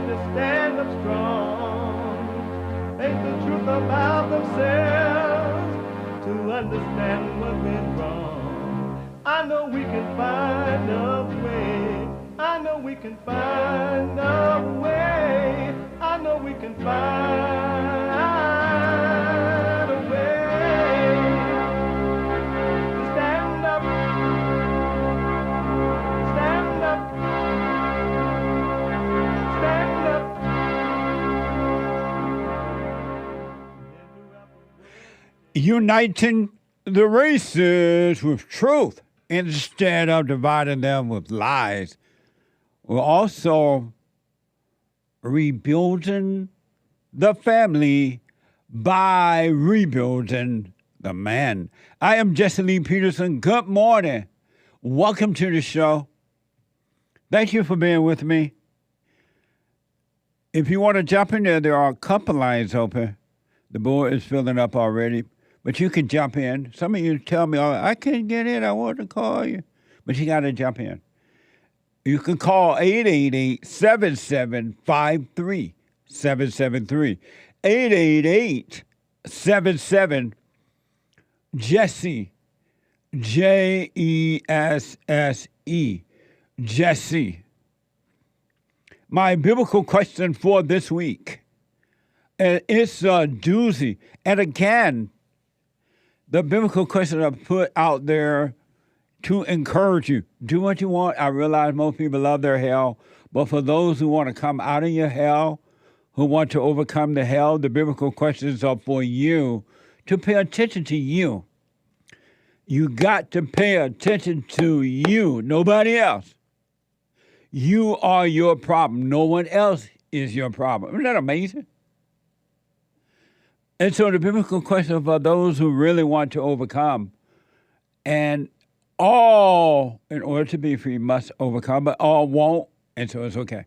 to stand up strong, face the truth about themselves, to understand what went wrong. I know we can find a way. I know we can find a way. I know we can find a way to stand up, stand up, stand up. Uniting the races with truth instead of dividing them with lies. We're also rebuilding the family by rebuilding the man. I am Jesse Lee Peterson. Good morning. Welcome to the show. Thank you for being with me. If you want to jump in there are a couple lines open. The board is filling up already, but you can jump in. Some of you tell me, I can't get in. I want to call you, but you got to jump in. You can call 888-7753-773. 888-77-JESSE. Jesse. Jesse. My biblical question for this week. And it's a doozy. And again, the biblical question I put out there to encourage you. Do what you want. I realize most people love their hell, but for those who want to come out of your hell, who want to overcome the hell, the biblical questions are for you to pay attention to you. You got to pay attention to you, nobody else. You are your problem. No one else is your problem. Isn't that amazing? And so the biblical question for those who really want to overcome, and all, in order to be free, must overcome, but all won't, and so it's okay.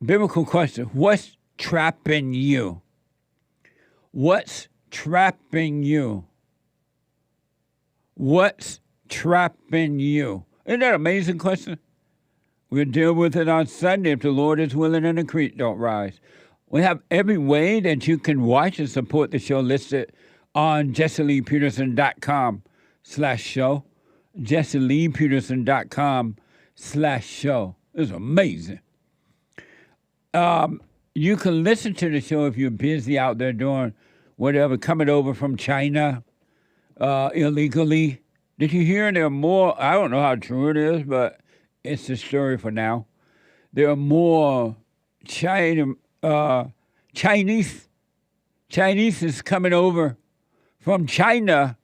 Biblical question, what's trapping you? What's trapping you? What's trapping you? Isn't that an amazing question? We'll deal with it on Sunday if the Lord is willing and the creek don't rise. We have every way that you can watch and support the show listed on JesseLeePeterson.com/show. JesseLeePeterson.com/show. It's amazing. You can listen to the show if you're busy out there doing whatever, coming over from China illegally. Did you hear there are more? I don't know how true it is, but it's the story for now. There are more Chinese is coming over from China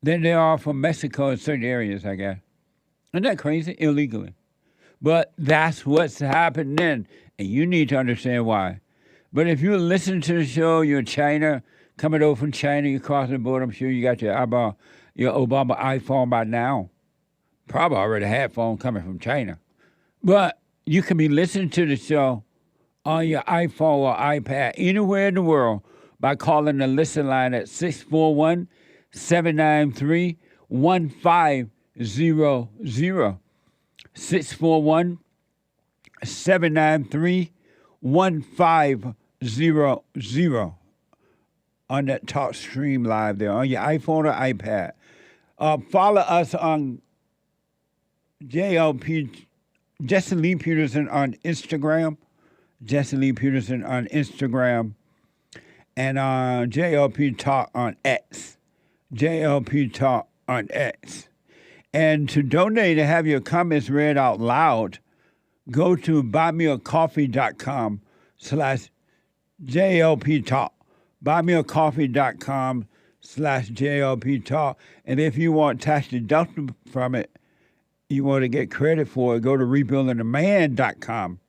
than there are from Mexico in certain areas, I guess. Isn't that crazy? Illegally. But that's what's happening, and you need to understand why. But if you listen to the show, you're in China, coming over from China, you're crossing the border, I'm sure you got your Obama iPhone by now. Probably already had phone coming from China. But you can be listening to the show on your iPhone or iPad anywhere in the world by calling the listen line at 641-793-1500. 641-793-1500 on that talk stream live there on your iPhone or iPad. Follow us on JLP, Jesse Lee Peterson on Instagram. Jesse Lee Peterson on Instagram, and JLP Talk on X. JLP Talk on X. And to donate and have your comments read out loud, go to buymeacoffee.com/JLP Talk. Buymeacoffee.com/JLP Talk. And if you want tax deductible from it, you want to get credit for it, go to rebuildingtheman.com.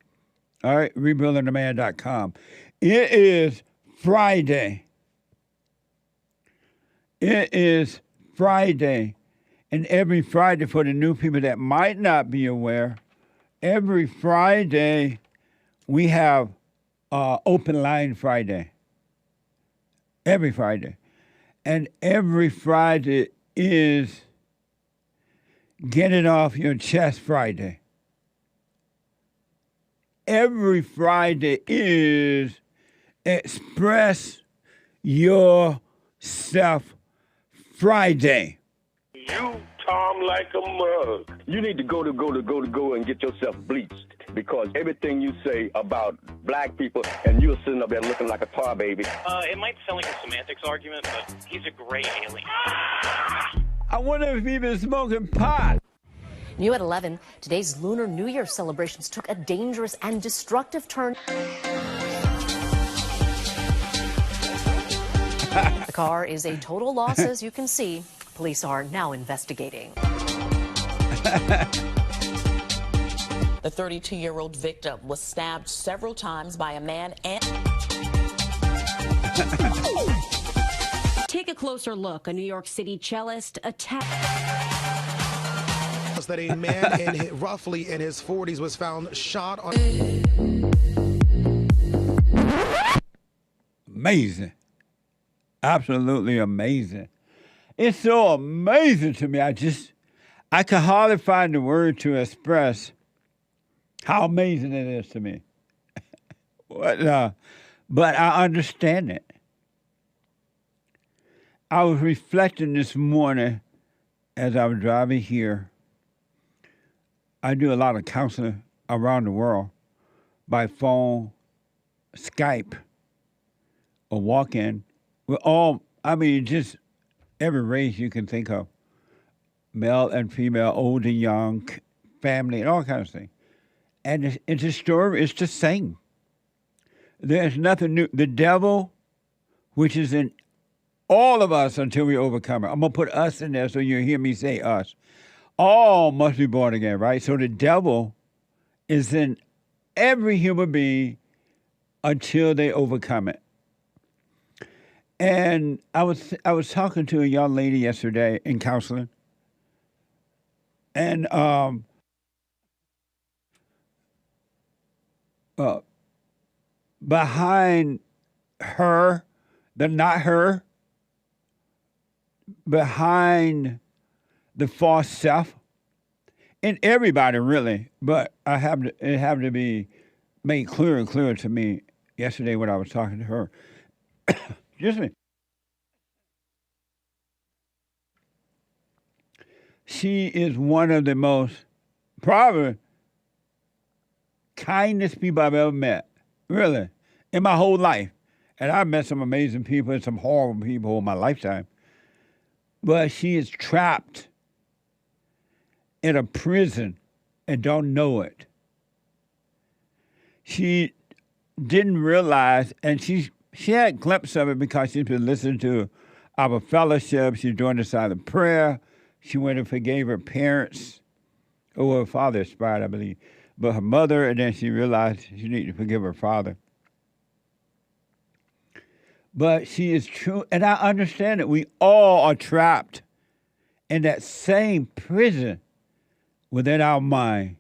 All right, rebuildingtheman.com. It is Friday. It is Friday. And every Friday, for the new people that might not be aware, every Friday we have Open Line Friday. Every Friday. And every Friday is Get It Off Your Chest Friday. every Friday is Express Yourself Friday. You, Tom, like a mug. You need to go and get yourself bleached, because everything you say about black people, and you're sitting up there looking like a tar baby. It might sound like a semantics argument, but he's a gray alien. I wonder if he's been smoking pot. New at 11, today's Lunar New Year celebrations took a dangerous and destructive turn. The car is a total loss, as you can see. Police are now investigating. The 32-year-old victim was stabbed several times by a man and... Take a closer look. A New York City cellist attacked. That a man roughly in his 40s was found shot on. Amazing. Absolutely amazing. It's so amazing to me. I can hardly find the word to express how amazing it is to me. But I understand it. I was reflecting this morning as I was driving here. I do a lot of counseling around the world by phone, Skype, or walk-in. We're all, just every race you can think of. Male and female, old and young, family, and all kinds of things. And it's a story, it's the same. There's nothing new. The devil, which is in all of us until we overcome it. I'm going to put us in there so you hear me say us. All must be born again, right? So the devil is in every human being until they overcome it. And I was talking to a young lady yesterday in counseling, and behind her, behind the false self, in everybody really, but it had to be made clearer and clearer to me yesterday when I was talking to her. Excuse me. She is one of the most, probably, kindest people I've ever met, really, in my whole life. And I've met some amazing people and some horrible people in my lifetime. But she is trapped in a prison and don't know it. She didn't realize, and she had a glimpse of it because she's been listening to our fellowship. She's doing the silent prayer. She went and forgave her parents, or her father expired, I believe, but her mother, and then she realized she needed to forgive her father. But she is true, and I understand it. We all are trapped in that same prison within our mind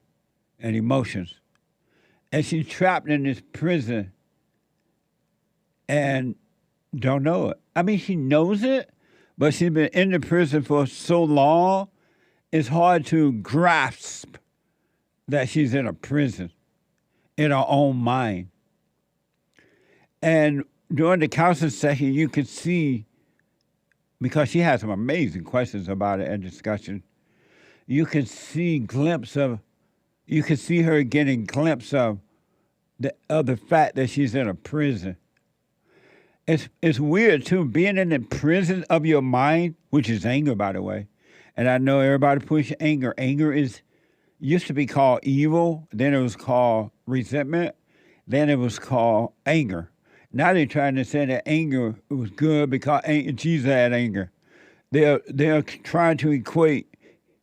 and emotions. And she's trapped in this prison and don't know it. She knows it, but she's been in the prison for so long, it's hard to grasp that she's in a prison in her own mind. And during the counseling session, you could see, because she had some amazing questions about it and discussion, you could see her getting a glimpse of the fact that she's in a prison. It's weird, too, being in the prison of your mind, which is anger, by the way. And I know everybody pushes anger. Anger used to be called evil, then it was called resentment, then it was called anger. Now they're trying to say that anger was good because Jesus had anger. They're trying to equate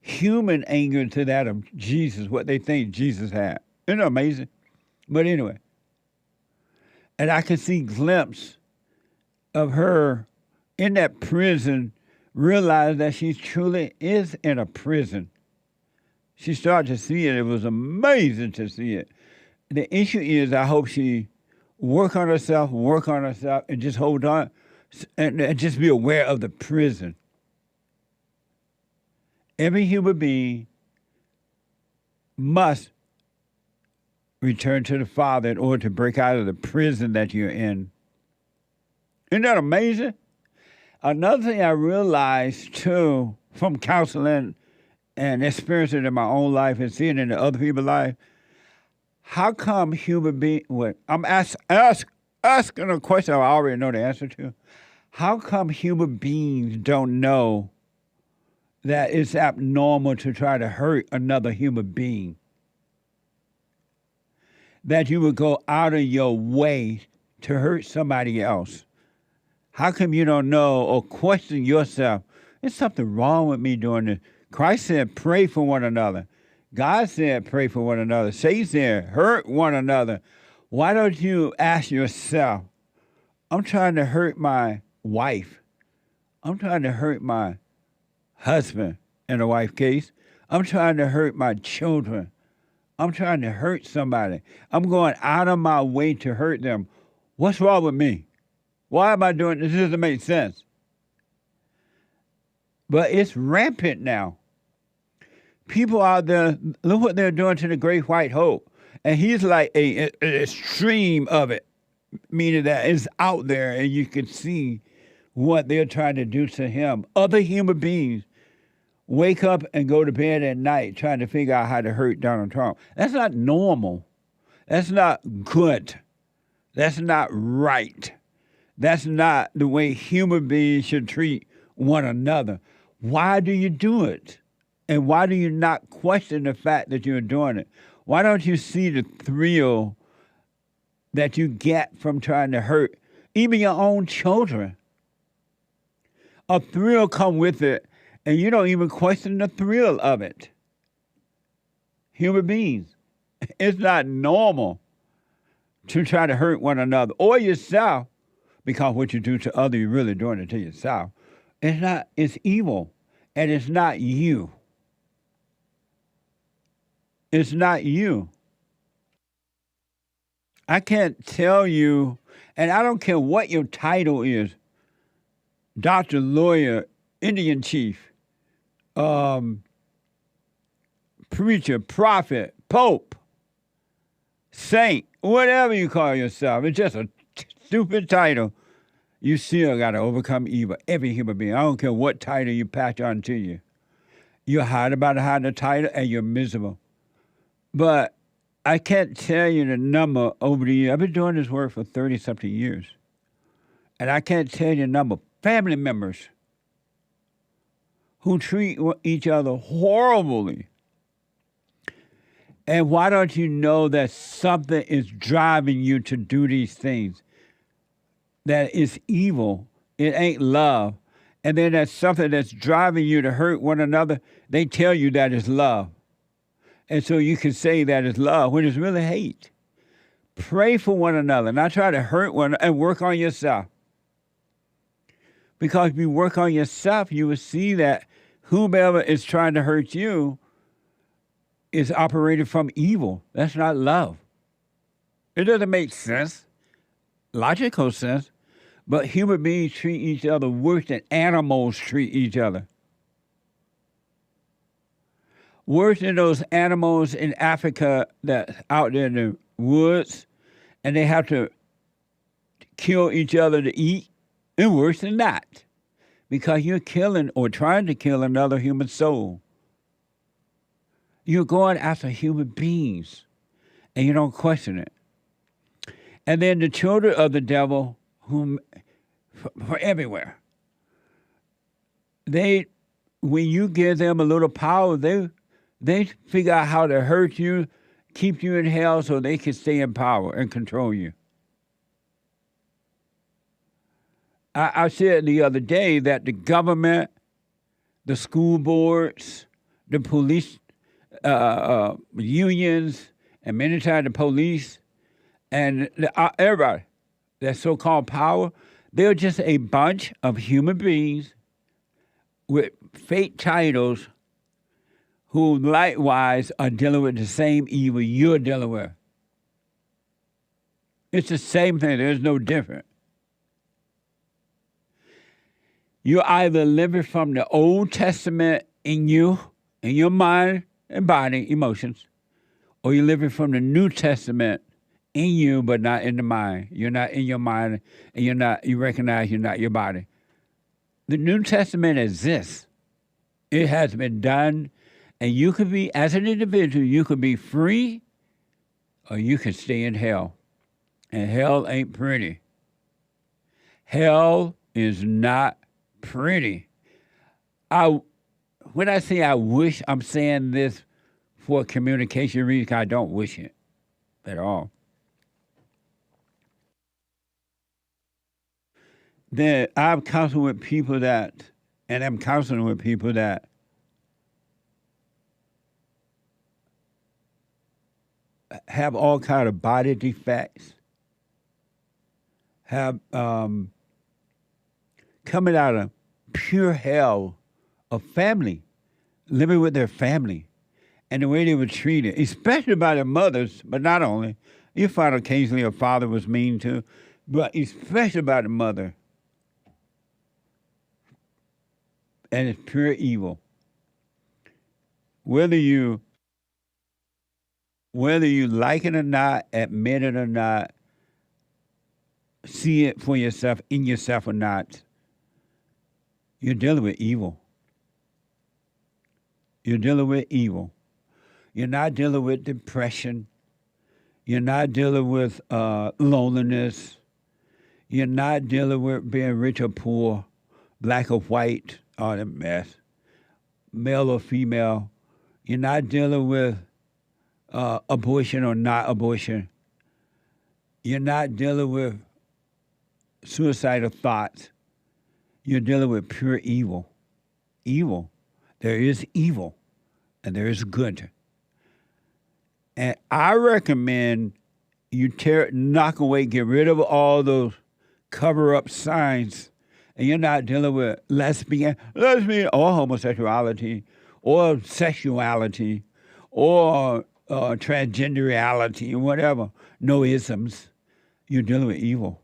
human anger to that of Jesus, what they think Jesus had. Isn't it amazing? But anyway, and I can see glimpse of her in that prison, realize that she truly is in a prison. She started to see it. It was amazing to see it. The issue is, I hope she work on herself, and just hold on, and just be aware of the prison. Every human being must return to the Father in order to break out of the prison that you're in. Isn't that amazing? Another thing I realized, too, from counseling and experiencing it in my own life and seeing it in other people's life, how come human beings, I'm asking a question I already know the answer to. How come human beings don't know that it's abnormal to try to hurt another human being? That you would go out of your way to hurt somebody else? How come you don't know or question yourself? Is something wrong with me doing this? Christ said, pray for one another. God said, pray for one another. Satan said, hurt one another. Why don't you ask yourself, I'm trying to hurt my wife. I'm trying to hurt my husband in a wife case. I'm trying to hurt my children. I'm trying to hurt somebody. I'm going out of my way to hurt them. What's wrong with me? Why am I doing this? This doesn't make sense. But it's rampant now. People out there, look what they're doing to the Great White Hope. And he's like an extreme of it, meaning that it's out there and you can see what they're trying to do to him. Other human beings wake up and go to bed at night trying to figure out how to hurt Donald Trump. That's not normal. That's not good. That's not right. That's not the way human beings should treat one another. Why do you do it? And why do you not question the fact that you're doing it? Why don't you see the thrill that you get from trying to hurt even your own children? A thrill come with it, and you don't even question the thrill of it. Human beings, it's not normal to try to hurt one another or yourself, because what you do to others, you're really doing it to yourself. It's evil, and it's not you. It's not you. I can't tell you, and I don't care what your title is, doctor, lawyer, Indian chief, preacher, prophet, pope, saint, whatever you call yourself. It's just a stupid title. You still got to overcome evil. Every human being. I don't care what title you patch onto you. You're hard about to hide the title, and you're miserable. But I can't tell you the number over the years. I've been doing this work for 30-something years. And I can't tell you the number of family members who treat each other horribly. And why don't you know that something is driving you to do these things? That it's evil. It ain't love. And then there's something that's driving you to hurt one another. They tell you that it's love. And so you can say that it's love when it's really hate. Pray for one another, not try to hurt one and work on yourself. Because if you work on yourself, you will see that whomever is trying to hurt you is operating from evil. That's not love. It doesn't make sense, logical sense, but human beings treat each other worse than animals treat each other. Worse than those animals in Africa that's out there in the woods, and they have to kill each other to eat, and worse than that, because you're killing or trying to kill another human soul. You're going after human beings, and you don't question it. And then the children of the devil, whom for everywhere, when you give them a little power, they figure out how to hurt you, keep you in hell so they can stay in power and control you. I said the other day that the government, the school boards, the police unions, and many times the police, and everybody, that so-called power, they're just a bunch of human beings with fake titles who likewise are dealing with the same evil you're dealing with. It's the same thing. There's no difference. You're either living from the Old Testament in you, in your mind and body, emotions, or you're living from the New Testament in you, but not in the mind. You're not in your mind, and you recognize you're not your body. The New Testament exists. It has been done, and you could be, as an individual, you could be free, or you could stay in hell. And hell ain't pretty. Hell is not pretty. When I say I wish, I'm saying this for communication reasons. I don't wish it at all. Then I'm counseling with people that have all kind of body defects, have coming out of pure hell of family, living with their family, and the way they were treated, especially by their mothers, but not only. You find occasionally a father was mean too, but especially by the mother. And it's pure evil. Whether you like it or not, admit it or not, see it for yourself, in yourself or not, you're dealing with evil. You're dealing with evil. You're not dealing with depression. You're not dealing with loneliness. You're not dealing with being rich or poor, black or white, all that mess, male or female. You're not dealing with abortion or not abortion. You're not dealing with suicidal thoughts. You're dealing with pure evil. Evil. There is evil, and there is good. And I recommend you knock away, get rid of all those cover-up signs, and you're not dealing with lesbian or homosexuality or sexuality or transgenderality or whatever, no isms. You're dealing with evil.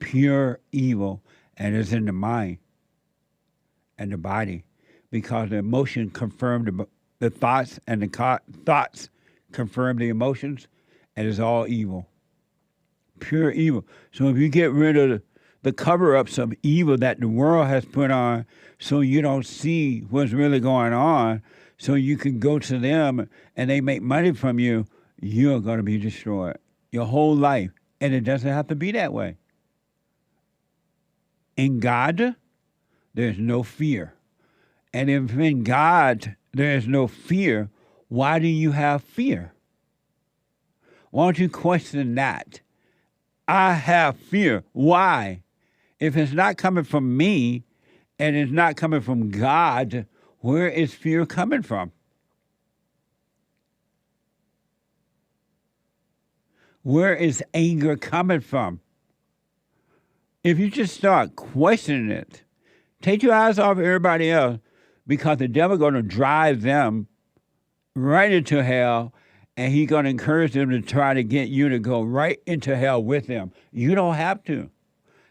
Pure evil, and it's in the mind and the body, because the emotion confirmed the thoughts, and the thoughts confirm the emotions, and it's all evil. Pure evil. So if you get rid of the cover-ups of evil that the world has put on, so you don't see what's really going on, so you can go to them and they make money from you, you're going to be destroyed your whole life. And it doesn't have to be that way. In God, there's no fear. And if in God there is no fear, why do you have fear? Why don't you question that? I have fear. Why? If it's not coming from me and it's not coming from God, where is fear coming from? Where is anger coming from? If you just start questioning it, take your eyes off everybody else, because the devil's going to drive them right into hell, and he's going to encourage them to try to get you to go right into hell with them. You don't have to.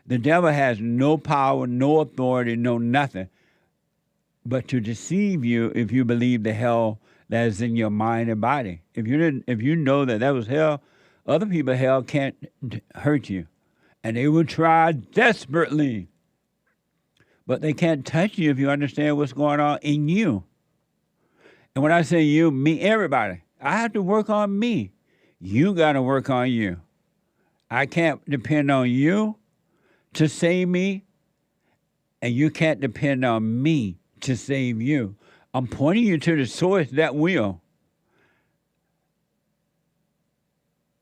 The devil has no power, no authority, no nothing, but to deceive you if you believe the hell that is in your mind and body. If you know that was hell, other people hell can't hurt you, and they will try desperately. But they can't touch you if you understand what's going on in you. And when I say you, me, everybody, I have to work on me. You got to work on you. I can't depend on you to save me, and you can't depend on me to save you. I'm pointing you to the source that will.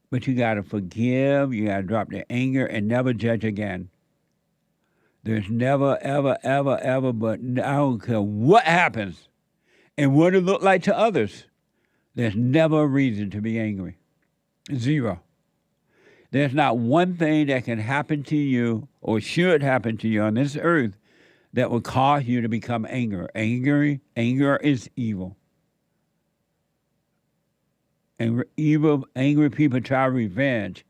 But you got to forgive, you got to drop the anger, and never judge again. There's never, ever, ever, ever, but I don't care what happens and what it look like to others, there's never a reason to be angry. Zero. There's not one thing that can happen to you or should happen to you on this earth that will cause you to become angry. Anger is evil. Angry people try revenge,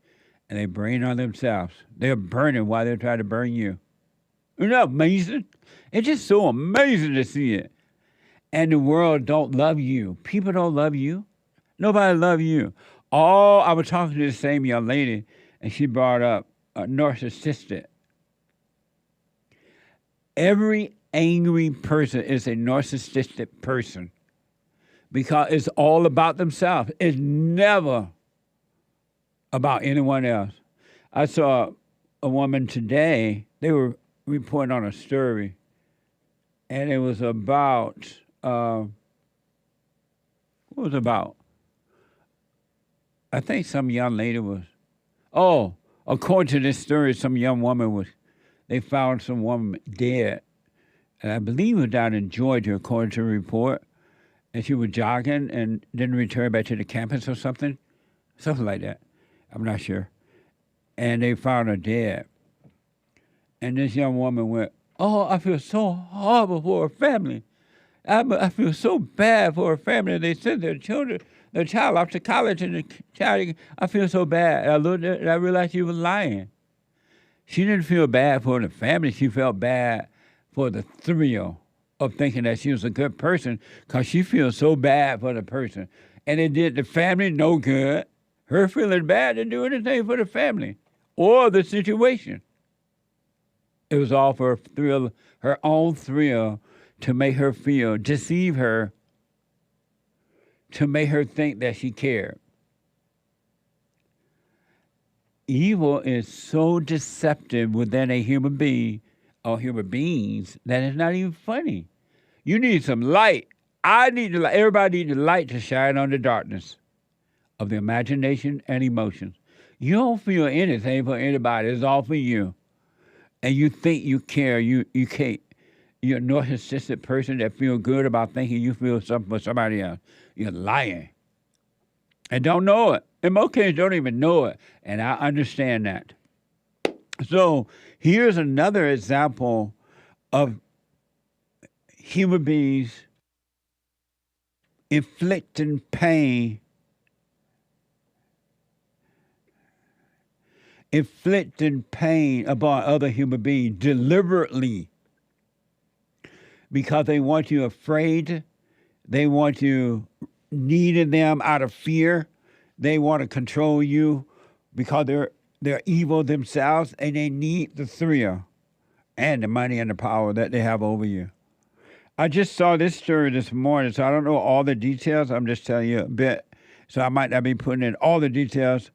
and they burn on themselves. They're burning while they're trying to burn you. Isn't that amazing? It's just so amazing to see it. And the world don't love you. People don't love you. Nobody love you. Oh, I was talking to the same young lady, and she brought up a narcissistic. Every angry person is a narcissistic person because it's all about themselves. It's never about anyone else. I saw a woman today, they were reporting on a story, and it was about, what was it about? I think some young lady was, according to this story, some young woman was, they found some woman dead. And I believe it was down in Georgia, according to the report. And she was jogging and didn't return back to the campus or something like that. I'm not sure. And they found her dead. And this young woman went, "Oh, I feel so horrible for her family. I feel so bad for her family. They sent their child off to college, and the child, I feel so bad." And I looked at it and I realized she was lying. She didn't feel bad for the family. She felt bad for the thrill of thinking that she was a good person because she feels so bad for the person. And it did the family no good. Her feeling bad didn't do anything for the family or the situation. It was all for thrill, her own thrill, to make her feel, deceive her, to make her think that she cared. Evil is so deceptive within a human being or human beings that it's not even funny. You need some light. I need the light. Everybody needs the light to shine on the darkness of the imagination and emotions. You don't feel anything for anybody. It's all for you. And you think you care. You can't. You're a narcissistic person that feels good about thinking you feel something for somebody else. You're lying. And don't know it. In most cases, don't even know it. And I understand that. So here's another example of human beings inflicting pain, upon other human beings deliberately because they want you afraid. They want you needing them out of fear. They want to control you because they're evil themselves and they need the thrill and the money and the power that they have over you. I just saw this story this morning, so I don't know all the details. I'm just telling you a bit, so I might not be putting in all the details.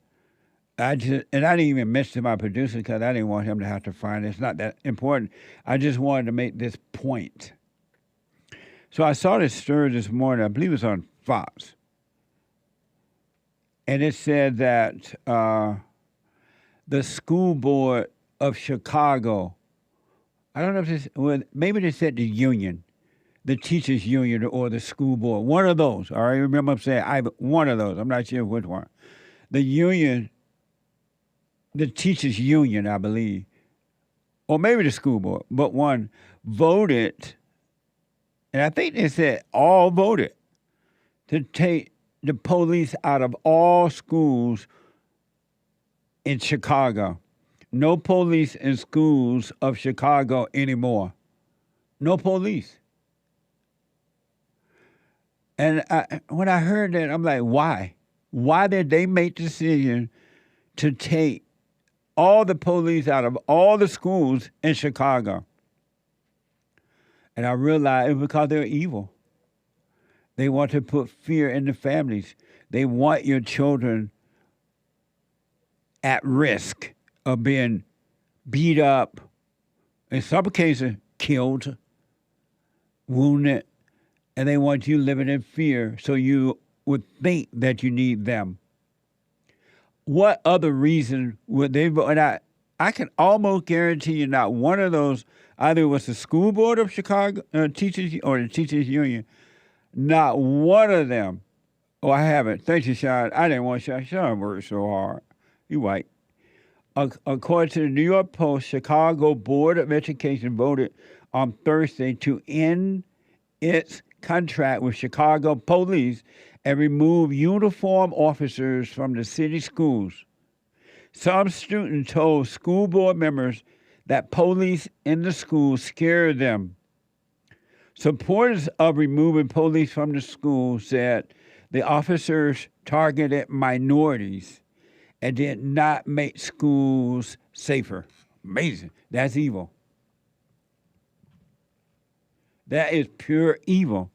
I didn't even mention my producer because I didn't want him to have to find it. It's not that important. I just wanted to make this point. So I saw this story this morning. I believe it was on Fox. And it said that the school board of Chicago, I don't know if this, well, maybe they said the union, the teachers union or the school board, one of those. All right, remember I'm saying one of those. I'm not sure which one. The union, the teachers union, I believe, or maybe the school board, but one voted, and I think they said all voted to take the police out of all schools in Chicago. No police in schools of Chicago anymore. No police. And when I heard that, I'm like, why? Why did they make the decision to take all the police out of all the schools in Chicago? And I realized it was because they're evil. They want to put fear in the families. They want your children at risk of being beat up, in some cases killed, wounded, and they want you living in fear so you would think that you need them. What other reason would they vote? And I can almost guarantee you not one of those, either it was the school board of Chicago teachers or the teachers union, not one of them. Oh, I haven't. Thank you, Sean. I didn't want Sean. Sean worked so hard. You white. According to the New York Post, Chicago Board of Education voted on Thursday to end its contract with Chicago police and remove uniformed officers from the city schools. Some students told school board members that police in the schools scared them. Supporters of removing police from the school said the officers targeted minorities and did not make schools safer. Amazing. That's evil. That is pure evil.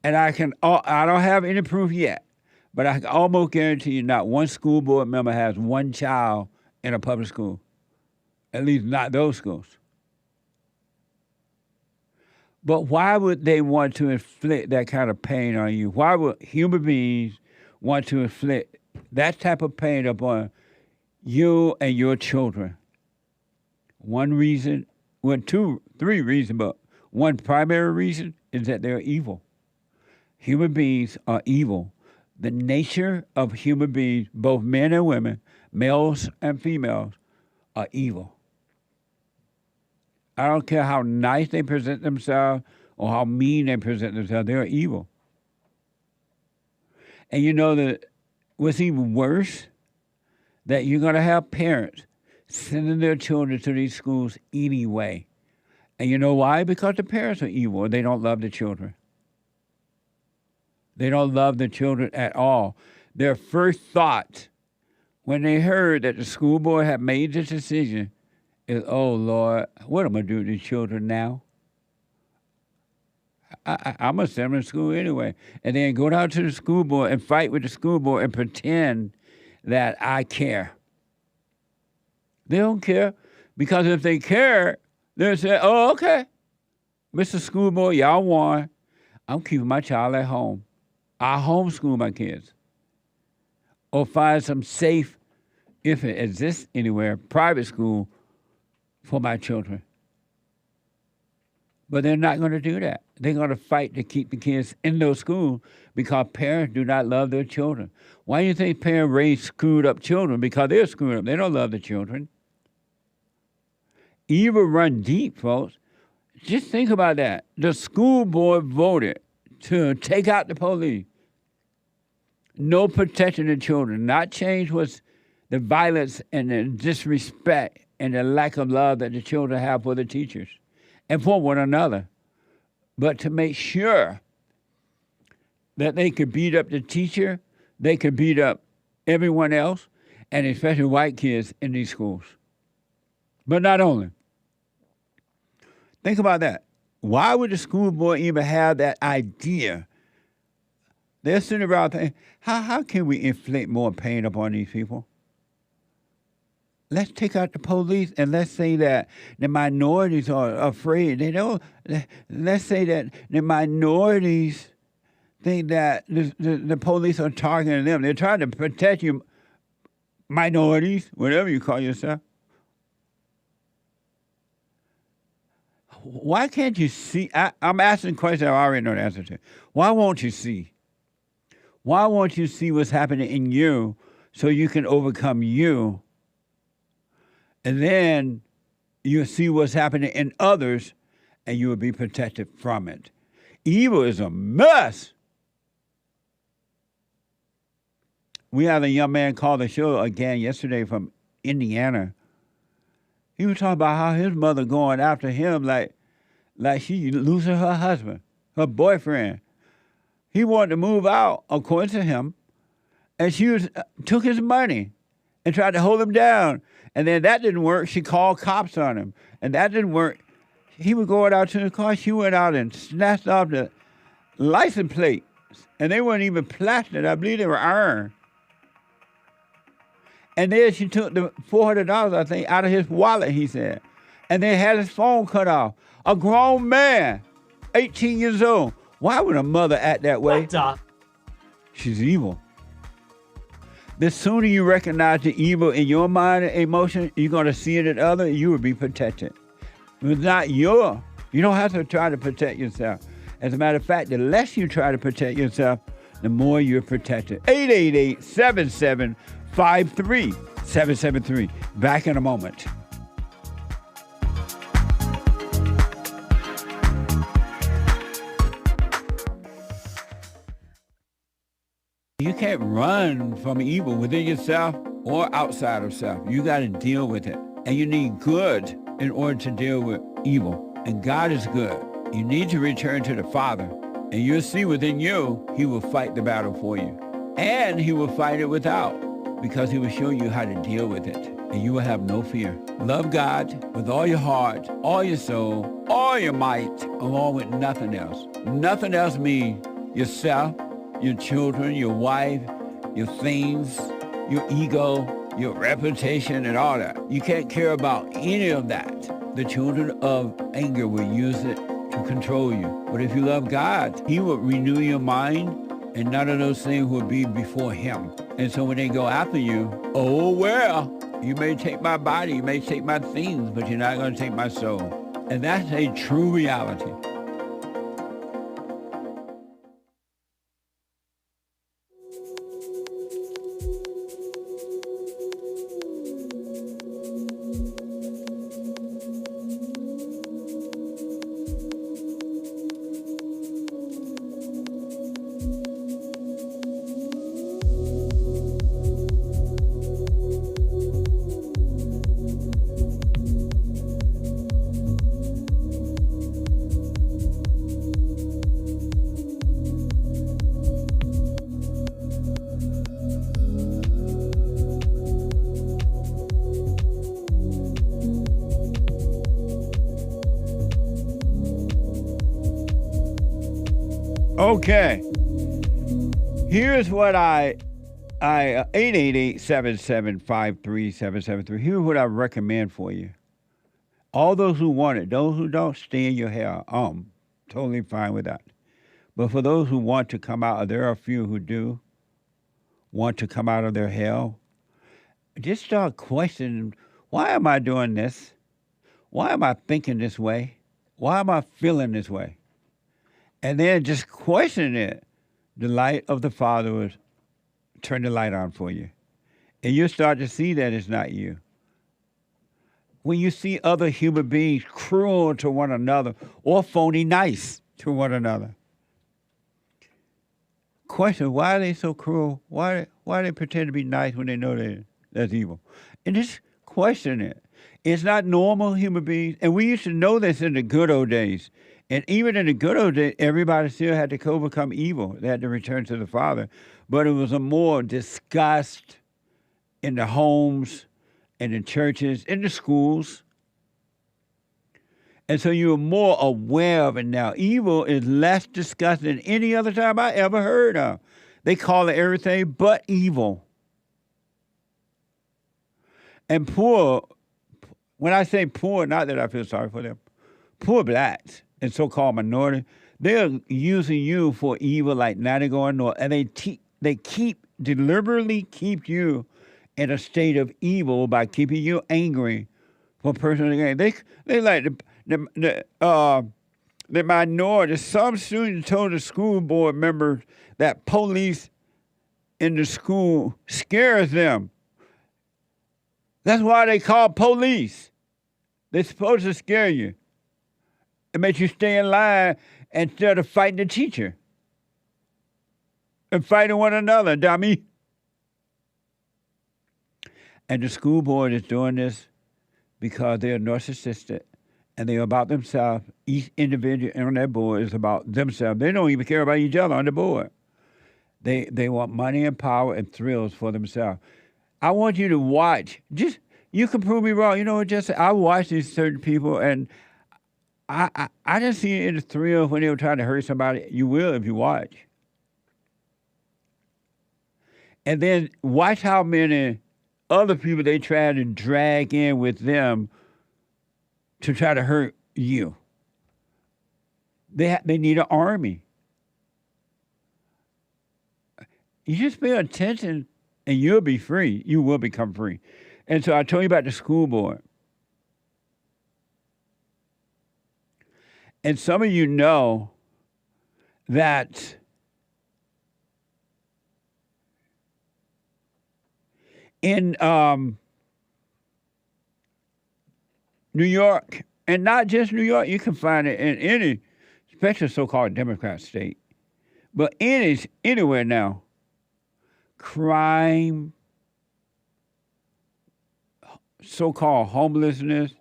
And I don't have any proof yet, but I can almost guarantee you not one school board member has one child in a public school. At least not those schools. But why would they want to inflict that kind of pain on you? Why would human beings want to inflict that type of pain upon you and your children? One reason, well, three reasons, but one primary reason is that they're evil. Human beings are evil. The nature of human beings, both men and women, males and females, are evil. I don't care how nice they present themselves or how mean they present themselves, they're evil. And you know that what's even worse? That you're going to have parents sending their children to these schools anyway. And you know why? Because the parents are evil. They don't love the children. They don't love the children at all. Their first thought when they heard that the school board had made this decision is, oh, Lord, what am I going to do to these children now? I'm going to send them to school anyway. And then go down to the school board and fight with the school board and pretend that I care. They don't care, because if they care, they'll say, oh, okay, Mr. School Board, y'all won. I'm keeping my child at home. I homeschool my kids. Or find some safe, if it exists anywhere, private school for my children. But they're not going to do that. They're going to fight to keep the kids in those schools because parents do not love their children. Why do you think parents raise screwed up children? Because they're screwed up. They don't love the children. Evil run deep, folks. Just think about that. The school board voted to take out the police. No protection of children. Not change what's the violence and the disrespect and the lack of love that the children have for the teachers and for one another. But to make sure that they could beat up the teacher, they could beat up everyone else, and especially white kids in these schools. But not only. Think about that. Why would the school board even have that idea? They're sitting around thinking, how can we inflict more pain upon these people? Let's take out the police and let's say that the minorities are afraid. They don't. Let's say that the minorities think that the police are targeting them. They're trying to protect you, minorities, whatever you call yourself. Why can't you see? I'm asking questions I already know the answer to. Why won't you see? Why won't you see what's happening in you so you can overcome you? And then you'll see what's happening in others and you will be protected from it. Evil is a mess. We had a young man call the show again yesterday from Indiana. He was talking about how his mother going after him like she losing her husband, her boyfriend. He wanted to move out, according to him, and she took his money and tried to hold him down. And then that didn't work. She called cops on him, and that didn't work. He was going out to the car. She went out and snatched off the license plate, and they weren't even plastic. I believe they were iron. And then she took the $400, I think, out of his wallet, he said. And then had his phone cut off. A grown man, 18 years old. Why would a mother act that way? She's evil. The sooner you recognize the evil in your mind and emotion, you're going to see it in others, you will be protected. It's not you don't have to try to protect yourself. As a matter of fact, the less you try to protect yourself, the more you're protected. 888-7753-773. Back in a moment. You can't run from evil within yourself or outside of self. You got to deal with it. And you need good in order to deal with evil. And God is good. You need to return to the Father. And you'll see within you, he will fight the battle for you. And he will fight it without, because he will show you how to deal with it. And you will have no fear. Love God with all your heart, all your soul, all your might, along with nothing else. Nothing else means yourself, your children, your wife, your things, your ego, your reputation, and all that. You can't care about any of that. The children of anger will use it to control you. But if you love God, he will renew your mind, and none of those things will be before him. And so when they go after you, oh, well, you may take my body, you may take my things, but you're not going to take my soul. And that's a true reality. Okay. Here's what 888-775-3773. Here's what I recommend for you. All those who want it, those who don't, stay in your hell. Totally fine with that. But for those who want to come out, there are a few who do want to come out of their hell. Just start questioning, why am I doing this? Why am I thinking this way? Why am I feeling this way? And then just question it. The light of the Father will turn the light on for you. And you'll start to see that it's not you. When you see other human beings cruel to one another or phony nice to one another, question, why are they so cruel? Why do they pretend to be nice when they know that's evil? And just question it. It's not normal human beings. And we used to know this in the good old days. And even in the good old days, everybody still had to overcome evil. They had to return to the Father. But it was a more disgust in the homes, in the churches, in the schools. And so you're more aware of it now. Evil is less discussed than any other time I ever heard of. They call it everything but evil. And poor, when I say poor, not that I feel sorry for them, poor blacks and so-called minority, they're using you for evil like nothing going on. And they deliberately keep you in a state of evil by keeping you angry for personal gain. They like the minority. Some students told the school board members that police in the school scares them. That's why they call police. They're supposed to scare you. It makes you stay in line instead of fighting the teacher and fighting one another, dummy. And the school board is doing this because they're narcissistic and they're about themselves. Each individual on that board is about themselves. They don't even care about each other on the board. They want money and power and thrills for themselves. I want you to watch. You can prove me wrong. You know, I watch these certain people, and I didn't see any thrill when they were trying to hurt somebody. You will if you watch. And then watch how many other people they try to drag in with them to try to hurt you. They need an army. You just pay attention and you'll be free. You will become free. And so I told you about the school board. And some of you know that in New York, and not just New York, you can find it in any, especially so-called Democrat state, but anywhere now, crime, so-called homelessness,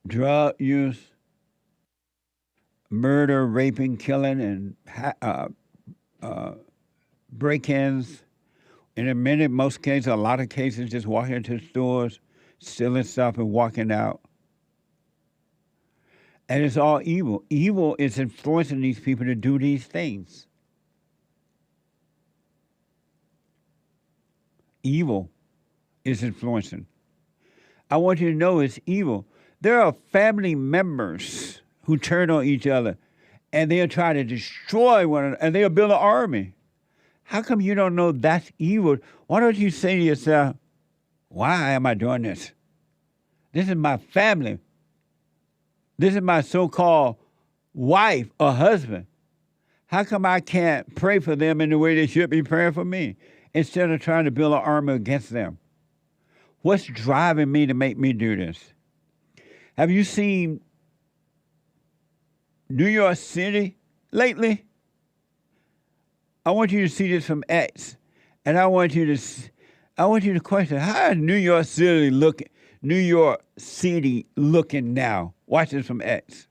drug use, murder, raping, killing, and break-ins. And in most cases, a lot of cases, just walking into stores, stealing stuff and walking out. And it's all evil. Evil is influencing these people to do these things. Evil is influencing. I want you to know it's evil. There are family members who turn on each other and they'll try to destroy one another and they'll build an army. How come you don't know that's evil? Why don't you say to yourself, why am I doing this? This is my family. This is my so-called wife or husband. How come I can't pray for them in the way they should be praying for me instead of trying to build an army against them? What's driving me to make me do this? Have you seen New York City lately? I want you to see this from X, and I want you to question, how is New York City looking? New York City looking now? Watch this from X.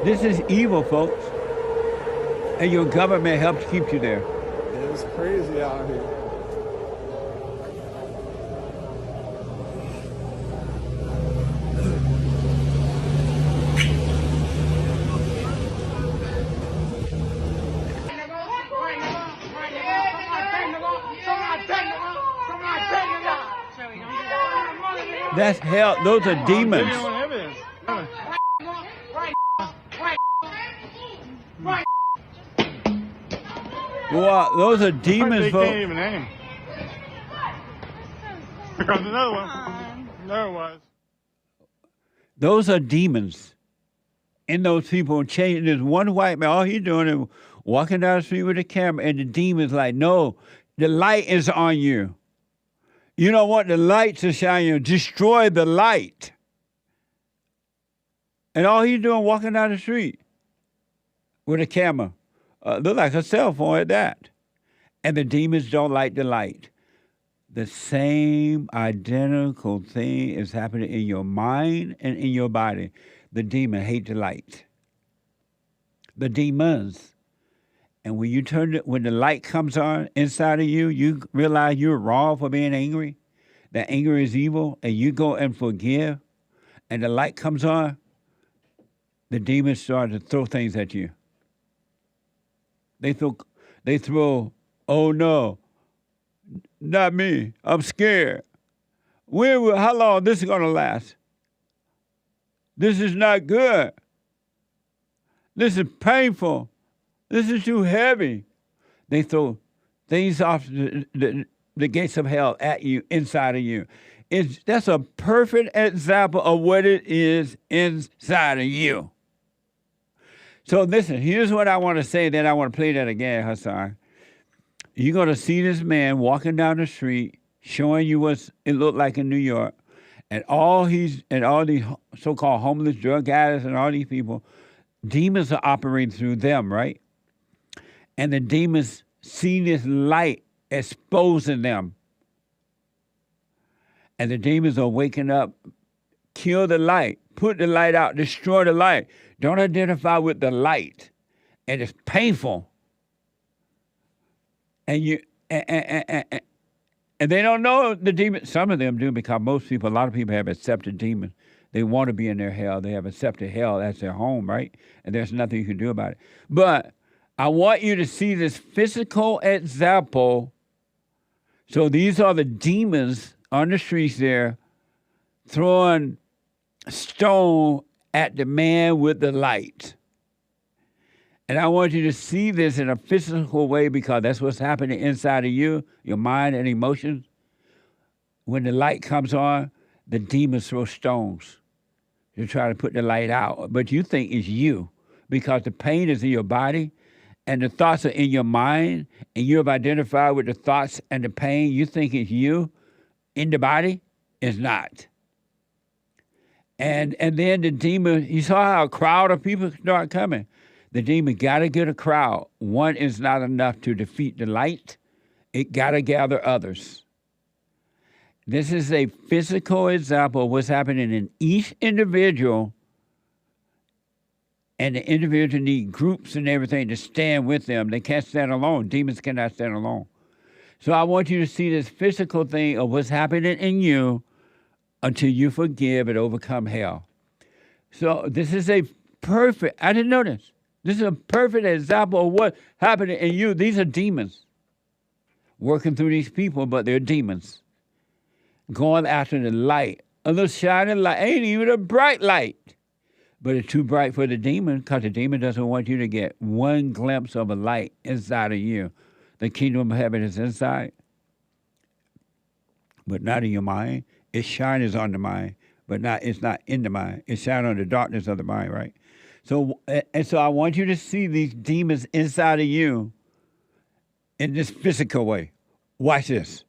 This is evil, folks. And your government helps keep you there. It's crazy out here. That's hell. Those are demons. Well, those are demons, folks. Can't even aim. Here comes another one. There it was. Those are demons. And those people changing. There's one white man, all he's doing is walking down the street with a camera, and the demon's like, no, the light is on you. You don't want the light to shine you. Destroy the light. And all he's doing, walking down the street with a camera. Look like a cell phone at that. And the demons don't like the light. The same identical thing is happening in your mind and in your body. The demon hate the light. The demons. And when you when the light comes on inside of you, you realize you're wrong for being angry. That anger is evil, and you go and forgive, and the light comes on, the demons start to throw things at you. They throw, oh no, not me, I'm scared. How long this is gonna last? This is not good. This is painful. This is too heavy. They throw things off the gates of hell at you, inside of you. That's a perfect example of what it is inside of you. So listen, here's what I want to say, then I want to play that again, Hassan. You're going to see this man walking down the street, showing you what it looked like in New York, and all these so-called homeless drug addicts and all these people, demons are operating through them, right? And the demons see this light exposing them. And the demons are waking up, kill the light, put the light out, destroy the light. Don't identify with the light. And it's painful. And they don't know the demon. Some of them do, because a lot of people have accepted demons. They want to be in their hell. They have accepted hell as their home, right? And there's nothing you can do about it. But I want you to see this physical example. So these are the demons on the streets there throwing stone at the man with the light. And I want you to see this in a physical way, because that's what's happening inside of you, your mind and emotions. When the light comes on, the demons throw stones to try to put the light out. But you think it's you, because the pain is in your body and the thoughts are in your mind, and you have identified with the thoughts and the pain. You think it's you in the body. It's not. And then the demon, you saw how a crowd of people start coming. The demon got to get a crowd. One is not enough to defeat the light. It got to gather others. This is a physical example of what's happening in each individual, and the individual need groups and everything to stand with them. They can't stand alone. Demons cannot stand alone. So I want you to see this physical thing of what's happening in you until you forgive and overcome hell. So this is a perfect, I didn't know this. This is a perfect example of what's happening in you. These are demons working through these people, but they're demons going after the light. A little shining light, ain't even a bright light, but it's too bright for the demon, because the demon doesn't want you to get one glimpse of a light inside of you. The kingdom of heaven is inside, but not in your mind. Its shine is on the mind, but it's not in the mind. It shines on the darkness of the mind, right? So I want you to see these demons inside of you in this physical way. Watch this.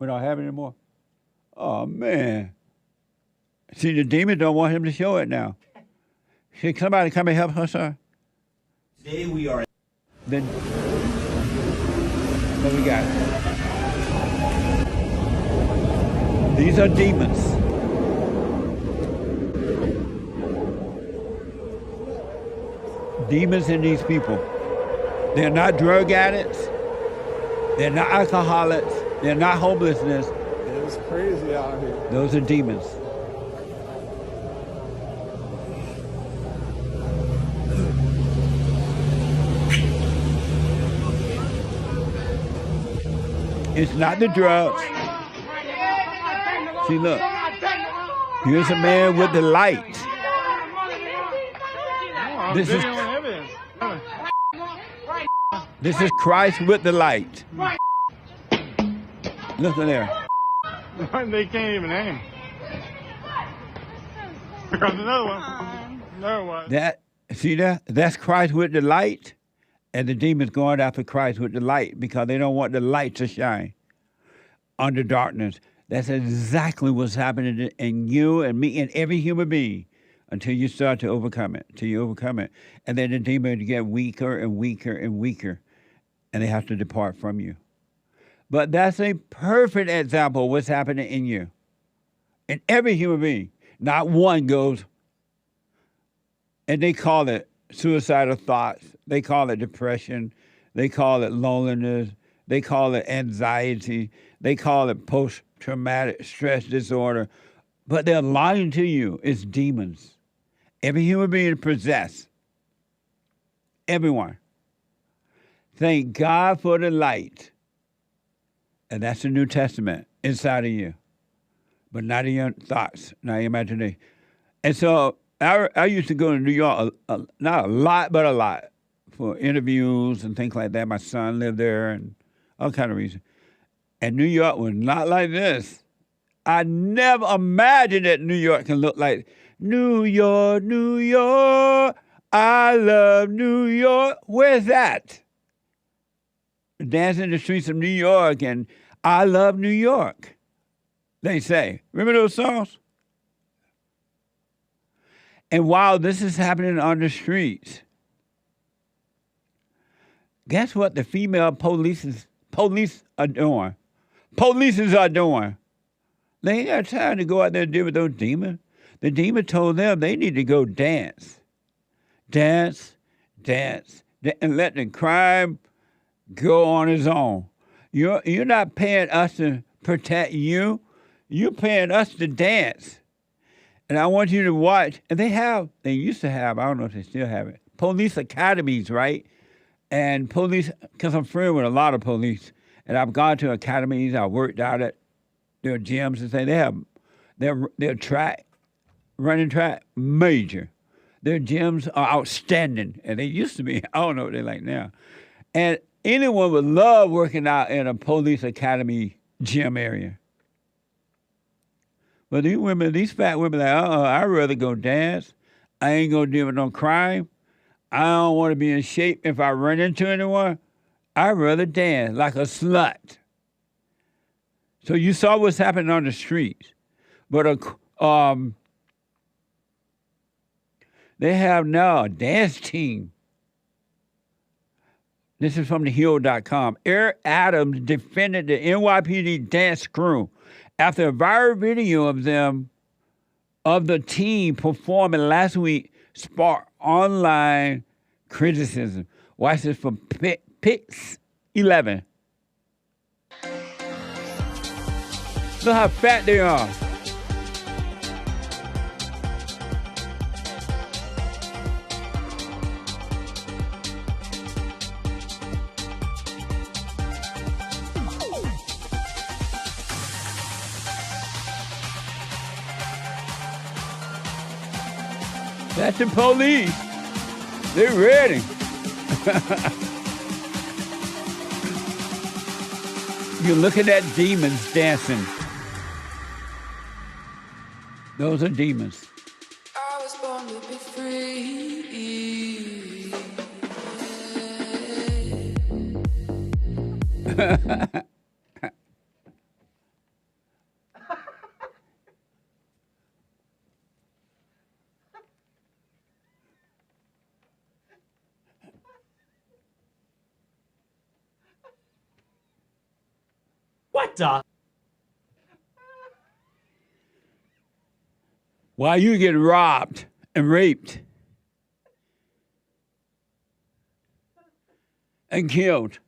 We don't have it anymore. Oh, man. See, the demons don't want him to show it now. Should somebody come and help us, sir? Today we are... Then, what we got? These are demons. Demons in these people. They're not drug addicts. They're not alcoholics. They're not homelessness. It's crazy out here. Those are demons. It's not the drugs. See, look. Here's a man with the light. This is Christ with the light. Look at there. They can't even aim. Here comes another one. Another one. See that? That's Christ with the light, and the demons going after Christ with the light because they don't want the light to shine under darkness. That's exactly what's happening in you and me and every human being until you start to overcome it, till you overcome it. And then the demons get weaker and weaker and weaker, and they have to depart from you. But that's a perfect example of what's happening in you. In every human being, not one goes, and they call it suicidal thoughts. They call it depression. They call it loneliness. They call it anxiety. They call it post-traumatic stress disorder. But they're lying to you. It's demons. Every human being is possessed. Everyone. Thank God for the light. And that's the New Testament inside of you. But not in your thoughts, not in your imagination. And so I used to go to New York, not a lot, but a lot, for interviews and things like that. My son lived there and all kind of reasons. And New York was not like this. I never imagined that New York can look like New York, New York, I love New York. Where's that? Dancing in the streets of New York and I love New York, they say. Remember those songs? And while this is happening on the streets, guess what the female police are doing? Polices are doing. They ain't got time to go out there and deal with those demons. The demon told them they need to go dance. Dance, dance, and let the crime go on its own. You're not paying us to protect you. You're paying us to dance. And I want you to watch. And they used to have, I don't know if they still have it, police academies, right? And police, because I'm friends with a lot of police, and I've gone to academies, I worked out at their gyms and say they have their track, running track, major. Their gyms are outstanding, and they used to be. I don't know what they're like now. And anyone would love working out in a police academy gym area. But these women, these fat women, like, I'd rather go dance. I ain't gonna deal with no crime. I don't want to be in shape if I run into anyone. I'd rather dance like a slut. So you saw what's happening on the streets. But they have now a dance team. This is from thehill.com. Eric Adams defended the NYPD dance crew after a viral video of the team performing last week sparked online criticism. Watch this from Pix 11. Look how fat they are. That's the police. They're ready. You look at that demons dancing. Those are demons. I was born to be free. What the? While you get robbed and raped and killed,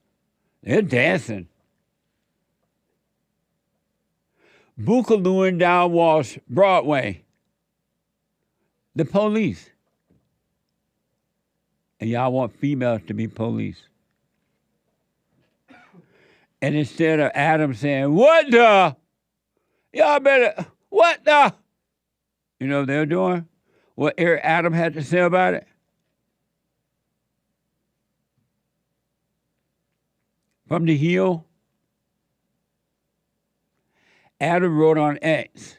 they're dancing. Boogalooing down Walsh Broadway. The police. And y'all want females to be police. And instead of Adam saying, what the? Y'all better, what the? You know what they're doing? What Eric Adam had to say about it? From the Hill, Adam wrote on X,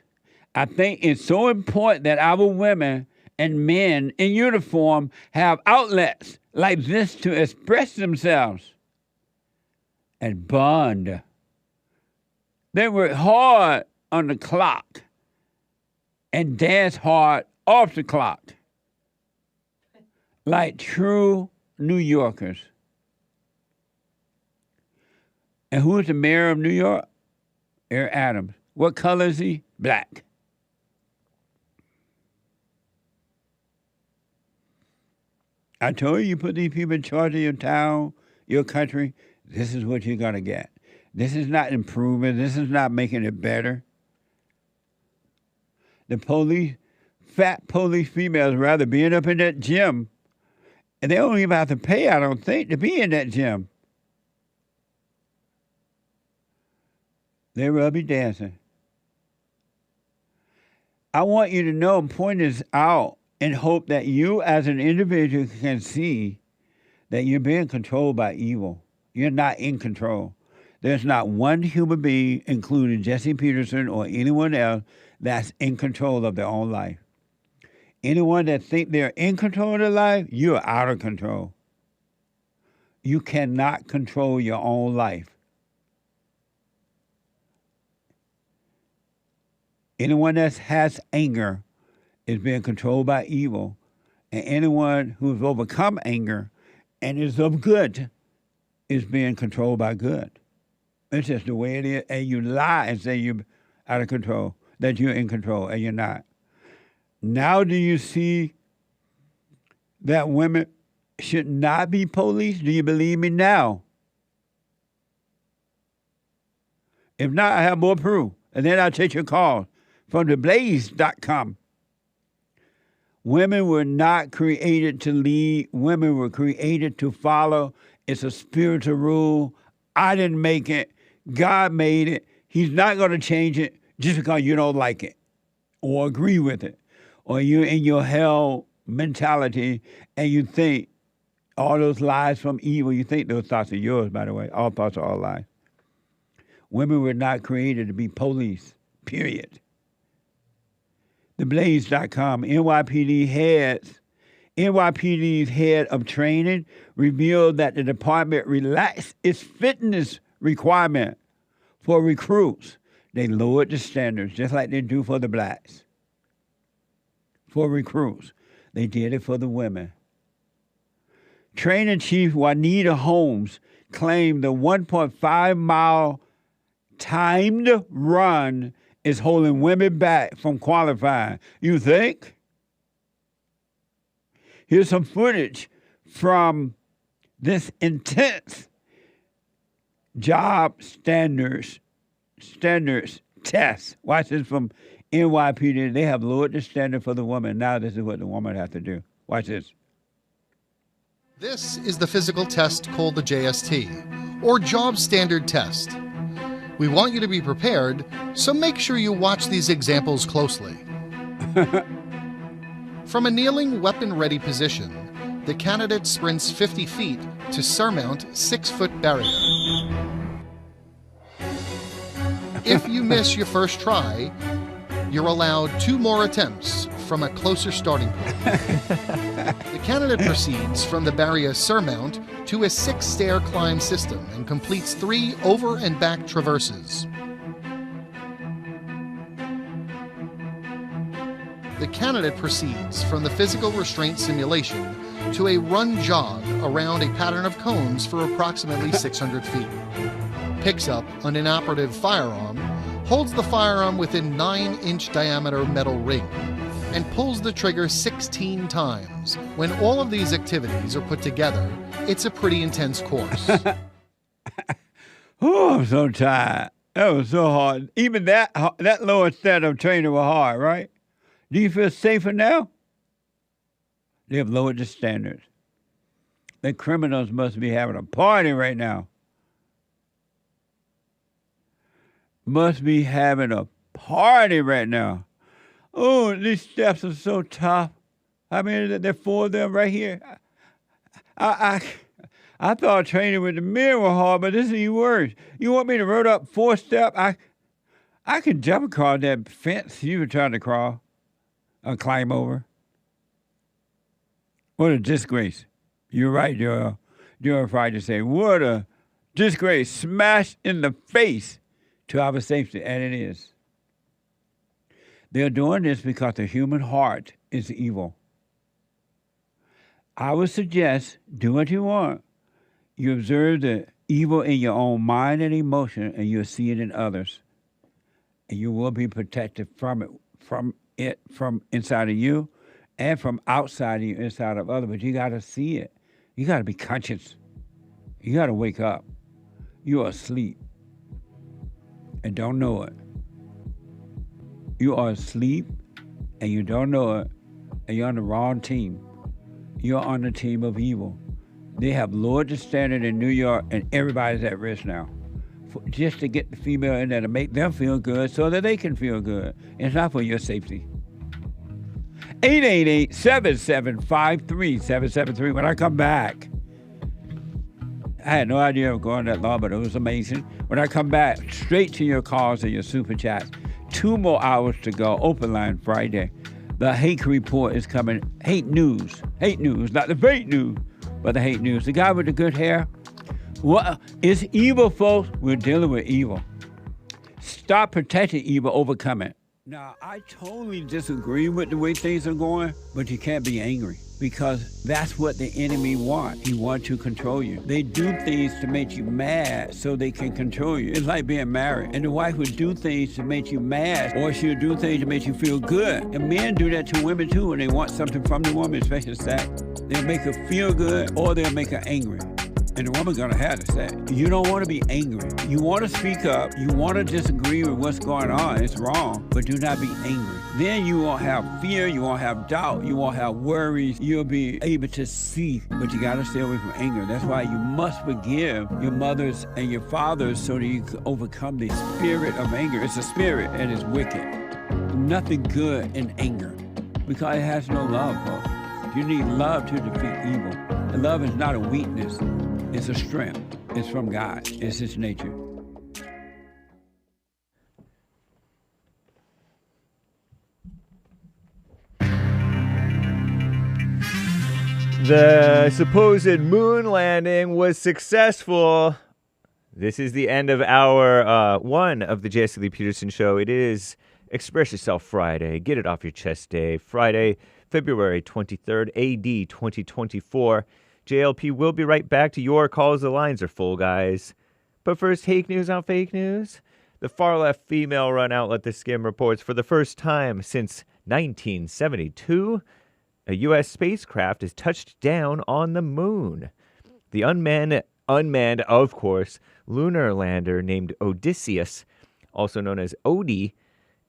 I think it's so important that our women and men in uniform have outlets like this to express themselves and bond. They work hard on the clock and dance hard off the clock like true New Yorkers. And who is the mayor of New York? Eric Adams. What color is he? Black. I told you put these people in charge of your town, your country, this is what you're going to get. This is not improving. This is not making it better. The police, fat police females rather being up in that gym, and they don't even have to pay, I don't think, to be in that gym. They will be dancing. I want you to know and point this out and hope that you as an individual can see that you're being controlled by evil. You're not in control. There's not one human being, including Jesse Peterson or anyone else, that's in control of their own life. Anyone that think they're in control of their life, you're out of control. You cannot control your own life. Anyone that has anger is being controlled by evil, and anyone who's overcome anger and is of good is being controlled by good. It's just the way it is, and you lie and say you're out of control, that you're in control, and you're not. Now do you see that women should not be police? Do you believe me now? If not, I have more proof, and then I'll take your call from theblaze.com. Women were not created to lead. Women were created to follow. It's a spiritual rule. I didn't make it. God made it. He's not going to change it just because you don't like it or agree with it, or you're in your hell mentality and you think all those lies from evil. You think those thoughts are yours, by the way. All thoughts are all lies. Women were not created to be police, period. TheBlaze.com, NYPD heads NYPD's head of training revealed that the department relaxed its fitness requirement for recruits. They lowered the standards, just like they do for the blacks. For recruits. They did it for the women. Training Chief Juanita Holmes claimed the 1.5-mile timed run is holding women back from qualifying. You think? Here's some footage from this intense job standards test. Watch this from NYPD. They have lowered the standard for the woman. Now this is what the woman has to do. Watch this. This is the physical test called the JST, or Job Standard Test. We want you to be prepared, so make sure you watch these examples closely. From a kneeling, weapon-ready position, the candidate sprints 50 feet to surmount 6-foot barrier. If you miss your first try, you're allowed 2 more attempts from a closer starting point. The candidate proceeds from the barrier surmount to a 6-stair climb system and completes 3 over and back traverses. The candidate proceeds from the physical restraint simulation to a run jog around a pattern of cones for approximately 600 feet. Picks up an inoperative firearm, holds the firearm within 9-inch diameter metal ring, and pulls the trigger 16 times. When all of these activities are put together, it's a pretty intense course. Oh, I'm so tired. That was so hard. Even that lower set of training was hard, right? Do you feel safer now? They have lowered the standards. The criminals must be having a party right now. Must be having a party right now. Oh, these steps are so tough. I mean, there are 4 of them right here. I thought training with the men were hard, but this is even worse. You want me to run up 4 steps? I can jump across that fence you were trying to crawl or climb over. What a disgrace. You're right, Joel. Joel Friday say, what a disgrace. Smash in the face to our safety, and it is. They're doing this because the human heart is evil. I would suggest do what you want. You observe the evil in your own mind and emotion, and you'll see it in others. And you will be protected from it, from inside of you and from outside of you, inside of others. But you got to see it. You got to be conscious. You got to wake up. You are asleep and don't know it. You are asleep and you don't know it, and you're on the wrong team. You're on the team of evil. They have lowered the standard in New York, and everybody's at risk now. Just to get the female in there to make them feel good so that they can feel good. It's not for your safety. 888-775-3773. When I come back, I had no idea it was going that long, but it was amazing. When I come back, straight to your calls and your super chats. 2 more hours to go. Open line Friday. The Hake report is coming. Hate news, not the fake news, but the hate news. The guy with the good hair. What is evil, folks? We're dealing with evil. Stop protecting evil, overcome it. Now, I totally disagree with the way things are going, but you can't be angry because that's what the enemy wants. He wants to control you. They do things to make you mad so they can control you. It's like being married, and the wife would do things to make you mad, or she'll do things to make you feel good. And men do that to women too when they want something from the woman, especially sex. They'll make her feel good, or they'll make her angry. And the woman's gonna have to say, you don't want to be angry. You want to speak up. You want to disagree with what's going on. It's wrong, but do not be angry. Then you won't have fear. You won't have doubt. You won't have worries. You'll be able to see, but you got to stay away from anger. That's why you must forgive your mothers and your fathers so that you can overcome the spirit of anger. It's a spirit and it's wicked. Nothing good in anger because it has no love, folks. You need love to defeat evil. And love is not a weakness. It's a strength. It's from God. It's His nature. The supposed moon landing was successful. This is the end of hour one of the Jesse Lee Peterson Show. It is Express Yourself Friday. Get it off your chest day. Friday, February 23rd, AD 2024. JLP will be right back to your calls. The lines are full, guys. But first, Hake news on fake news. The far-left female-run outlet The Skim reports for the first time since 1972, a U.S. spacecraft has touched down on the moon. The unmanned, of course, lunar lander named Odysseus, also known as Odie,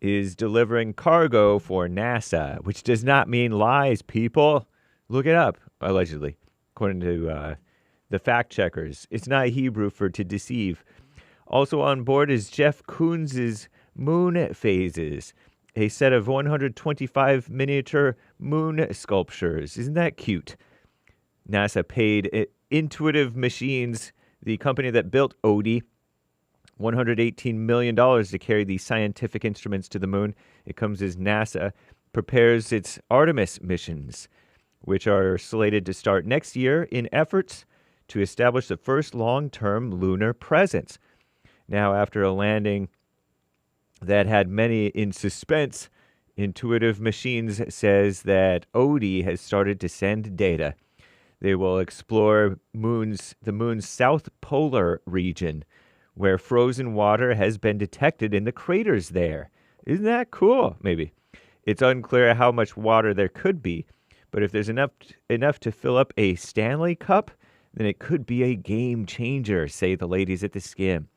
is delivering cargo for NASA, which does not mean lies, people. Look it up, allegedly, according to the fact checkers. It's not Hebrew for to deceive. Also on board is Jeff Koons's Moon Phases, a set of 125 miniature moon sculptures. Isn't that cute? NASA paid Intuitive Machines, the company that built Odie, $118 million to carry the scientific instruments to the moon. It comes as NASA prepares its Artemis missions, which are slated to start next year in efforts to establish the first long-term lunar presence. Now, after a landing that had many in suspense, Intuitive Machines says that Odie has started to send data. They will explore the moon's south polar region, where frozen water has been detected in the craters there. Isn't that cool? Maybe. It's unclear how much water there could be, but if there's enough to fill up a Stanley Cup, then it could be a game changer, say the ladies at the Skim.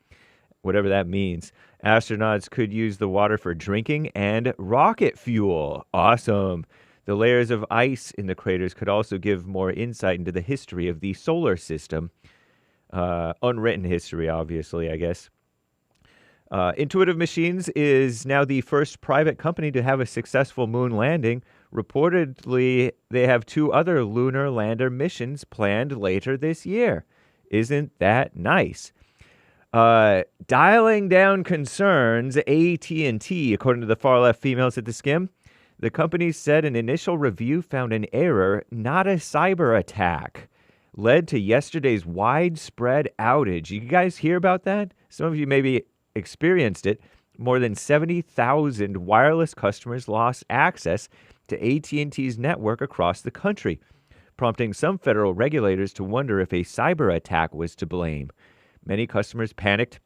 Whatever that means. Astronauts could use the water for drinking and rocket fuel. Awesome. The layers of ice in the craters could also give more insight into the history of the solar system. Unwritten history, obviously, I guess. Intuitive Machines is now the first private company to have a successful moon landing. Reportedly, they have 2 other lunar lander missions planned later this year. Isn't that nice? Dialing down concerns, AT&T, according to the far-left females at the Skim, the company said an initial review found an error, not a cyber attack, led to yesterday's widespread outage. You guys hear about that? Some of you maybe experienced it. More than 70,000 wireless customers lost access to AT&T's network across the country, prompting some federal regulators to wonder if a cyber attack was to blame. Many customers panicked,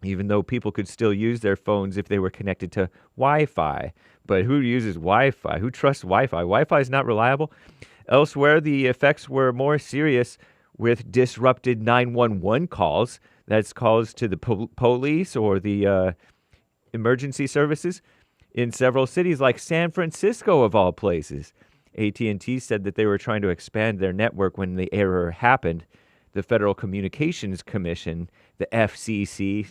even though people could still use their phones if they were connected to Wi-Fi. But who uses Wi-Fi? Who trusts Wi-Fi? Wi-Fi is not reliable. Elsewhere, the effects were more serious with disrupted 911 calls. That's calls to the police or the emergency services in several cities like San Francisco, of all places. AT&T said that they were trying to expand their network when the error happened. The Federal Communications Commission, the FCC,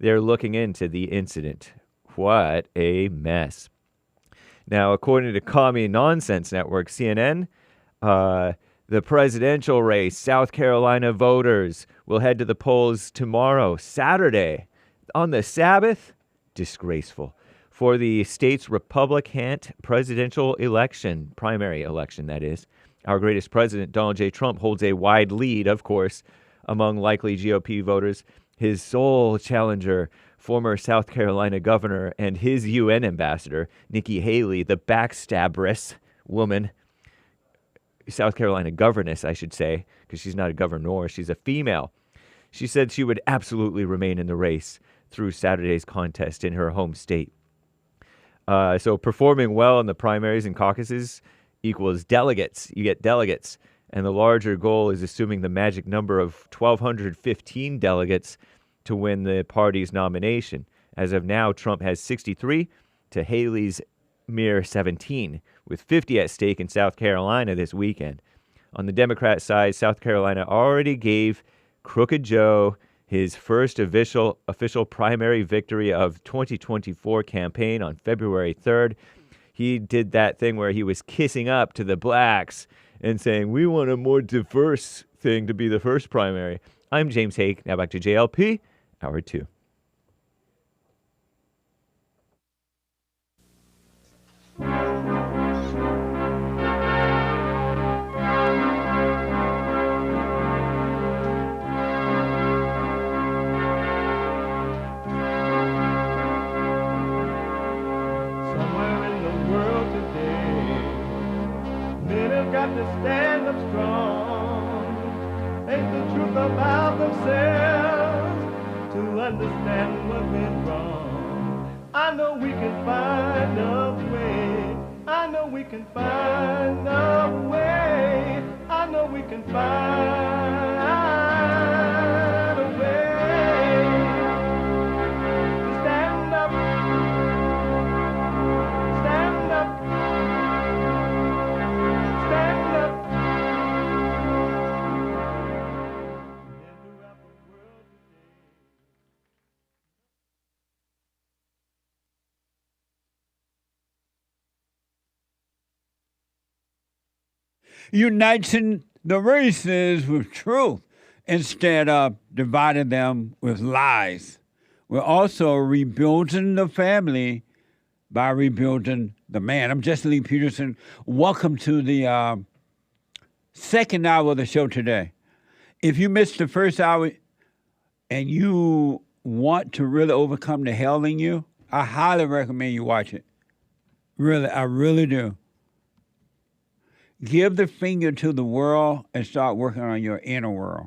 they're looking into the incident. What a mess. Now, according to Commie Nonsense Network, CNN, the presidential race, South Carolina voters will head to the polls tomorrow, Saturday, on the Sabbath. Disgraceful. For the state's Republican presidential election, primary election, that is. Our greatest president, Donald J. Trump, holds a wide lead, of course, among likely GOP voters. His sole challenger, former South Carolina governor and his UN ambassador, Nikki Haley, the backstabberess woman, South Carolina governess, I should say, because she's not a governor, she's a female. She said she would absolutely remain in the race through Saturday's contest in her home state. So performing well in the primaries and caucuses equals delegates. You get delegates. And the larger goal is assuming the magic number of 1,215 delegates to win the party's nomination. As of now, Trump has 63 to Haley's mere 17, with 50 at stake in South Carolina this weekend. On the Democrat side, South Carolina already gave Crooked Joe his first official primary victory of 2024 campaign on February 3rd. He did that thing where he was kissing up to the blacks and saying, we want a more diverse thing to be the first primary. I'm James Hake. Now back to JLP, Hour 2. ain't the truth about themselves to understand what went wrong. I know we can find a way. I know we can find a way. I know we can find a way to stand up, stand up, stand up. Uniting the races with truth instead of dividing them with lies. We're also rebuilding the family by rebuilding the man. I'm Jesse Lee Peterson. Welcome to the second hour of the show today. If you missed the first hour and you want to really overcome the hell in you, I highly recommend you watch it. Really, I really do. Give the finger to the world and start working on your inner world.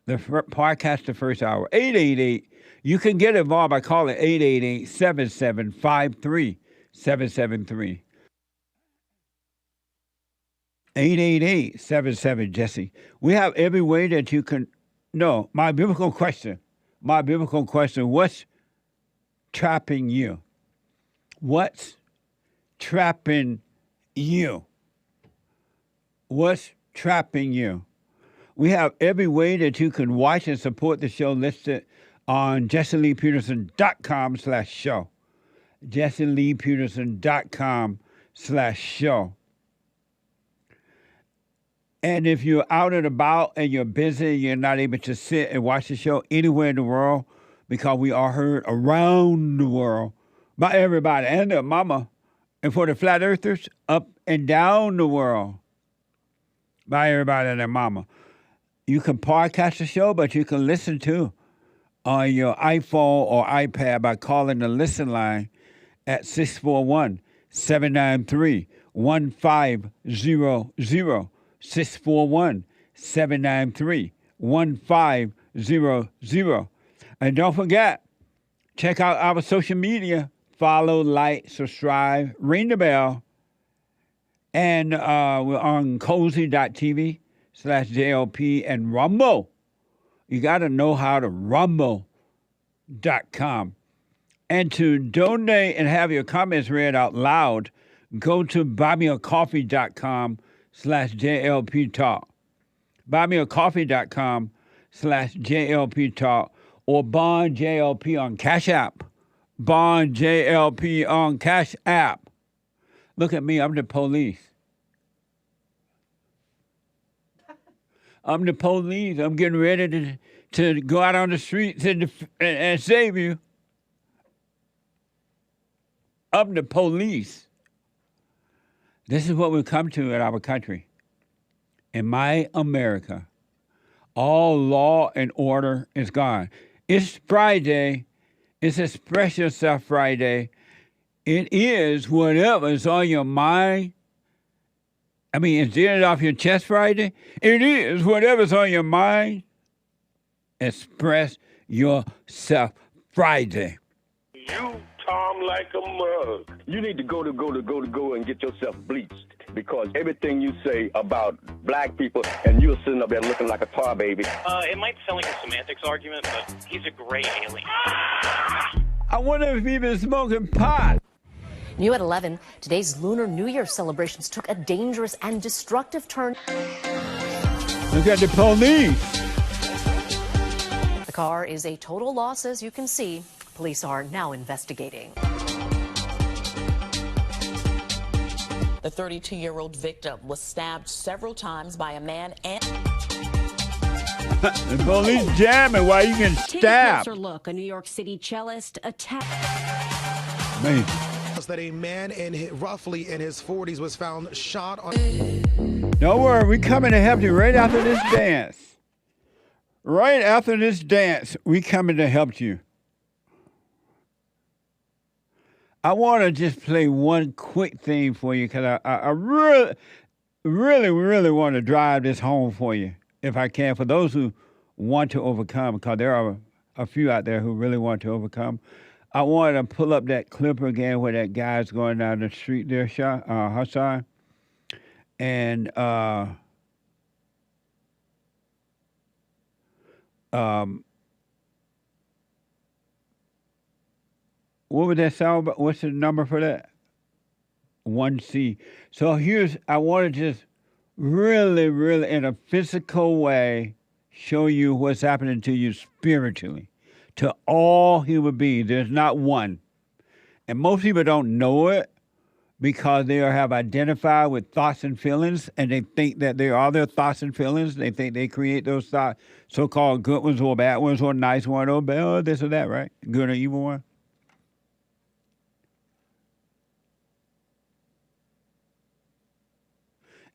The podcast, the first hour, 888. You can get involved by calling 888-7753-773. 888-77-JESSE. We have every way that you can. No, my biblical question, what's trapping you? What's trapping you? What's trapping you? We have every way that you can watch and support the show listed on JesseLeePeterson.com/show. JesseLeePeterson.com/show. And if you're out and about and you're busy, you're not able to sit and watch the show anywhere in the world, because we are heard around the world by everybody and their mama. And for the flat earthers, up and down the world by everybody and their mama. You can podcast the show, but you can listen to on your iPhone or iPad by calling the listen line at 641-793-1500. 641-793-1500. And don't forget, check out our social media. Follow, like, subscribe, ring the bell. And we're on cozy.tv/JLP and Rumble. You got to know how to rumble.com. And to donate and have your comments read out loud, go to buymeacoffee.com/JLP Talk. Buymeacoffee.com/JLP Talk, or Bond JLP on Cash App. Bond JLP on Cash App. Look at me, I'm the police. I'm the police. I'm getting ready to go out on the streets and save you. I'm the police. This is what we've come to in our country. In my America, all law and order is gone. It's Friday. It's Express Yourself Friday. It is whatever is on your mind. I mean, it's Get It Off Your Chest Friday. It is whatever's on your mind. Express Yourself Friday. You, Tom, like a mug. You need to go and get yourself bleached, because everything you say about black people, and you're sitting up there looking like a tar baby. It might sound like a semantics argument, but he's a great alien. I wonder if he's been smoking pot. New at 11, today's Lunar New Year celebrations took a dangerous and destructive turn. Look at the police. The car is a total loss, as you can see. Police are now investigating. The 32-year-old victim was stabbed several times by a man and... The police jamming while you get Take stabbed. a closer look. A New York City cellist attacked. Man. That a man roughly in his 40s was found shot on. Don't worry, we coming to help you right after this dance. Right after this dance, we coming to help you. I want to just play one quick thing for you, because I really want to drive this home for you. if I can, for those who want to overcome, because there are a few out there who really want to overcome. I wanted to pull up that clip again where that guy's going down the street there, Hassan. And what would that sound about? What's the number for that? 1C. So I want to just really, really in a physical way show you what's happening to you spiritually, to all human beings. There's not one. And most people don't know it because they have identified with thoughts and feelings, and they think that they are their thoughts and feelings. They think they create those thoughts, so-called good ones or bad ones or nice ones or bad, or this or that, right? Good or evil one.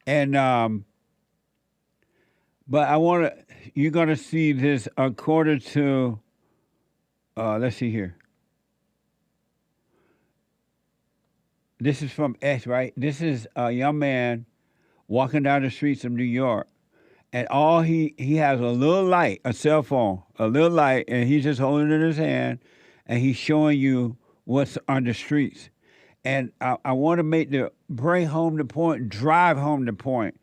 And but you're going to see this according to, let's see here. This is from X, right? This is a young man walking down the streets of New York, and all he has a little light, a cell phone, a little light, and he's just holding it in his hand, and he's showing you what's on the streets. And I want to bring home the point, drive home the point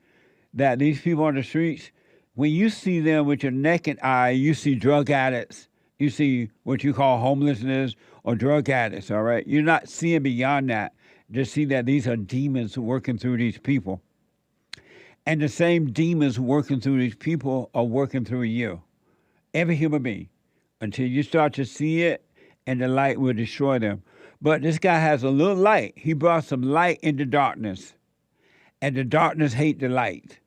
that these people on the streets, when you see them with your naked eye, you see drug addicts, you see what you call homelessness or drug addicts, all right? You're not seeing beyond that to see that these are demons working through these people. And the same demons working through these people are working through you, every human being, until you start to see it and the light will destroy them. But this guy has a little light. He brought some light into darkness. And the darkness hate the light.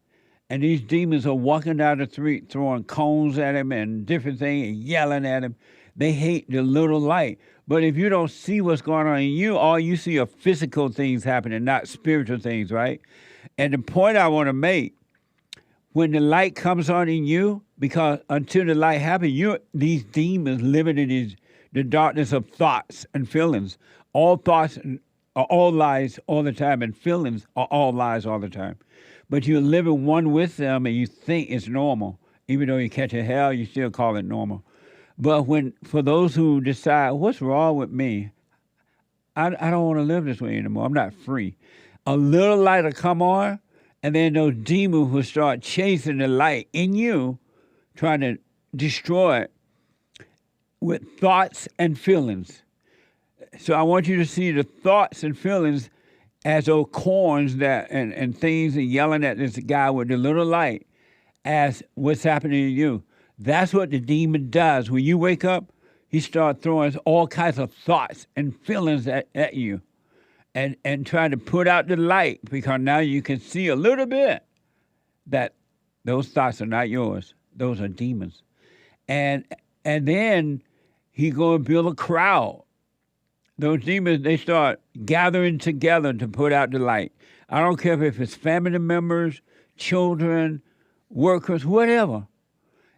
And these demons are walking down the street, throwing cones at him and different things and yelling at him. They hate the little light. But if you don't see what's going on in you, all you see are physical things happening, not spiritual things, right? And the point I want to make, when the light comes on in you, because until the light happens, these demons living in the darkness of thoughts and feelings. All thoughts are all lies all the time, and feelings are all lies all the time. But you're living one with them, and you think it's normal. Even though you catch a hell, you still call it normal. But for those who decide, what's wrong with me? I don't want to live this way anymore. I'm not free. A little light will come on, and then those demons will start chasing the light in you, trying to destroy it with thoughts and feelings. So I want you to see the thoughts and feelings as those corns and things and yelling at this guy with the little light as what's happening to you. That's what the demon does. When you wake up, he starts throwing all kinds of thoughts and feelings at you and trying to put out the light, because now you can see a little bit that those thoughts are not yours. Those are demons. And then he's going to build a crowd. Those demons, they start gathering together to put out the light. I don't care if it's family members, children, workers, whatever.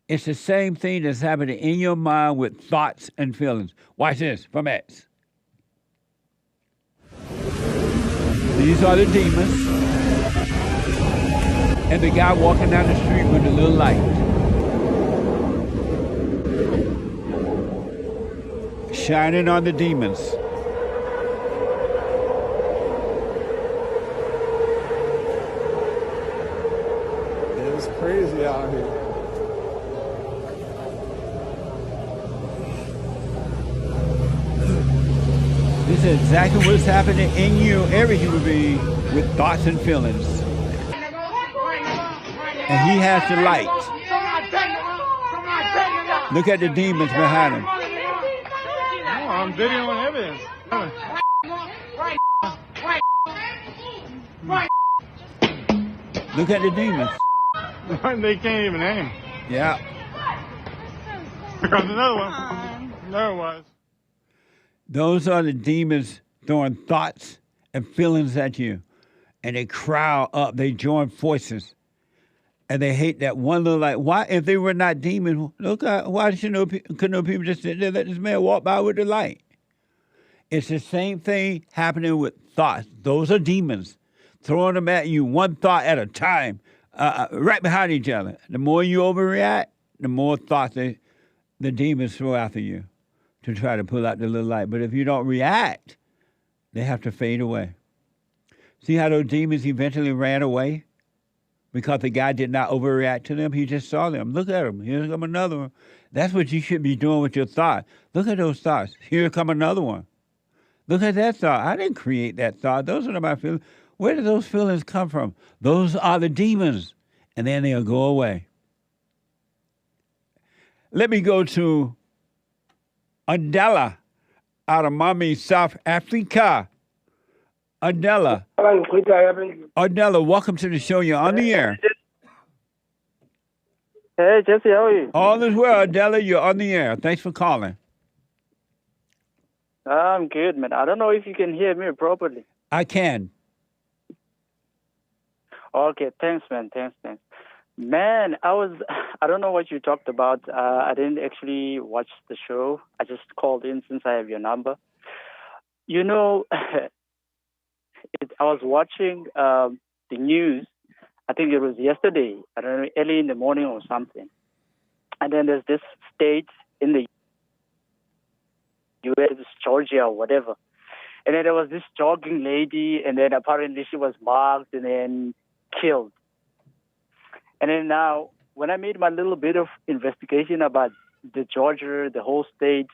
It's the same thing that's happening in your mind with thoughts and feelings. Watch this from X. These are the demons. And the guy walking down the street with a little light. Shining on the demons. It was crazy out here. This is exactly what's happening in you, every human being, with thoughts and feelings. And he has the light. Look at the demons behind him. I'm videoing evidence. Look at the demons. They can't even aim. Yeah. There's another one. There was. Those are the demons throwing thoughts and feelings at you. And they crowd up. They join forces. And they hate that one little light. Why, if they were not demons, look, why could no people just sit there and let this man walk by with the light? It's the same thing happening with thoughts. Those are demons throwing them at you one thought at a time right behind each other. The more you overreact, the more thoughts the demons throw after you to try to pull out the little light. But if you don't react, they have to fade away. See how those demons eventually ran away? Because the guy did not overreact to them. He just saw them. Look at them. Here come another one. That's what you should be doing with your thought. Look at those thoughts. Here come another one. Look at that thought. I didn't create that thought. Those are not my feelings. Where did those feelings come from? Those are the demons. And then they'll go away. Let me go to Adela out of Mommy, South Africa. Adela. Adela, welcome to the show. You're on the air. Hey, Jesse, how are you? All is well, Adela. You're on the air. Thanks for calling. I'm good, man. I don't know if you can hear me properly. I can. Okay, thanks, man. Thanks. Man, I don't know what you talked about. I didn't actually watch the show. I just called in since I have your number. You know, I was watching the news. I think it was yesterday. I don't know, early in the morning or something. And then there's this state in the U.S., Georgia or whatever. And then there was this jogging lady, and then apparently she was marked and then killed. And then now, when I made my little bit of investigation about the Georgia, the whole state,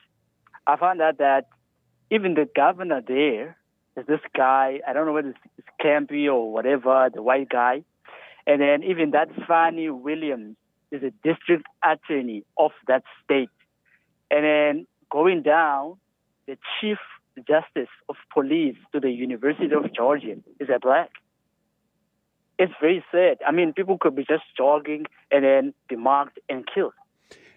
I found out that even the governor there is this guy, I don't know whether it's Campy or whatever, the white guy. And then even that Fannie Williams is a district attorney of that state. And then going down, the chief justice of police to the University of Georgia is a black. It's very sad. I mean, people could be just jogging and then be marked and killed.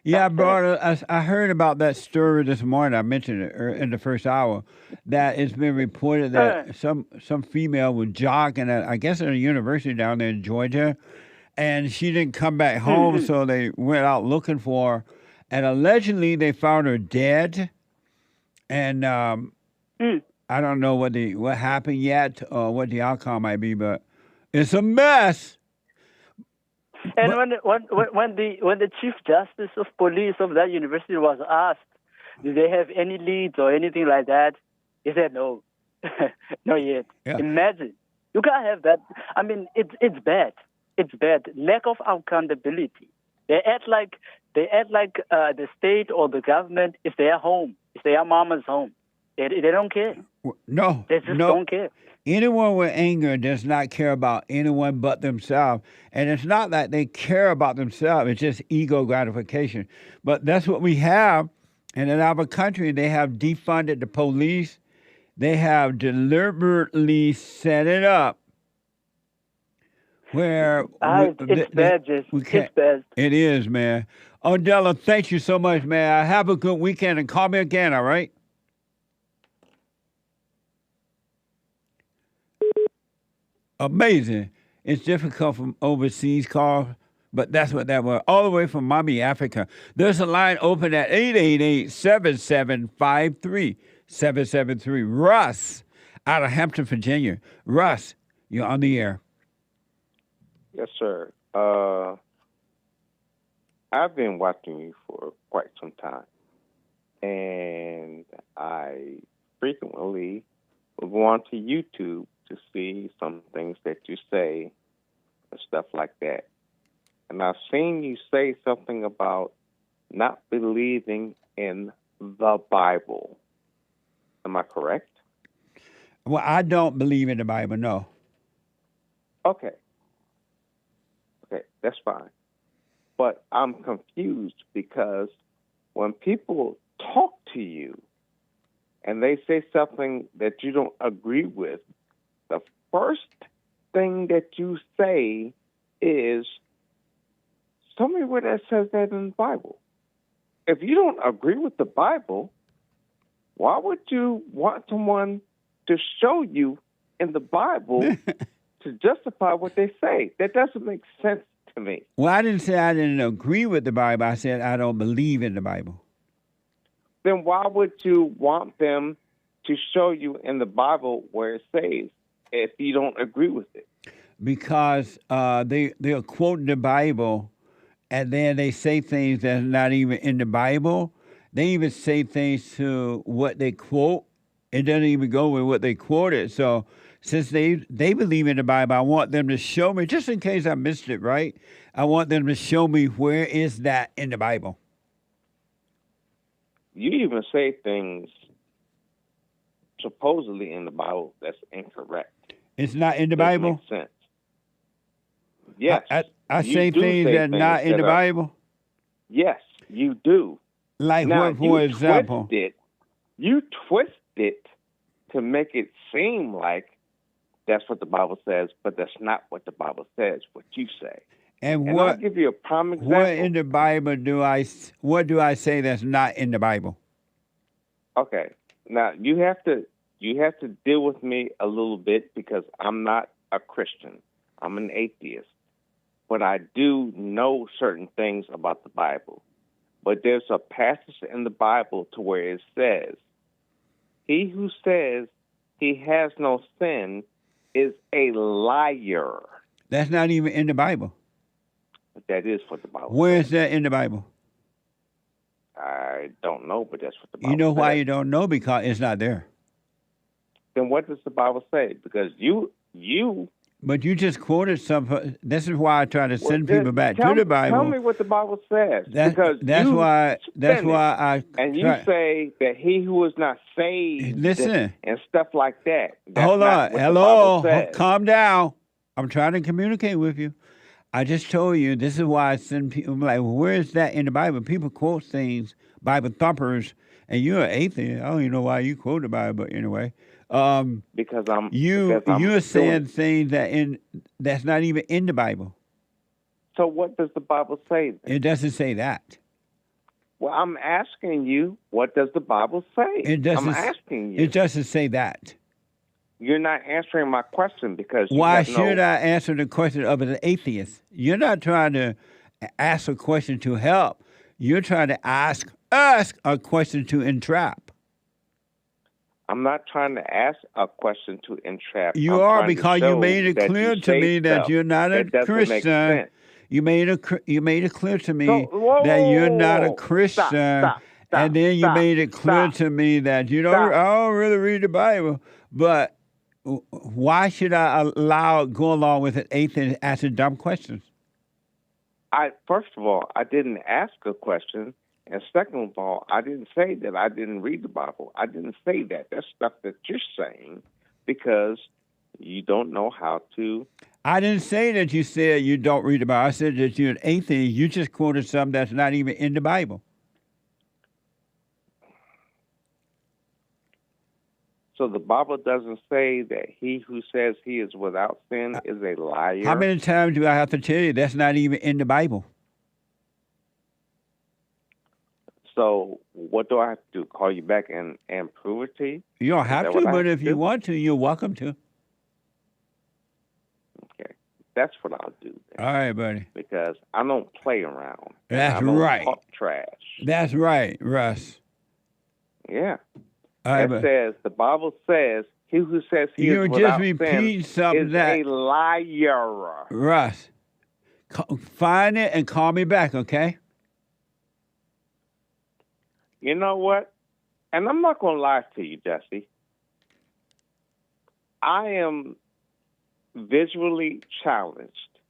Yeah, brother, I heard about that story this morning. I mentioned it in the first hour, that it's been reported that some female was jogging at, I guess, at a university down there in Georgia, and she didn't come back home, so they went out looking for her, and allegedly they found her dead, and I don't know what happened yet or what the outcome might be, but it's a mess. And when the chief justice of police of that university was asked, do they have any leads or anything like that? He said no, not yet. Yeah. Imagine, you can't have that. I mean, it's bad. It's bad. Lack of accountability. They act like the state or the government is their home, it's their mama's home. They don't care. No, they just don't care. Anyone with anger does not care about anyone but themselves. And it's not that they care about themselves. It's just ego gratification. But that's what we have. And in our country, they have defunded the police. They have deliberately set it up where... it's bad, Jess. It's bad. It is, man. Odella, thank you so much, man. Have a good weekend and call me again, all right? Amazing. It's difficult from overseas calls, but that's what that was. All the way from Mommy, Africa. There's a line open at 888-7753-773. Russ out of Hampton, Virginia. Russ, you're on the air. Yes, sir. I've been watching you for quite some time, and I frequently will go on to YouTube to see some things that you say and stuff like that. And I've seen you say something about not believing in the Bible. Am I correct? Well, I don't believe in the Bible, no. Okay, that's fine. But I'm confused because when people talk to you and they say something that you don't agree with, the first thing that you say is, tell me where that says that in the Bible. If you don't agree with the Bible, why would you want someone to show you in the Bible to justify what they say? That doesn't make sense to me. Well, I didn't say I didn't agree with the Bible. I said I don't believe in the Bible. Then why would you want them to show you in the Bible where it says if you don't agree with it? because they'll quote the Bible, and then they say things that's not even in the Bible. They even say things to what they quote. It doesn't even go with what they quoted. So since they believe in the Bible, I want them to show me, just in case I missed it, right? I want them to show me where is that in the Bible. You even say things supposedly in the Bible that's incorrect. It's not in the Bible? Makes sense. Yes. I say things that are not in the Bible? Yes, you do. Like now, what, for example? You twist it to make it seem like that's what the Bible says, but that's not what the Bible says, what you say. And I'll give you a prime example. What in the Bible what do I say that's not in the Bible? Okay. Now you have to deal with me a little bit because I'm not a Christian. I'm an atheist. But I do know certain things about the Bible. But there's a passage in the Bible to where it says, he who says he has no sin is a liar. That's not even in the Bible. But that is what the Bible says. Where is that in the Bible? I don't know, but that's what the Bible says. You know why you don't know? Because it's not there. Then what does the Bible say? Because you... But you just quoted some. This is why I try to send people back to the Bible. Tell me what the Bible says. That's why I. And you say that he who is not saved. Listen. And stuff like that. Hold on. Hello. Calm down. I'm trying to communicate with you. I just told you this is why I send people. I'm like, well, where is that in the Bible? People quote things, Bible thumpers, and you're an atheist. I don't even know why you quote the Bible, but anyway. Because you're saying things that's not even in the Bible. So what does the Bible say then? It doesn't say that. Well, I'm asking you, what does the Bible say? I'm asking you. It doesn't say that. You're not answering my question because why should I answer the question of an atheist? You're not trying to ask a question to help. You're trying to ask us a question to entrap. I'm not trying to ask a question to entrap. You are, because you made it clear to me that you're not a Christian. You made it clear to me that you're not a Christian, and then you made it clear to me that I don't really read the Bible. But why should I go along with an atheist asking dumb questions? First of all, I didn't ask a question. And second of all, I didn't say that I didn't read the Bible. I didn't say that. That's stuff that you're saying because you don't know how to. I didn't say that you said you don't read the Bible. I said that you're an atheist. You just quoted something that's not even in the Bible. So the Bible doesn't say that he who says he is without sin is a liar? How many times do I have to tell you that's not even in the Bible? So what do I have to do? Call you back and prove it to you? You don't have to, but if you want to, you're welcome to. Okay. That's what I'll do then. All right, buddy. Because I don't play around. That's right. Talk trash. That's right, Russ. Yeah. It the Bible says, he who says he is without sin is a liar. Russ, find it and call me back, okay? You know what? And I'm not going to lie to you, Jesse. I am visually challenged.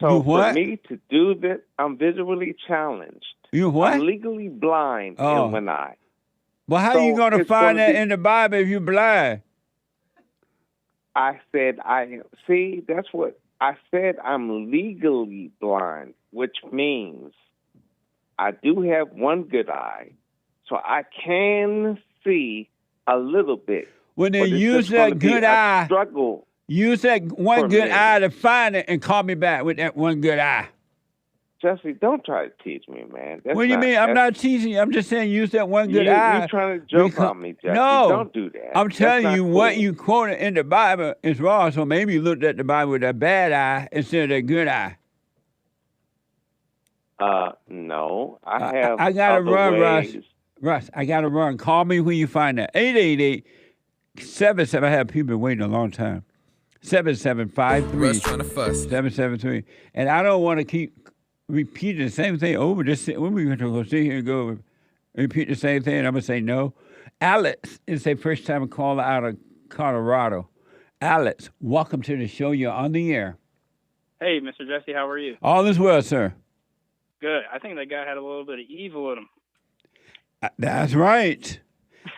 So for me to do this, I'm visually challenged. You what? I'm legally blind in one eye. Well, how are you going to find that in the Bible if you're blind? I said that's what I said. I'm legally blind, which means I do have one good eye. So I can see a little bit. Well, then use that good eye. Struggle. Use that one good eye to find it and call me back with that one good eye. Jesse, don't try to teach me, man. What do you mean? I'm not teaching you. I'm just saying use that one good eye. You're trying to joke on me, Jesse. No. Don't do that. I'm telling you what you quoted in the Bible is wrong. So maybe you looked at the Bible with a bad eye instead of a good eye. No. I have I got to run, ways. Russ, I got to run. Call me when you find that. 888-77. I have people waiting a long time. 7753. Russ trying to fuss. 773. And I don't want to keep repeating the same thing over. Just when we're going to go sit here and go repeat the same thing, and I'm going to say no. Alex is a first-time caller out of Colorado. Alex, welcome to the show. You're on the air. Hey, Mr. Jesse, how are you? All is well, sir. Good. I think that guy had a little bit of evil in him. That's right.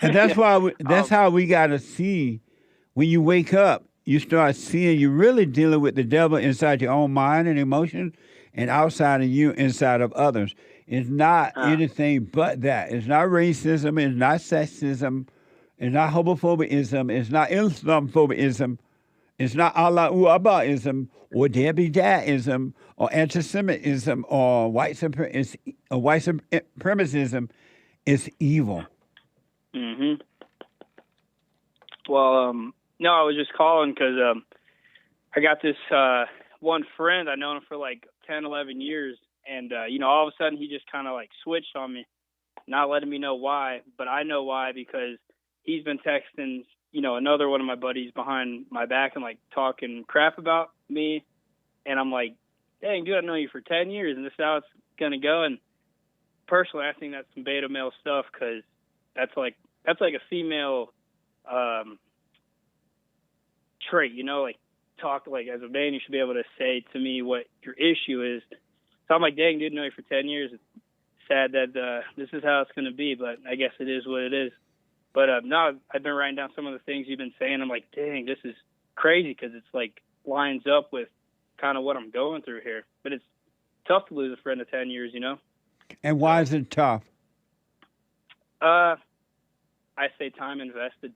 And that's why that's how we got to see when you wake up, you start seeing you're really dealing with the devil inside your own mind and emotion and outside of you, inside of others. It's not anything but that. It's not racism. It's not sexism. It's not homophobism. It's not Islamophobism. It's not Allah Akbarism or Debbie Dadism or anti-Semitism or white supremacism. It's evil. Mm-hmm. Well, no, I was just calling because I got this one friend. I've known him for like 10, 11 years. And, all of a sudden he just kind of like switched on me, not letting me know why. But I know why, because he's been texting, another one of my buddies behind my back and like talking crap about me. And I'm like, dang, dude, I've known you for 10 years and this is how it's going to go. And personally, I think that's some beta male stuff, because that's like a female trait, like talk, like as a man, you should be able to say to me what your issue is. So I'm like, dang, dude, know you for 10 years. It's sad that this is how it's going to be, but I guess it is what it is. But no, I've been writing down some of the things you've been saying. I'm like, dang, this is crazy, because it's like lines up with kind of what I'm going through here. But it's tough to lose a friend of 10 years, And why is it tough? I say time invested,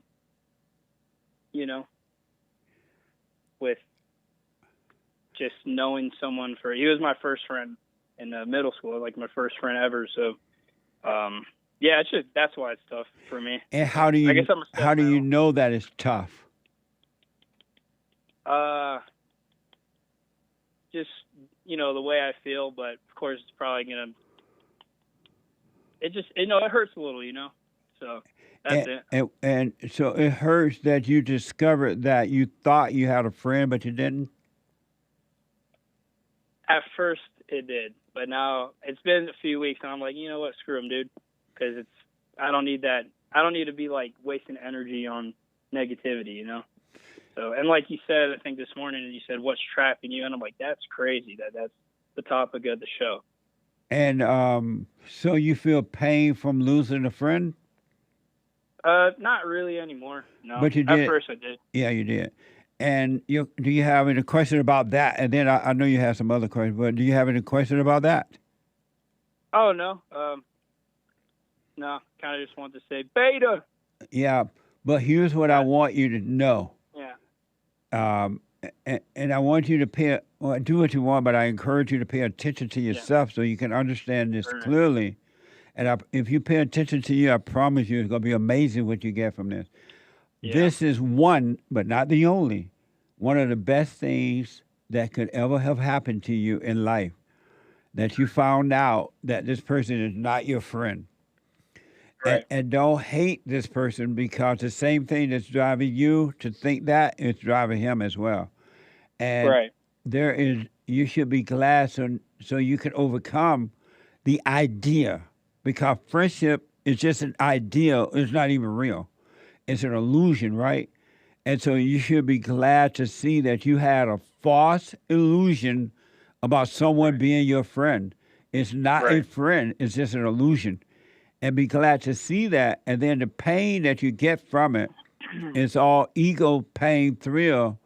with just knowing someone he was my first friend in middle school, like my first friend ever. So, yeah, that's why it's tough for me. And how do you know that it's tough? Just, the way I feel, but of course it's probably it hurts a little, so that's it. And so it hurts that you discovered that you thought you had a friend, but you didn't? At first it did, but now it's been a few weeks and I'm like, you know what, screw him, dude. Because I don't need that. I don't need to be like wasting energy on negativity, So, and like you said, I think this morning, you said, what's trapping you? And I'm like, that's crazy. That's the topic of the show. And so you feel pain from losing a friend? Not really anymore. No. But you did. At first I did. Yeah, you did. And do you have any question about that? And then I know you have some other questions, but do you have any question about that? Oh, no. No, kind of just want to say beta. Yeah, but here's what I want you to know. Yeah. And I want you to do what you want, but I encourage you to pay attention to yourself so you can understand this clearly. And if you pay attention to you, I promise you it's going to be amazing what you get from this. Yeah. This is one, but not the only, one of the best things that could ever have happened to you in life, that you found out that this person is not your friend. Right. And don't hate this person, because the same thing that's driving you to think that is driving him as well. And you should be glad so you can overcome the idea, because friendship is just an idea. It's not even real. It's an illusion, right? And so you should be glad to see that you had a false illusion about someone being your friend. It's not a friend. It's just an illusion. And be glad to see that. And then the pain that you get from it is all ego, pain, thrill.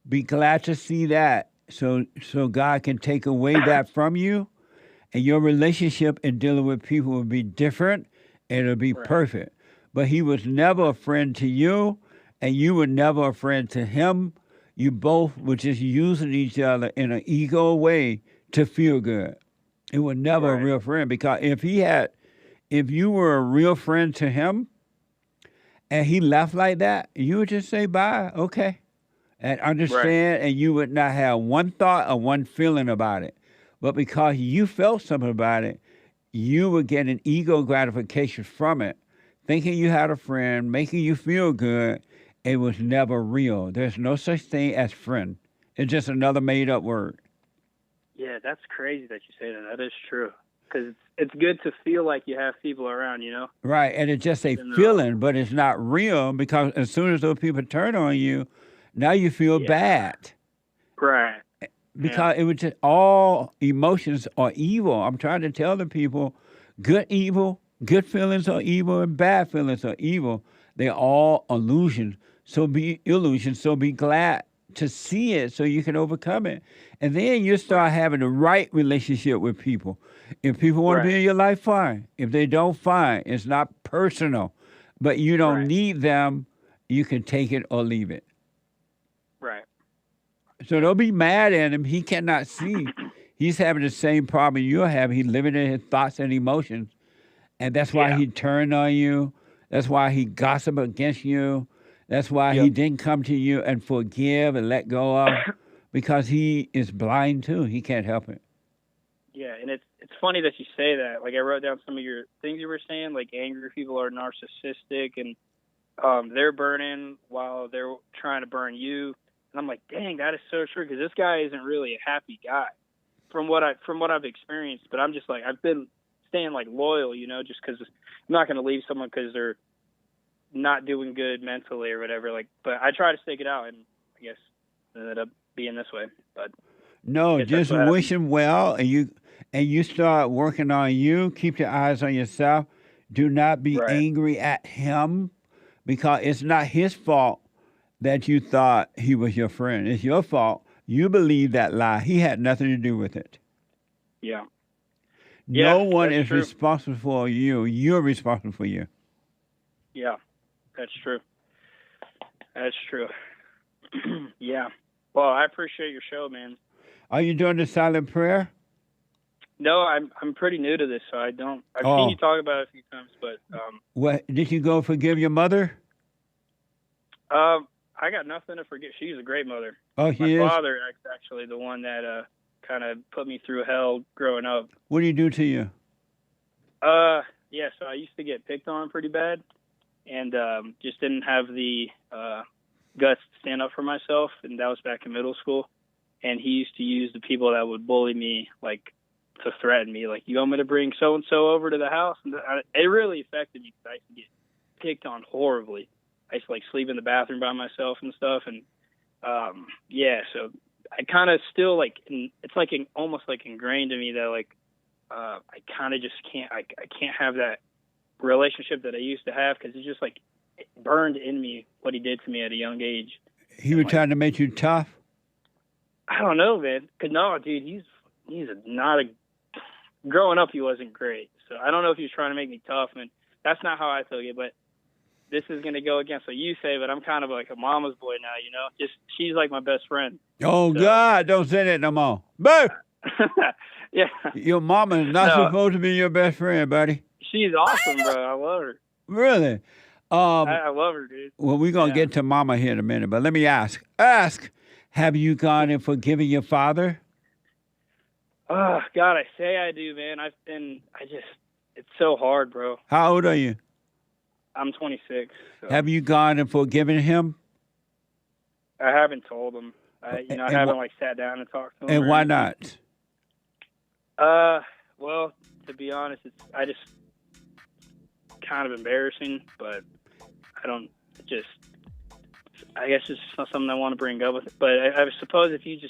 Be glad to see that so God can take away that from you. And your relationship in dealing with people will be different and it'll be perfect. But he was never a friend to you, and you were never a friend to him. You both were just using each other in an ego way to feel good. It was never a real friend, because if you were a real friend to him and he left like that, you would just say bye, okay, and understand, and you would not have one thought or one feeling about it. But because you felt something about it, you would get an ego gratification from it, thinking you had a friend, making you feel good, it was never real. There's no such thing as friend. It's just another made-up word. Yeah, that's crazy that you say that. That is true. Because it's good to feel like you have people around, you know? Right, and it's just a feeling, but it's not real because as soon as those people turn on you, now you feel bad. Right. Because it was just all emotions are evil. I'm trying to tell the people, good feelings are evil, and bad feelings are evil. They're all illusions. So be glad to see it so you can overcome it. And then you start having the right relationship with people. If people want to be in your life, fine. If they don't, fine. It's not personal. But you don't need them. You can take it or leave it. Right. So don't be mad at him. He cannot see. He's having the same problem you're having. He's living in his thoughts and emotions. And that's why he turned on you. That's why he gossiped against you. That's why he didn't come to you and forgive and let go of, because he is blind too. He can't help it. Yeah, and it's funny that you say that. Like, I wrote down some of your things you were saying, like angry people are narcissistic and they're burning while they're trying to burn you. And I'm like, dang, that is so true, because this guy isn't really a happy guy from what I've experienced. But I'm just like, I've been staying like loyal, you know, just because I'm not going to leave someone because they're not doing good mentally or whatever. Like, but I try to stick it out, and I guess it ended up being this way. But no, just wish him well, and you start working on you. Keep your eyes on yourself. Do not be angry at him, because it's not his fault that you thought he was your friend. It's your fault. You believe that lie. He had nothing to do with it. Yeah. No one is responsible for you. You're responsible for you. Yeah, that's true. That's true. Yeah. Well, I appreciate your show, man. Are you doing the silent prayer? No, I'm pretty new to this, so I don't. I've seen you talk about it a few times, but what did you go forgive your mother? I got nothing to forgive. She's a great mother. Oh, My father is actually the one that kind of put me through hell growing up. What did he do to you? Yeah, so I used to get picked on pretty bad, and just didn't have the guts to stand up for myself, and that was back in middle school. And he used to use the people that would bully me, like, to threaten me, like, you want me to bring so-and-so over to the house? And it really affected me, because I used to get picked on horribly. I used to, like, sleep in the bathroom by myself and stuff. And, so I kind of still, like, it's, like, almost, like, ingrained in me that, like, I kind of just can't, I can't have that relationship that I used to have, because it's just, like, it burned in me what he did to me at a young age. He was trying to make you tough? I don't know, man. No, dude, he's not a... Growing up, he wasn't great. So I don't know if he was trying to make me tough, and that's not how I took it. But this is going to go against what you say, but I'm kind of like a mama's boy now, you know? Just she's like my best friend. Oh, so. God, don't say that no more. Boo! Yeah. Your mama is not supposed to be your best friend, buddy. She's awesome, bro. I love her. Really? I love her, dude. Well, we're going to get to mama here in a minute, but let me ask, have you gone and forgiven your father? Oh, God, I say I do, man. It's so hard, bro. How old are you? I'm 26. So. Have you gone and forgiven him? I haven't told him. I haven't, like, sat down and talked to him. And why not? Well, to be honest, it's kind of embarrassing, but I guess it's not something I want to bring up with it. But I suppose if you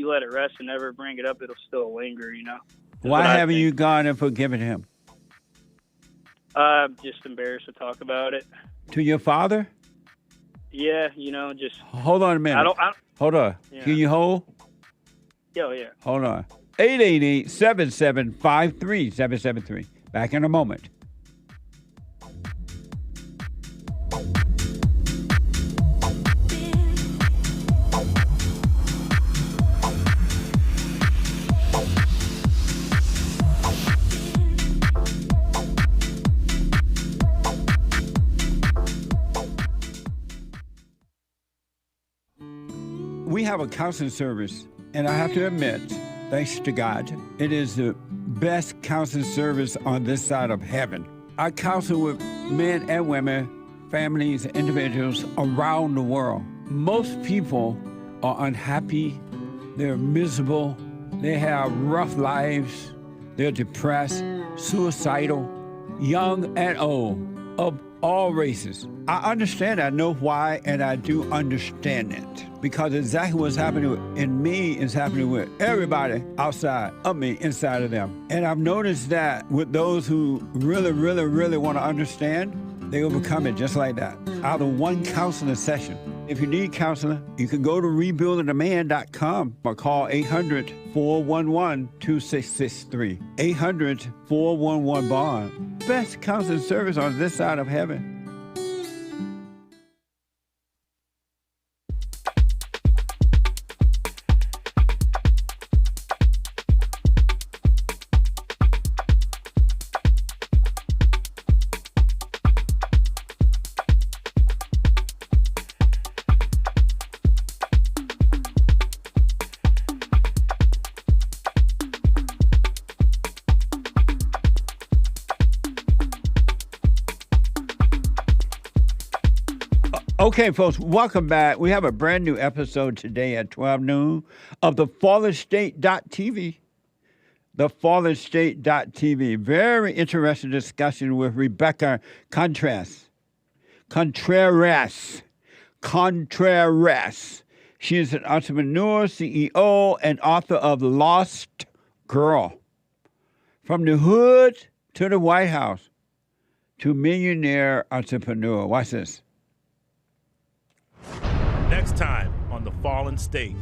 let it rest and never bring it up, it'll still linger, you know? Why haven't you gone and forgiven him? Just embarrassed to talk about it. To your father? Yeah, you know, just... Hold on a minute. Hold on. Yeah. Can you hold? Yeah. Hold on. 888-7753-773. Back in a moment. We have a counseling service, and I have to admit, thanks to God, it is the best counseling service on this side of heaven. I counsel with men and women families, and individuals around the world. Most people are unhappy, they're miserable, they have rough lives, they're depressed, suicidal, young and old, of all races. I understand, I know why, and I do understand it. Because exactly what's happening in me is happening with everybody outside of me, inside of them. And I've noticed that with those who really, really, really want to understand, they overcome it just like that, out of one counseling session. If you need counseling, you can go to rebuildingaman.com or call 800-411-2663. 800-411-BOND. Best counseling service on this side of heaven. Okay, folks, welcome back. We have a brand new episode today at 12 noon of the FallenState.tv. The FallenState.tv. Very interesting discussion with Rebecca Contreras. She is an entrepreneur, CEO, and author of Lost Girl. From the hood to the White House to millionaire entrepreneur. Watch this. Next time on The Fallen State.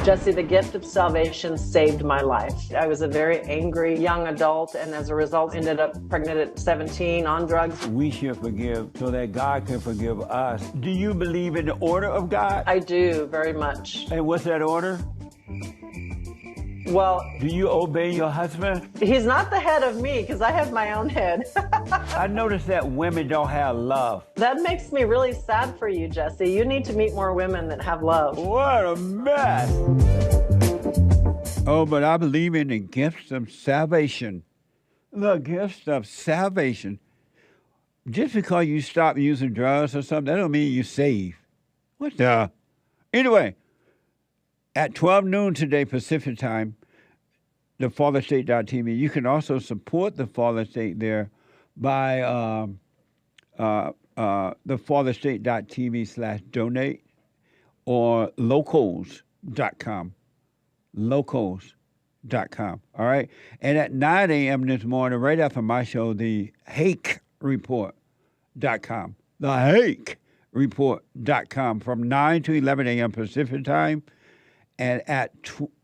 Jesse, the gift of salvation saved my life. I was a very angry young adult, and as a result, ended up pregnant at 17 on drugs. We should forgive so that God can forgive us. Do you believe in the order of God? I do, very much. And what's that order? Well, do you obey your husband? He's not the head of me because I have my own head. I noticed that women don't have love. That makes me really sad for you, Jesse. You need to meet more women that have love. What a mess. Oh, but I believe in the gifts of salvation. The gifts of salvation. Just because you stop using drugs or something, that don't mean you save. What the? Anyway, at 12 noon today, Pacific time, the FallenState.tv. You can also support the Fallen State there by the FallenState.tv/donate or locals.com. Locals.com. All right. And at 9 a.m. this morning, right after my show, the Hake Report.com. The Hake Report.com from 9 to 11 a.m. Pacific time. And at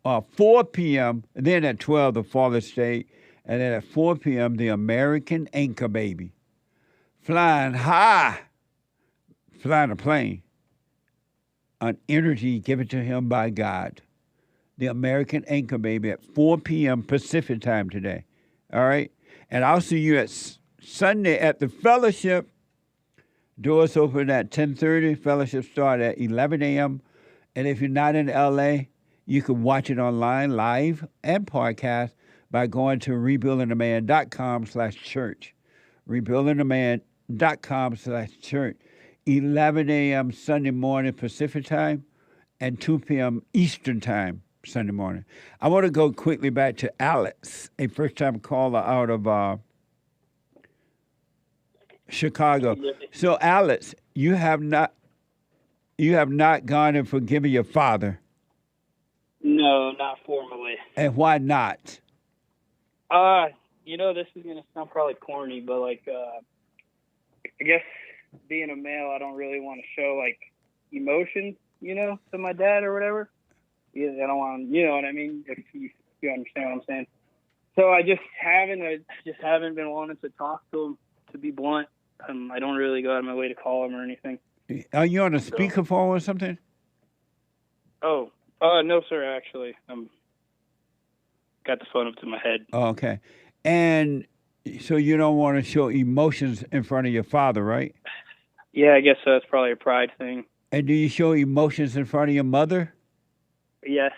4 p.m., then at 12, the Fallen State, and then at 4 p.m., the American Anchor Baby. Flying high, flying a plane, an energy given to him by God. The American Anchor Baby at 4 p.m. Pacific time today. All right? And I'll see you at Sunday at the Fellowship. Doors open at 10:30. Fellowship start at 11 a.m. And if you're not in L.A., you can watch it online, live and podcast, by going to rebuildingaman.com/church. Rebuildingaman.com/church. 11 a.m. Sunday morning Pacific time and 2 p.m. Eastern time Sunday morning. I want to go quickly back to Alex, a first-time caller out of Chicago. So, Alex, you have not gone and forgiven your father. No, not formally. And why not? This is gonna sound probably corny, but I guess being a male, I don't really want to show emotion, to my dad or whatever. Yeah, I don't want, you know what I mean? If you understand what I'm saying. So I just haven't been wanting to talk to him, to be blunt. I don't really go out of my way to call him or anything. Are you on a speakerphone or something? Oh, no, sir, actually. Got the phone up to my head. Oh, okay. And so you don't want to show emotions in front of your father, right? Yeah, I guess that's probably a pride thing. And do you show emotions in front of your mother? Yes.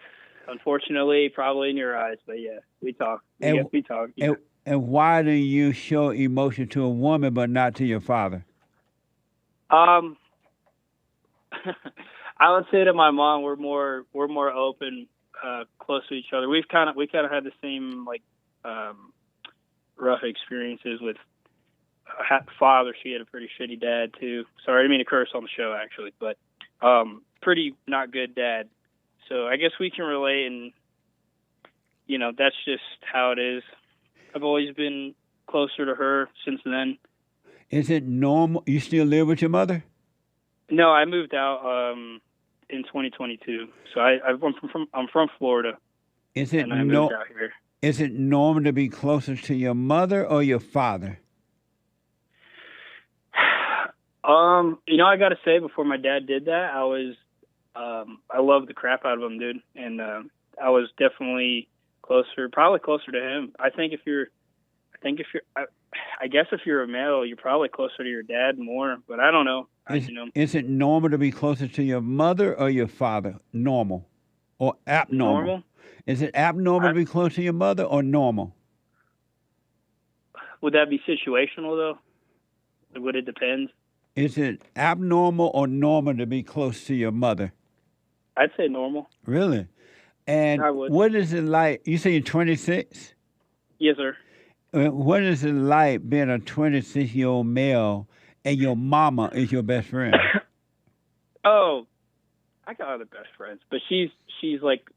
Unfortunately, probably in your eyes, but yeah, we talk. We talk. Yeah. And why do you show emotion to a woman but not to your father? I would say to my mom, we're more open, close to each other. We kind of had the same like rough experiences with father. She had a pretty shitty dad too. Sorry, I didn't mean to curse on the show actually, but pretty not good dad. So I guess we can relate, and you know that's just how it is. I've always been closer to her since then. Is it normal? You still live with your mother? No, I moved out in 2022. So I'm from Florida. Is it and I moved out here. Is it normal to be closer to your mother or your father? You know, I got to say, before my dad did that, I loved the crap out of him, dude, and I was definitely probably closer to him. I guess if you're a male, you're probably closer to your dad more, but I don't know. Is it normal to be closer to your mother or your father? Normal or abnormal? Normal? Is it abnormal to be close to your mother or normal? Would that be situational, though? Would it depend? Is it abnormal or normal to be close to your mother? I'd say normal. Really? And I would. What is it like? You say you're 26? Yes, sir. What is it like being a 26-year-old male and your mama is your best friend? Oh, I got other best friends, but she's like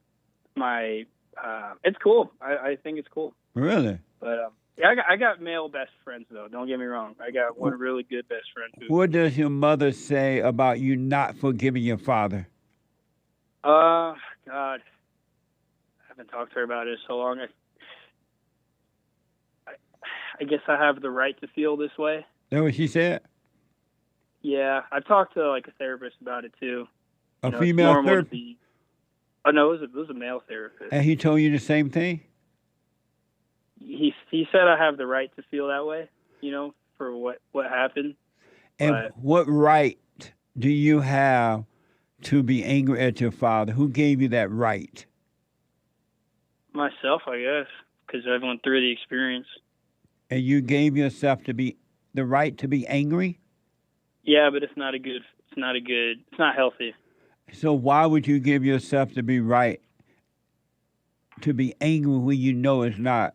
my. It's cool. I think it's cool. Really? But yeah, I got male best friends though. Don't get me wrong. I got one really good best friend too. What does your mother say about you not forgiving your father? God, I haven't talked to her about it in so long. I guess I have the right to feel this way. That what she said? Yeah, I talked to like a therapist about it too. A female therapist? Oh no, it was a male therapist. And he told you the same thing? He said I have the right to feel that way, you know, for what happened. And what right do you have to be angry at your father? Who gave you that right? Myself, I guess, because I went through the experience. And you gave yourself the right to be angry? Yeah, but it's not healthy. So why would you give yourself to be angry when you know it's not,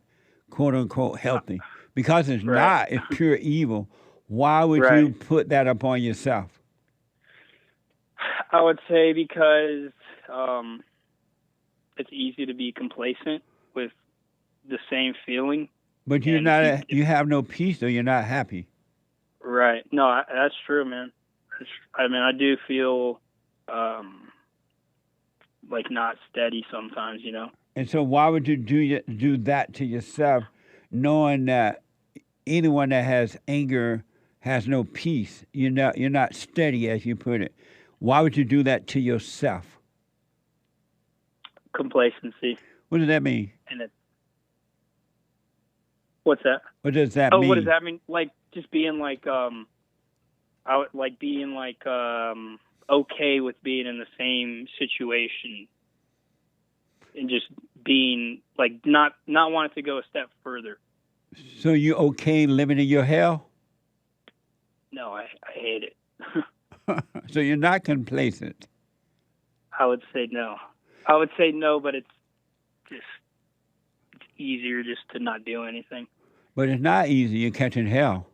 quote unquote, healthy? Because it's not, it's pure evil. Why would you put that upon yourself? I would say because it's easy to be complacent with the same feeling. But you have no peace, or you're not happy. Right. No, that's true, man. I mean, I do feel like not steady sometimes, you know. And so why would you do that to yourself, knowing that anyone that has anger has no peace? You're not steady, as you put it. Why would you do that to yourself? Complacency. What does that mean? What's that? What does that mean? Oh, what does that mean? Like just being like okay with being in the same situation, and just being like not wanting to go a step further. So you okay living in your hell? No, I hate it. So you're not complacent? I would say no. I would say no, but it's easier just to not do anything. But it's not easy. You're catching hell.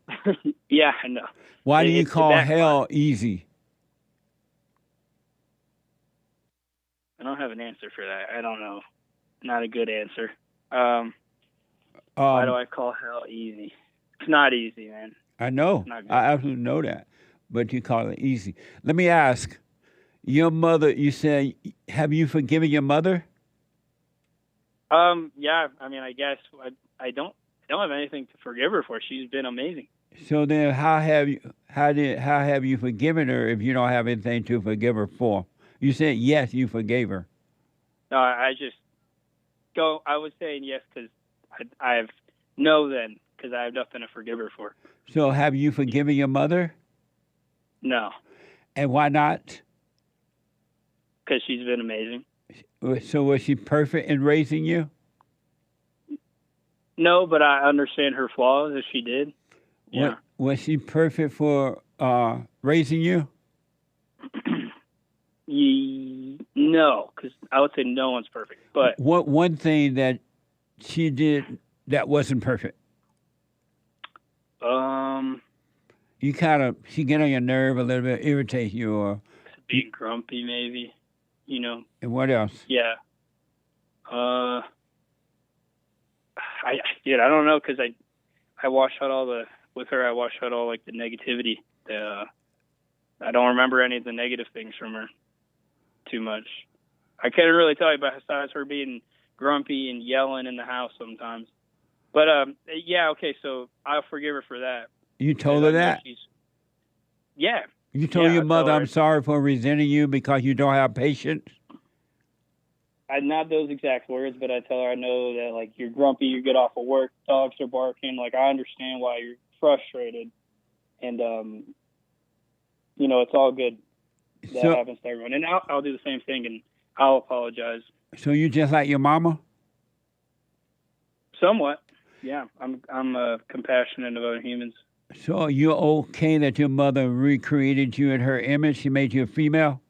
Yeah, I know. Why do you call hell easy? I don't have an answer for that. I don't know. Not a good answer. Why do I call hell easy? It's not easy, man. I know. I absolutely know that. But you call it easy. Let me ask. Your mother, you said, have you forgiven your mother? Yeah, I mean, I guess I don't have anything to forgive her for. She's been amazing. So then how have you forgiven her if you don't have anything to forgive her for? You said yes, you forgave her. No, I was saying yes because I have because I have nothing to forgive her for. So have you forgiven your mother? No. And why not? Because she's been amazing. So was she perfect in raising you? No, but I understand her flaws if she did. Yeah. Was she perfect for raising you? No, because I would say no one's perfect. But What one thing that she did that wasn't perfect? She get on your nerve a little bit, irritate you, or being grumpy, maybe. and what else? Yeah. I don't know, because I wash out with her. I wash out all like the negativity. I don't remember any of the negative things from her too much. I can't really tell you, besides her being grumpy and yelling in the house sometimes. But yeah, okay, so I'll forgive her for that. You told her that? Yeah. You told your mother, I'm sorry for resenting you because you don't have patience? Not those exact words, but I tell her I know that, like, you're grumpy, you get off of work, dogs are barking. Like, I understand why you're frustrated. And, it's all good. That happens to everyone. And I'll do the same thing, and I'll apologize. So you just like your mama? Somewhat, yeah. I'm compassionate about humans. So you're okay that your mother recreated you in her image? She made you a female?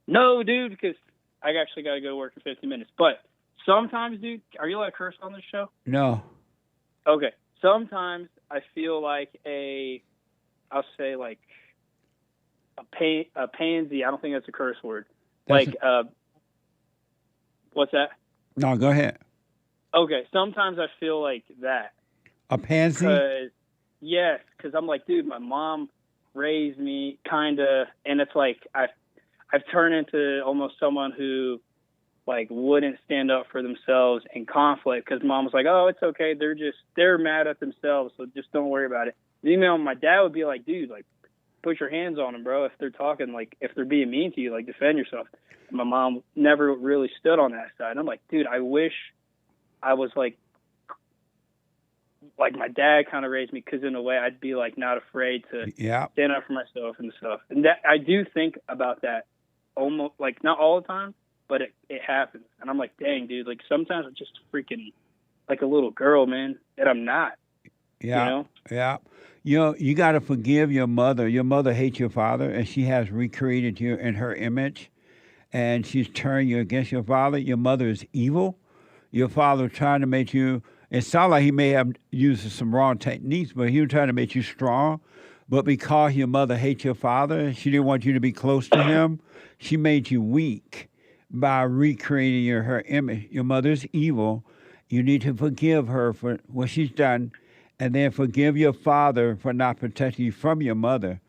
No, dude, because I actually got to go to work in 50 minutes. But sometimes, dude, are you allowed to curse on this show? No. Okay. Sometimes I feel like I'll say like a pansy. I don't think that's a curse word. What's that? No, go ahead. Okay. Sometimes I feel like that. A pansy? Yes, because I'm like, dude, my mom raised me kind of, and it's like I've turned into almost someone who, like, wouldn't stand up for themselves in conflict because mom was like, oh, it's okay. They're mad at themselves, so just don't worry about it. My dad would be like, dude, like, put your hands on them, bro. If they're talking, like, if they're being mean to you, like, defend yourself. My mom never really stood on that side. I'm like, dude, I wish I was like my dad kind of raised me, because in a way I'd be like not afraid to stand up for myself and stuff. And that I do think about that almost, like, not all the time, but it happens. And I'm like, dang, dude, like sometimes I'm just freaking like a little girl, man, and I'm not. Yeah. Yeah. You got to forgive your mother. Your mother hates your father, and she has recreated you in her image, and she's turned you against your father. Your mother is evil. Your father trying to make you, it sounds like he may have used some wrong techniques, but he was trying to make you strong. But because your mother hates your father, she didn't want you to be close to him, she made you weak by recreating her image. Your mother's evil. You need to forgive her for what she's done, and then forgive your father for not protecting you from your mother.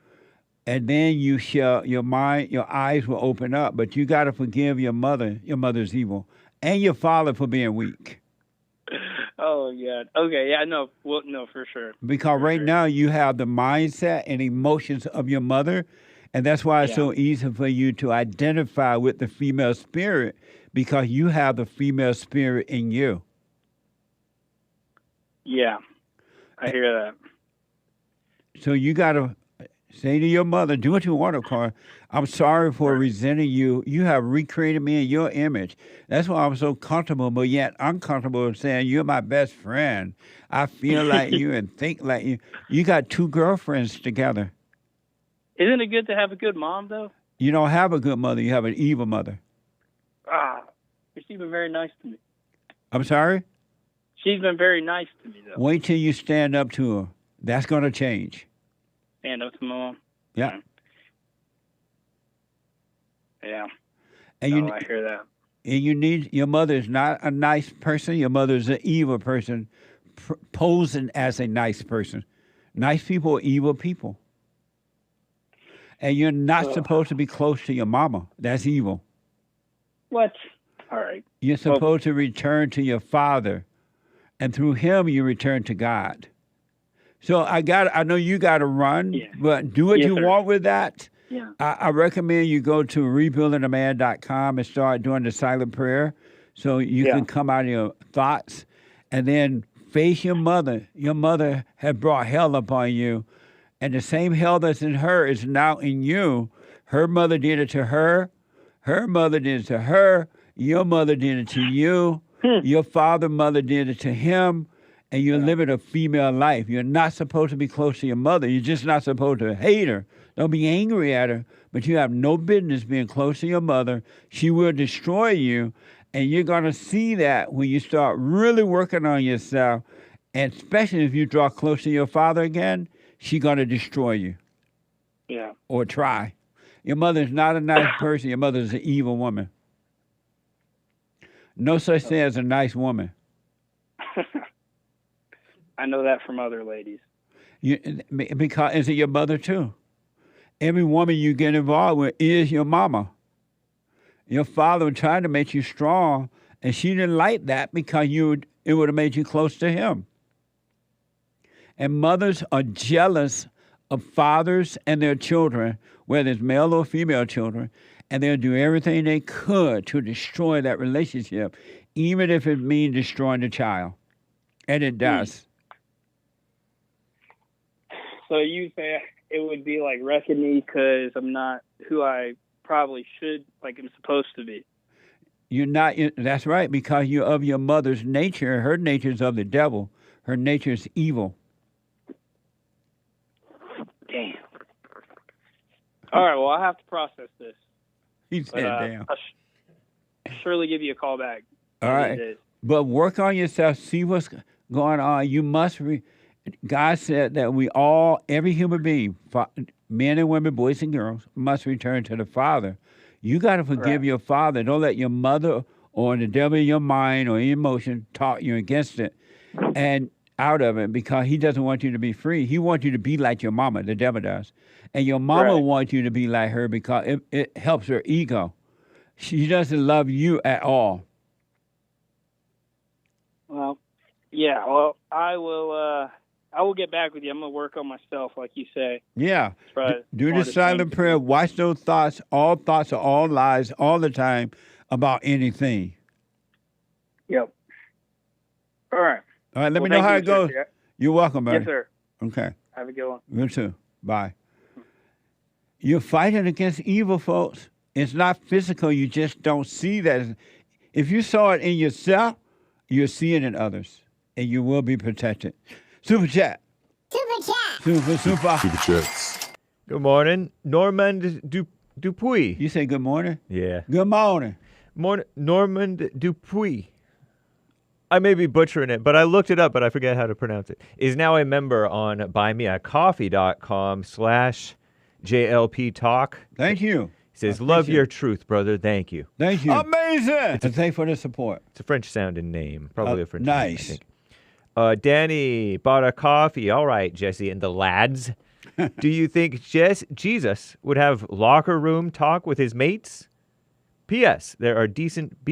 And then your eyes will open up. But you got to forgive your mother. Your mother's evil. And your father for being weak. Oh, yeah. Okay, yeah, no, well, no, for sure. Because right now you have the mindset and emotions of your mother, and that's why it's so easy for you to identify with the female spirit, because you have the female spirit in you. Yeah, I hear that. So you got to say to your mother, do what you want to call her. I'm sorry for resenting you. You have recreated me in your image. That's why I'm so comfortable, but yet uncomfortable saying you're my best friend. I feel like you and think like you. You got 2 girlfriends together. Isn't it good to have a good mom, though? You don't have a good mother. You have an evil mother. She's been very nice to me. I'm sorry? She's been very nice to me, though. Wait till you stand up to her. That's going to change. Stand up to my mom? Yeah. Yeah. And I hear that. And your mother is not a nice person. Your mother is an evil person posing as a nice person. Nice people are evil people. And you're not supposed to be close to your mama. That's evil. What? All right. You're supposed to return to your father. And through him, you return to God. So I know you got to run, but do what you want with that. Yeah. I recommend you go to rebuildingaman.com and start doing the silent prayer so you can come out of your thoughts, and then face your mother. Your mother had brought hell upon you, and the same hell that's in her is now in you. Her mother did it to her. Her mother did it to her. Your mother did it to you. Your mother did it to him. and you're living a female life. You're not supposed to be close to your mother. You're just not supposed to hate her. Don't be angry at her, but you have no business being close to your mother. She will destroy you, and you're going to see that when you start really working on yourself, and especially if you draw close to your father again, she's going to destroy you. Yeah. Or try. Your mother's not a nice person. Your mother's an evil woman. No such thing as a nice woman. I know that from other ladies. Because is it your mother too? Every woman you get involved with is your mama. Your father was trying to make you strong, and she didn't like that because it would have made you close to him. And mothers are jealous of fathers and their children, whether it's male or female children, and they'll do everything they could to destroy that relationship, even if it means destroying the child. And it does. So you say it would be like wrecking me because I'm not who I probably should, like I'm supposed to be. You're not. That's right, because you're of your mother's nature. Her nature is of the devil. Her nature is evil. Damn. All right, well, I have to process this. He said, damn. I'll surely give you a call back. All right. But work on yourself. See what's going on. You must... God said that every human being, men and women, boys and girls, must return to the Father. You got to forgive your father. Don't let your mother or the devil in your mind or emotion talk you against it and out of it, because he doesn't want you to be free. He wants you to be like your mama, the devil does. And your mama wants you to be like her because it helps her ego. She doesn't love you at all. Well, yeah. Well, I will get back with you. I'm going to work on myself, like you say. Yeah. Do the silent prayer. Watch those thoughts. All thoughts are all lies all the time about anything. Yep. All right. All right. Let me know how it goes. Sir. You're welcome, buddy. Yes, sir. Okay. Have a good one. You too. Bye. You're fighting against evil, folks. It's not physical. You just don't see that. If you saw it in yourself, you'll see it in others, and you will be protected. Super chat. Super chat. Super chats. Good morning, Normand Dupuis. You say good morning? Yeah. Good morning. Normand Dupuis. I may be butchering it, but I looked it up, but I forget how to pronounce it. Is now a member on buymeacoffee.com/JLP Talk. Thank you. He says, love your truth, brother. Thank you. Thank you. Amazing. And thank for the support. It's a French-sounding name. Probably a French name, nice. I think. Danny bought a coffee. All right, Jesse and the lads. Do you think Jesus would have locker room talk with his mates? P.S. There are decent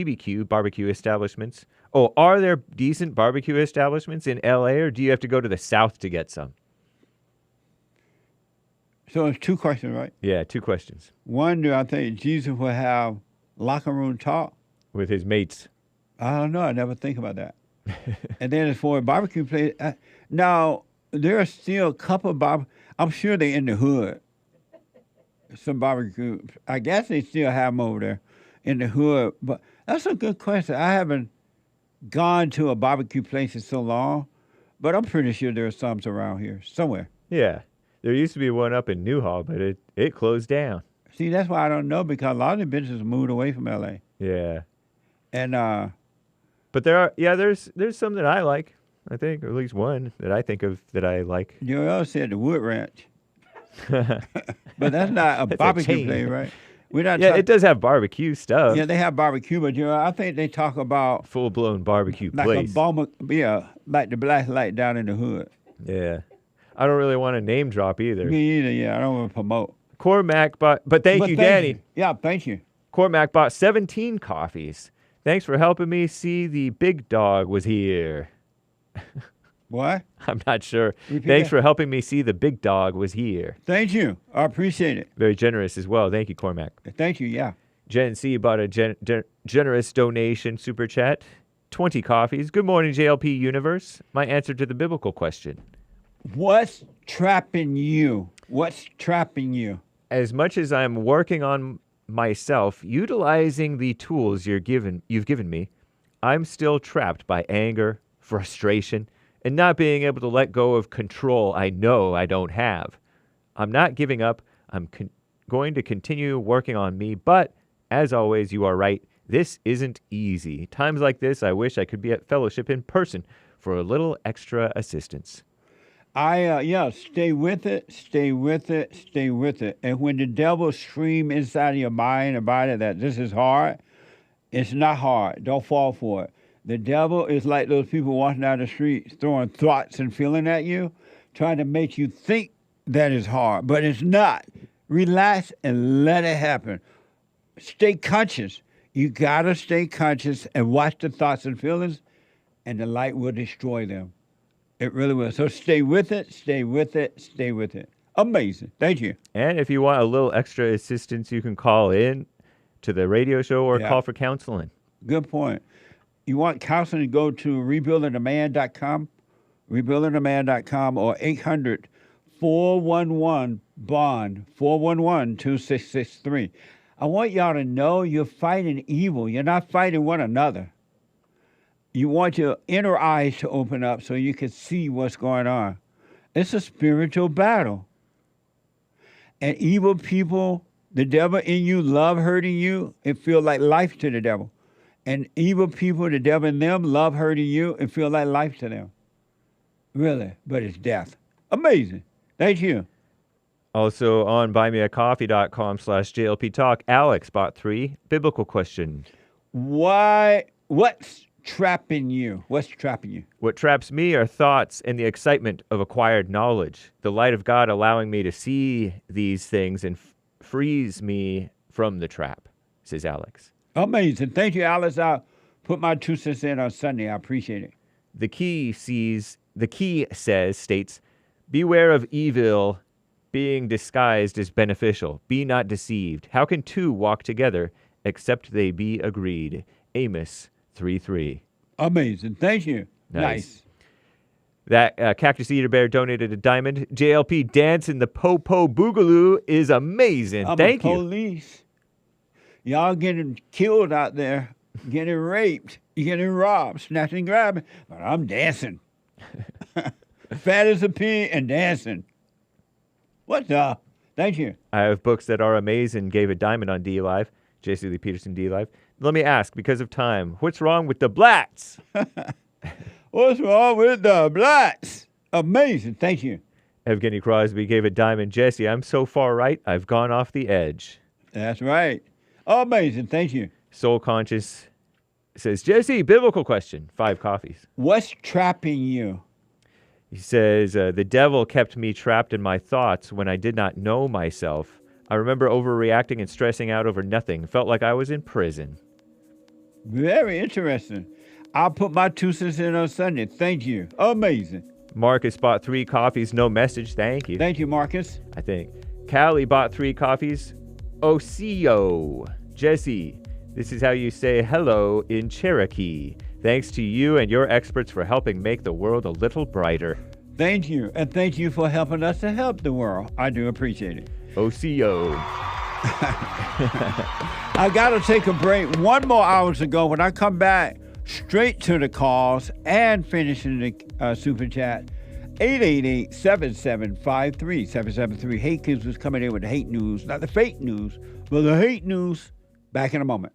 barbecue establishments. Oh, are there decent barbecue establishments in L.A., or do you have to go to the South to get some? So it's two questions, right? Yeah, two questions. One, do I think Jesus will have locker room talk? With his mates. I don't know. I never think about that. And then as for a barbecue place, now, there are still a couple of I'm sure they're in the hood. Some barbecue. I guess they still have them over there in the hood. But that's a good question. I haven't gone to a barbecue place in so long, but I'm pretty sure there are some around here somewhere. Yeah. There used to be one up in Newhall, but it closed down. See, that's why I don't know, because a lot of the businesses moved away from L.A. Yeah. And but there's some that I like, I think, or at least one that I think of that I like. Joel said the Wood Ranch. But that's not a barbecue place, right? It does have barbecue stuff. Yeah, they have barbecue, but I think they talk about full-blown barbecue place. Like the black light down in the hood. Yeah. I don't really want to name drop either. Me either, yeah. I don't want to promote. Cormac bought, but thank you, Danny. Yeah, thank you. Cormac bought 17 coffees. Thanks for helping me see the big dog was here. What? I'm not sure. Repeat Thanks that. for helping me see the big dog was here. Thank you. I appreciate it. Very generous as well. Thank you, Cormac. Thank you, yeah. Jen C. bought a generous donation super chat. 20 coffees. Good morning, JLP Universe. My answer to the biblical question. What's trapping you? What's trapping you? As much as I'm working on myself, utilizing the tools you've given me, I'm still trapped by anger, frustration, and not being able to let go of control I know I don't have. I'm not giving up. I'm going to continue working on me, but as always, you are right. This isn't easy. Times like this, I wish I could be at fellowship in person for a little extra assistance. Stay with it, stay with it, stay with it. And when the devil scream inside of your mind about it that this is hard, it's not hard. Don't fall for it. The devil is like those people walking down the street throwing thoughts and feeling at you, trying to make you think that is hard, but it's not. Relax and let it happen. Stay conscious. You got to stay conscious and watch the thoughts and feelings, and the light will destroy them. It really will. So stay with it, stay with it, stay with it. Amazing. Thank you. And if you want a little extra assistance, you can call in to the radio show or call for counseling. Good point. You want counseling, go to rebuildingtheman.com, rebuildingtheman.com, or 800-411-BOND, 411-2663. I want y'all to know you're fighting evil. You're not fighting one another. You want your inner eyes to open up so you can see what's going on. It's a spiritual battle. And evil people, the devil in you, love hurting you. It feels like life to the devil. And evil people, the devil in them, love hurting you. It feels like life to them. Really, but it's death. Amazing. Thank you. Also on buymeacoffee.com/JLP Talk, Alex bought 3 biblical questions. What's trapping you? What's trapping you? What traps me are thoughts and the excitement of acquired knowledge. The light of God allowing me to see these things and frees me from the trap, says Alex. Amazing. Thank you, Alex. I'll put my 2 cents in on Sunday. I appreciate it. The key states, beware of evil being disguised as beneficial. Be not deceived. How can 2 walk together except they be agreed? Amos 3:3. Amazing. Thank you. Nice. That Cactus Eater Bear donated a diamond. JLP dancing the Po-Po Boogaloo is amazing. Thank you. Police. Y'all getting killed out there, getting raped, getting robbed, snatching and grabbing. But I'm dancing. Fat as a pig and dancing. What the? Thank you. I have books that are amazing. Gave a diamond on D Live. J.C. Lee Peterson D Live. Let me ask, because of time, what's wrong with the blacks? What's wrong with the blacks? Amazing. Thank you. Evgeny Crosby gave a diamond. Jesse, I'm so far right, I've gone off the edge. That's right. Amazing. Thank you. Soul Conscious says, Jesse, biblical question. 5 coffees. What's trapping you? He says, the devil kept me trapped in my thoughts when I did not know myself. I remember overreacting and stressing out over nothing. Felt like I was in prison. Very interesting. I'll put my 2 cents in on Sunday. Thank you. Amazing. Marcus bought 3 coffees. No message. Thank you. Thank you, Marcus. I think. Callie bought 3 coffees. Osio. Jesse, this is how you say hello in Cherokee. Thanks to you and your experts for helping make the world a little brighter. Thank you. And thank you for helping us to help the world. I do appreciate it. OCO. I got to take a break. 1 more hour to go. When I come back, straight to the calls and finishing the Super Chat. 888-7753-773. Hake was coming in with the hate news. Not the fake news, but the hate news. Back in a moment.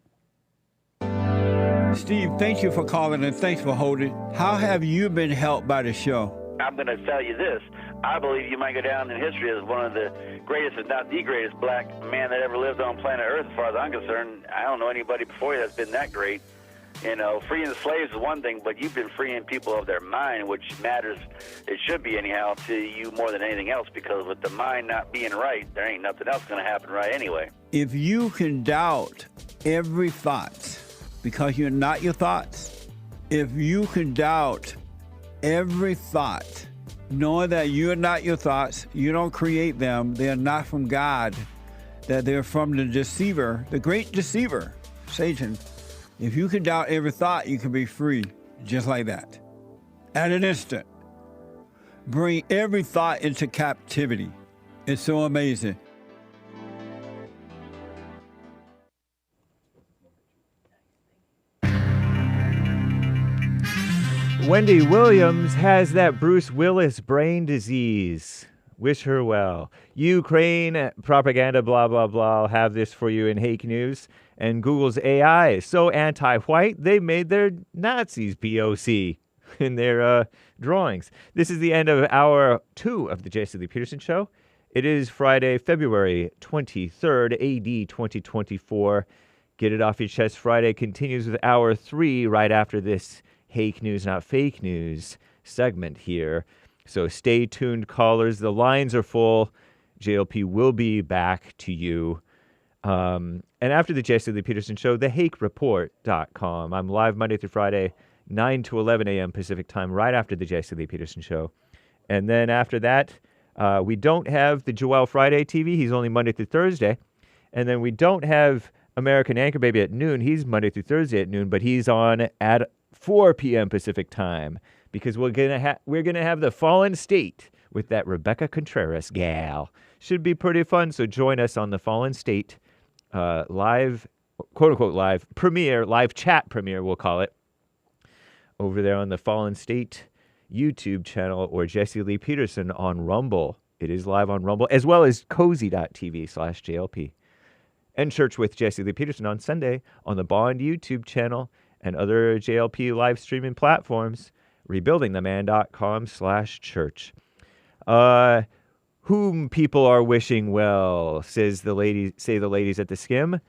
Steve, thank you for calling and thanks for holding. How have you been helped by the show? I'm going to tell you this. I believe you might go down in history as one of the greatest, if not the greatest, black man that ever lived on planet Earth, as far as I'm concerned. I don't know anybody before you that's been that great. You know, freeing the slaves is one thing, but you've been freeing people of their mind, which matters, it should be anyhow, to you more than anything else, because with the mind not being right, there ain't nothing else going to happen right anyway. If you can doubt every thought because you're not your thoughts, if you can doubt every thought, knowing that you're not your thoughts, you don't create them, they're not from God, that they're from the deceiver, the great deceiver, Satan. If you can doubt every thought, you can be free, just like that. At an instant. Bring every thought into captivity. It's so amazing. Wendy Williams has that Bruce Willis brain disease. Wish her well. Ukraine propaganda, blah, blah, blah. I'll have this for you in Hake News. And Google's AI is so anti-white, they made their Nazis POC in their drawings. This is the end of hour 2 of the J.C. Lee Peterson Show. It is Friday, February 23rd, AD 2024. Get it off your chest. Friday continues with hour 3 right after this Hake News, not fake news segment here. So stay tuned, callers. The lines are full. JLP will be back to you. And after the J.C. Lee Peterson Show, thehakereport.com. I'm live Monday through Friday, 9 to 11 a.m. Pacific time, right after the J.C. Lee Peterson Show. And then after that, we don't have the Joel Friday TV. He's only Monday through Thursday. And then we don't have American Anchor Baby at noon. He's Monday through Thursday at noon, but he's on at 4 p.m. Pacific time. Because we're gonna have the Fallen State with that Rebecca Contreras gal. Should be pretty fun. So join us on the Fallen State live, quote unquote live premiere, live chat premiere, we'll call it, over there on the Fallen State YouTube channel or Jesse Lee Peterson on Rumble. It is live on Rumble as well as cozy.tv/JLP. And Church with Jesse Lee Peterson on Sunday on the Bond YouTube channel and other JLP live streaming platforms. rebuildingtheman.com/church. Whom people are wishing well, say the ladies at the Skim.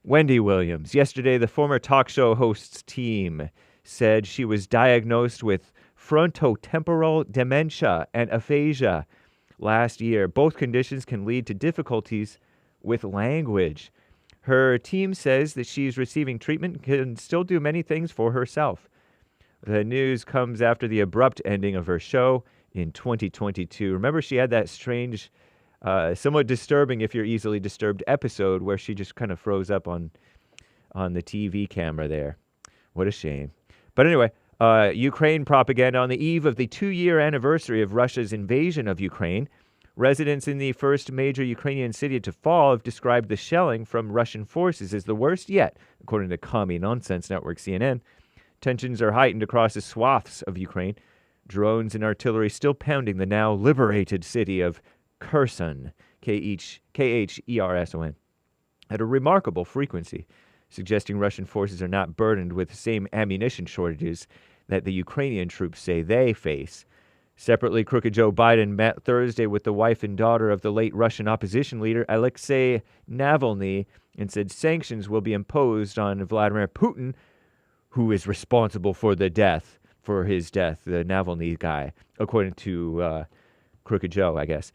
Wendy Williams. Yesterday, the former talk show host's team said she was diagnosed with frontotemporal dementia and aphasia last year. Both conditions can lead to difficulties with language. Her team says that she's receiving treatment and can still do many things for herself. The news comes after the abrupt ending of her show in 2022. Remember, she had that strange, somewhat disturbing, if you're easily disturbed, episode where she just kind of froze up on the TV camera there. What a shame. But anyway, Ukraine propaganda on the eve of the 2-year anniversary of Russia's invasion of Ukraine. Residents in the first major Ukrainian city to fall have described the shelling from Russian forces as the worst yet, according to Commie Nonsense Network CNN. Tensions are heightened across the swaths of Ukraine. Drones and artillery still pounding the now liberated city of Kherson, Kherson, at a remarkable frequency, suggesting Russian forces are not burdened with the same ammunition shortages that the Ukrainian troops say they face. Separately, crooked Joe Biden met Thursday with the wife and daughter of the late Russian opposition leader Alexei Navalny and said sanctions will be imposed on Vladimir Putin, who is responsible for his death, the Navalny guy, according to Crooked Joe, I guess.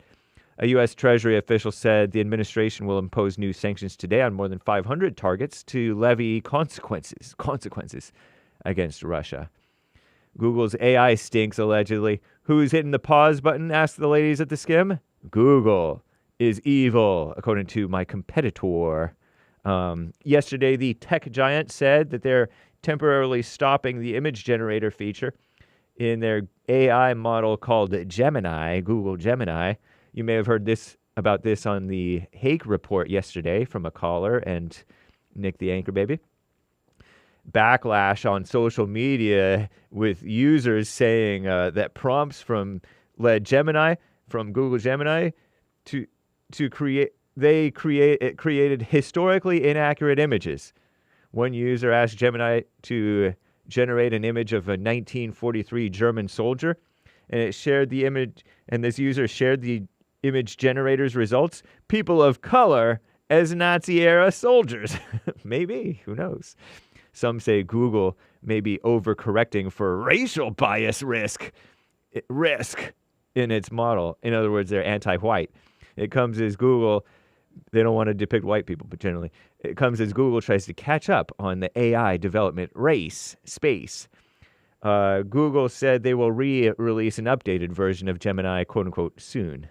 A U.S. Treasury official said the administration will impose new sanctions today on more than 500 targets to levy consequences against Russia. Google's AI stinks, allegedly. Who's hitting the pause button? Asked the ladies at the Skim. Google is evil, according to my competitor. Yesterday, the tech giant said that they're temporarily stopping the image generator feature in their AI model called Gemini, Google Gemini. You may have heard about this on the Hake report yesterday from a caller and Nick the Anchor Baby. Backlash on social media with users saying that prompts from Google Gemini created historically inaccurate images. One user asked Gemini to generate an image of a 1943 German soldier, and it shared the image, and this user shared the image generator's results, people of color as Nazi-era soldiers. Maybe, who knows? Some say Google may be overcorrecting for racial bias risk in its model. In other words, they're anti-white. It comes as Google, they don't want to depict white people, but generally, it comes as Google tries to catch up on the AI development space. Google said they will re-release an updated version of Gemini, quote-unquote, soon.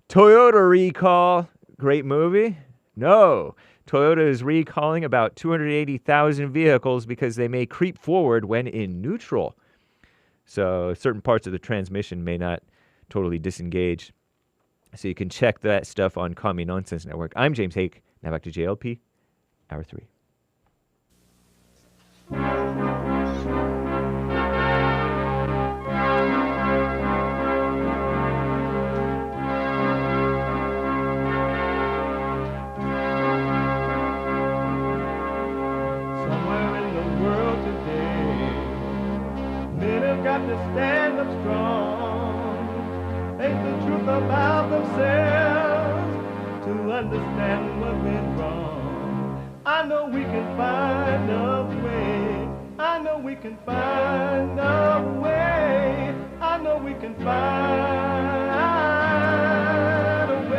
Toyota recall. Great movie? No. Toyota is recalling about 280,000 vehicles because they may creep forward when in neutral. So certain parts of the transmission may not totally disengage. So you can check that stuff on Commie Nonsense Network. I'm James Hake. Now back to JLP, Hour 3. 3 to stand up strong, face the truth about themselves, to understand what went wrong. I know we can find a way. I know we can find a way. I know we can find a way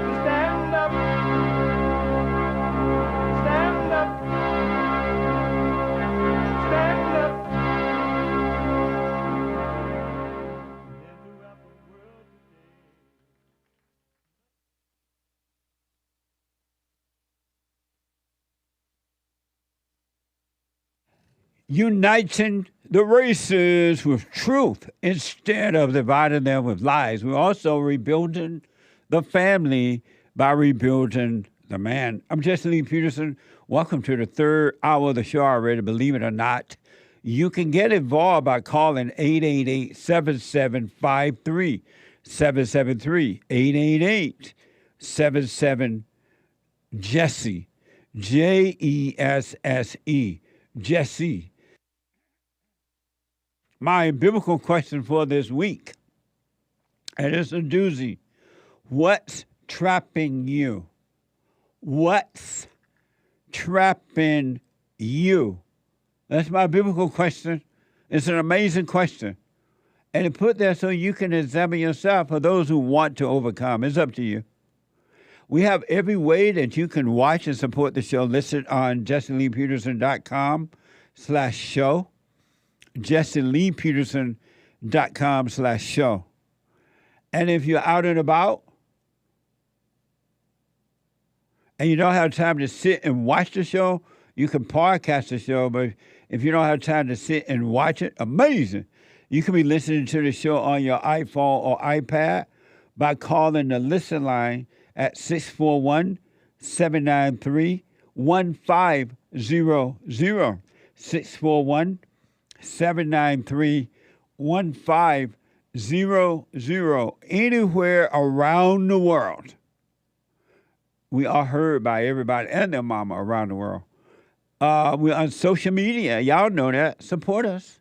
to stand up, stand up, stand up. Uniting the races with truth instead of dividing them with lies. We're also rebuilding the family by rebuilding the man. I'm Jesse Lee Peterson. Welcome to the third hour of the show already, believe it or not. You can get involved by calling 888-7753. 773 888-77-JESSE. Jesse. Jesse. My biblical question for this week, and it's a doozy. What's trapping you? What's trapping you? That's my biblical question. It's an amazing question. And it put there so you can examine yourself for those who want to overcome. It's up to you. We have every way that you can watch and support the show listed on JesseLeePeterson.com/show. JesseLeePeterson.com/show. And if you're out and about and you don't have time to sit and watch the show, you can podcast the show. But if you don't have time to sit and watch it, amazing. You can be listening to the show on your iPhone or iPad by calling the listen line at 641-793-1500. 641-793-1500. Anywhere around the world. We are heard by everybody and their mama around the world. We're on social media. Y'all know that. Support us.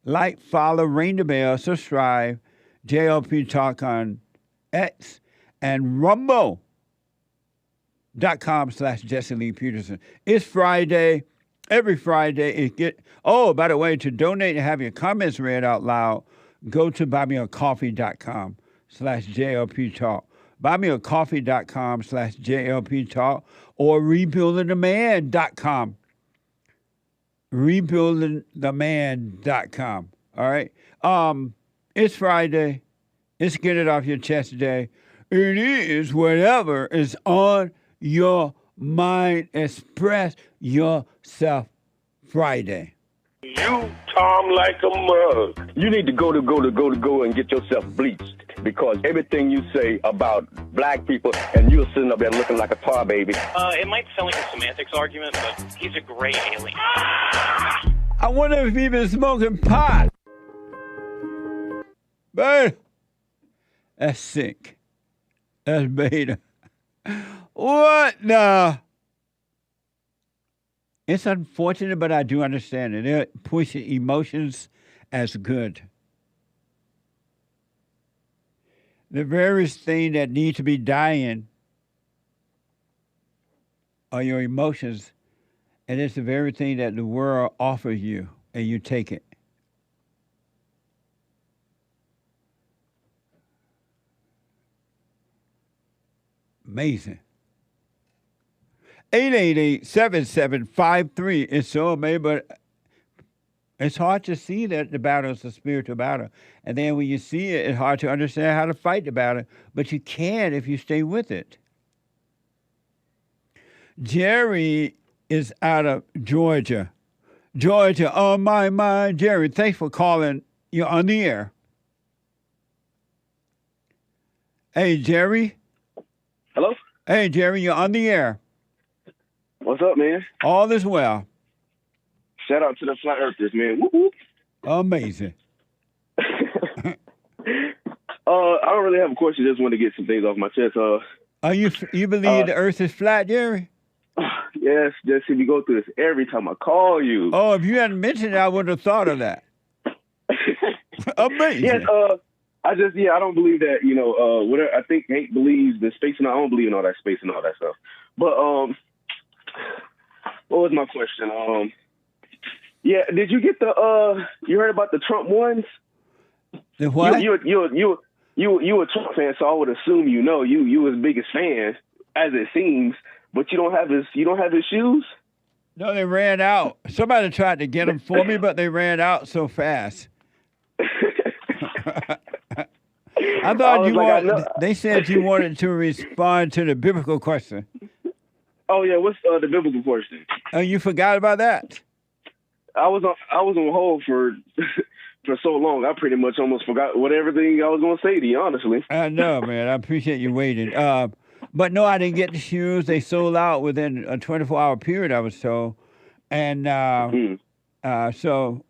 Like, follow, ring the bell, subscribe. JLP Talk on X and Rumble.com/Jesse Lee Peterson. It's Friday. Every Friday, by the way, to donate and have your comments read out loud, go to buymeacoffee.com/JLP Talk. Buymeacoffee.com/JLP Talk or rebuildingtheman.com. Rebuildingtheman.com. All right. It's Friday. It's Get It Off Your Chest Day. It is whatever is on your mind. Express yourself Friday. You, Tom, like a mug. You need to go and get yourself bleached because everything you say about black people and you're sitting up there looking like a tar baby. It might sound like a semantics argument, but he's a gray alien. I wonder if he's been smoking pot. But that's sick. That's beta. What now? It's unfortunate, but I do understand it. They're pushing emotions as good. The various thing that need to be dying are your emotions, and it's the very thing that the world offers you, and you take it. Amazing. 888-7753. It's so amazing, but it's hard to see that the battle is a spiritual battle. And then when you see it, it's hard to understand how to fight the battle. But you can if you stay with it. Jerry is out of Georgia. Georgia, on my mind. Jerry, thanks for calling. You're on the air. Hey, Jerry. Hello? Hey, Jerry, you're on the air. What's up, man? All is well. Shout out to the flat earthers, man. Whoop, whoop. Amazing. I don't really have a question. Just want to get some things off my chest. You believe the earth is flat, Jerry? Yes, Jesse, we go through this every time I call you. Oh, if you hadn't mentioned it, I would have thought of that. Amazing. Yes, I don't believe that, whatever. I think Hake believes the space, and I don't believe in all that space and all that stuff. But what was my question? Yeah, did you get you heard about the Trump ones? The what? You a Trump fan, so I would assume you his biggest fan, as it seems. But you don't have his shoes. No, they ran out. Somebody tried to get them for me, but they ran out so fast. I thought they said you wanted to respond to the biblical question. Oh yeah, what's the biblical question? You forgot about that? I was on hold for so long. I pretty much almost forgot what everything I was going to say to you, honestly. I know, man. I appreciate you waiting. But no, I didn't get the shoes. They sold out within a 24-hour period, I was told. And so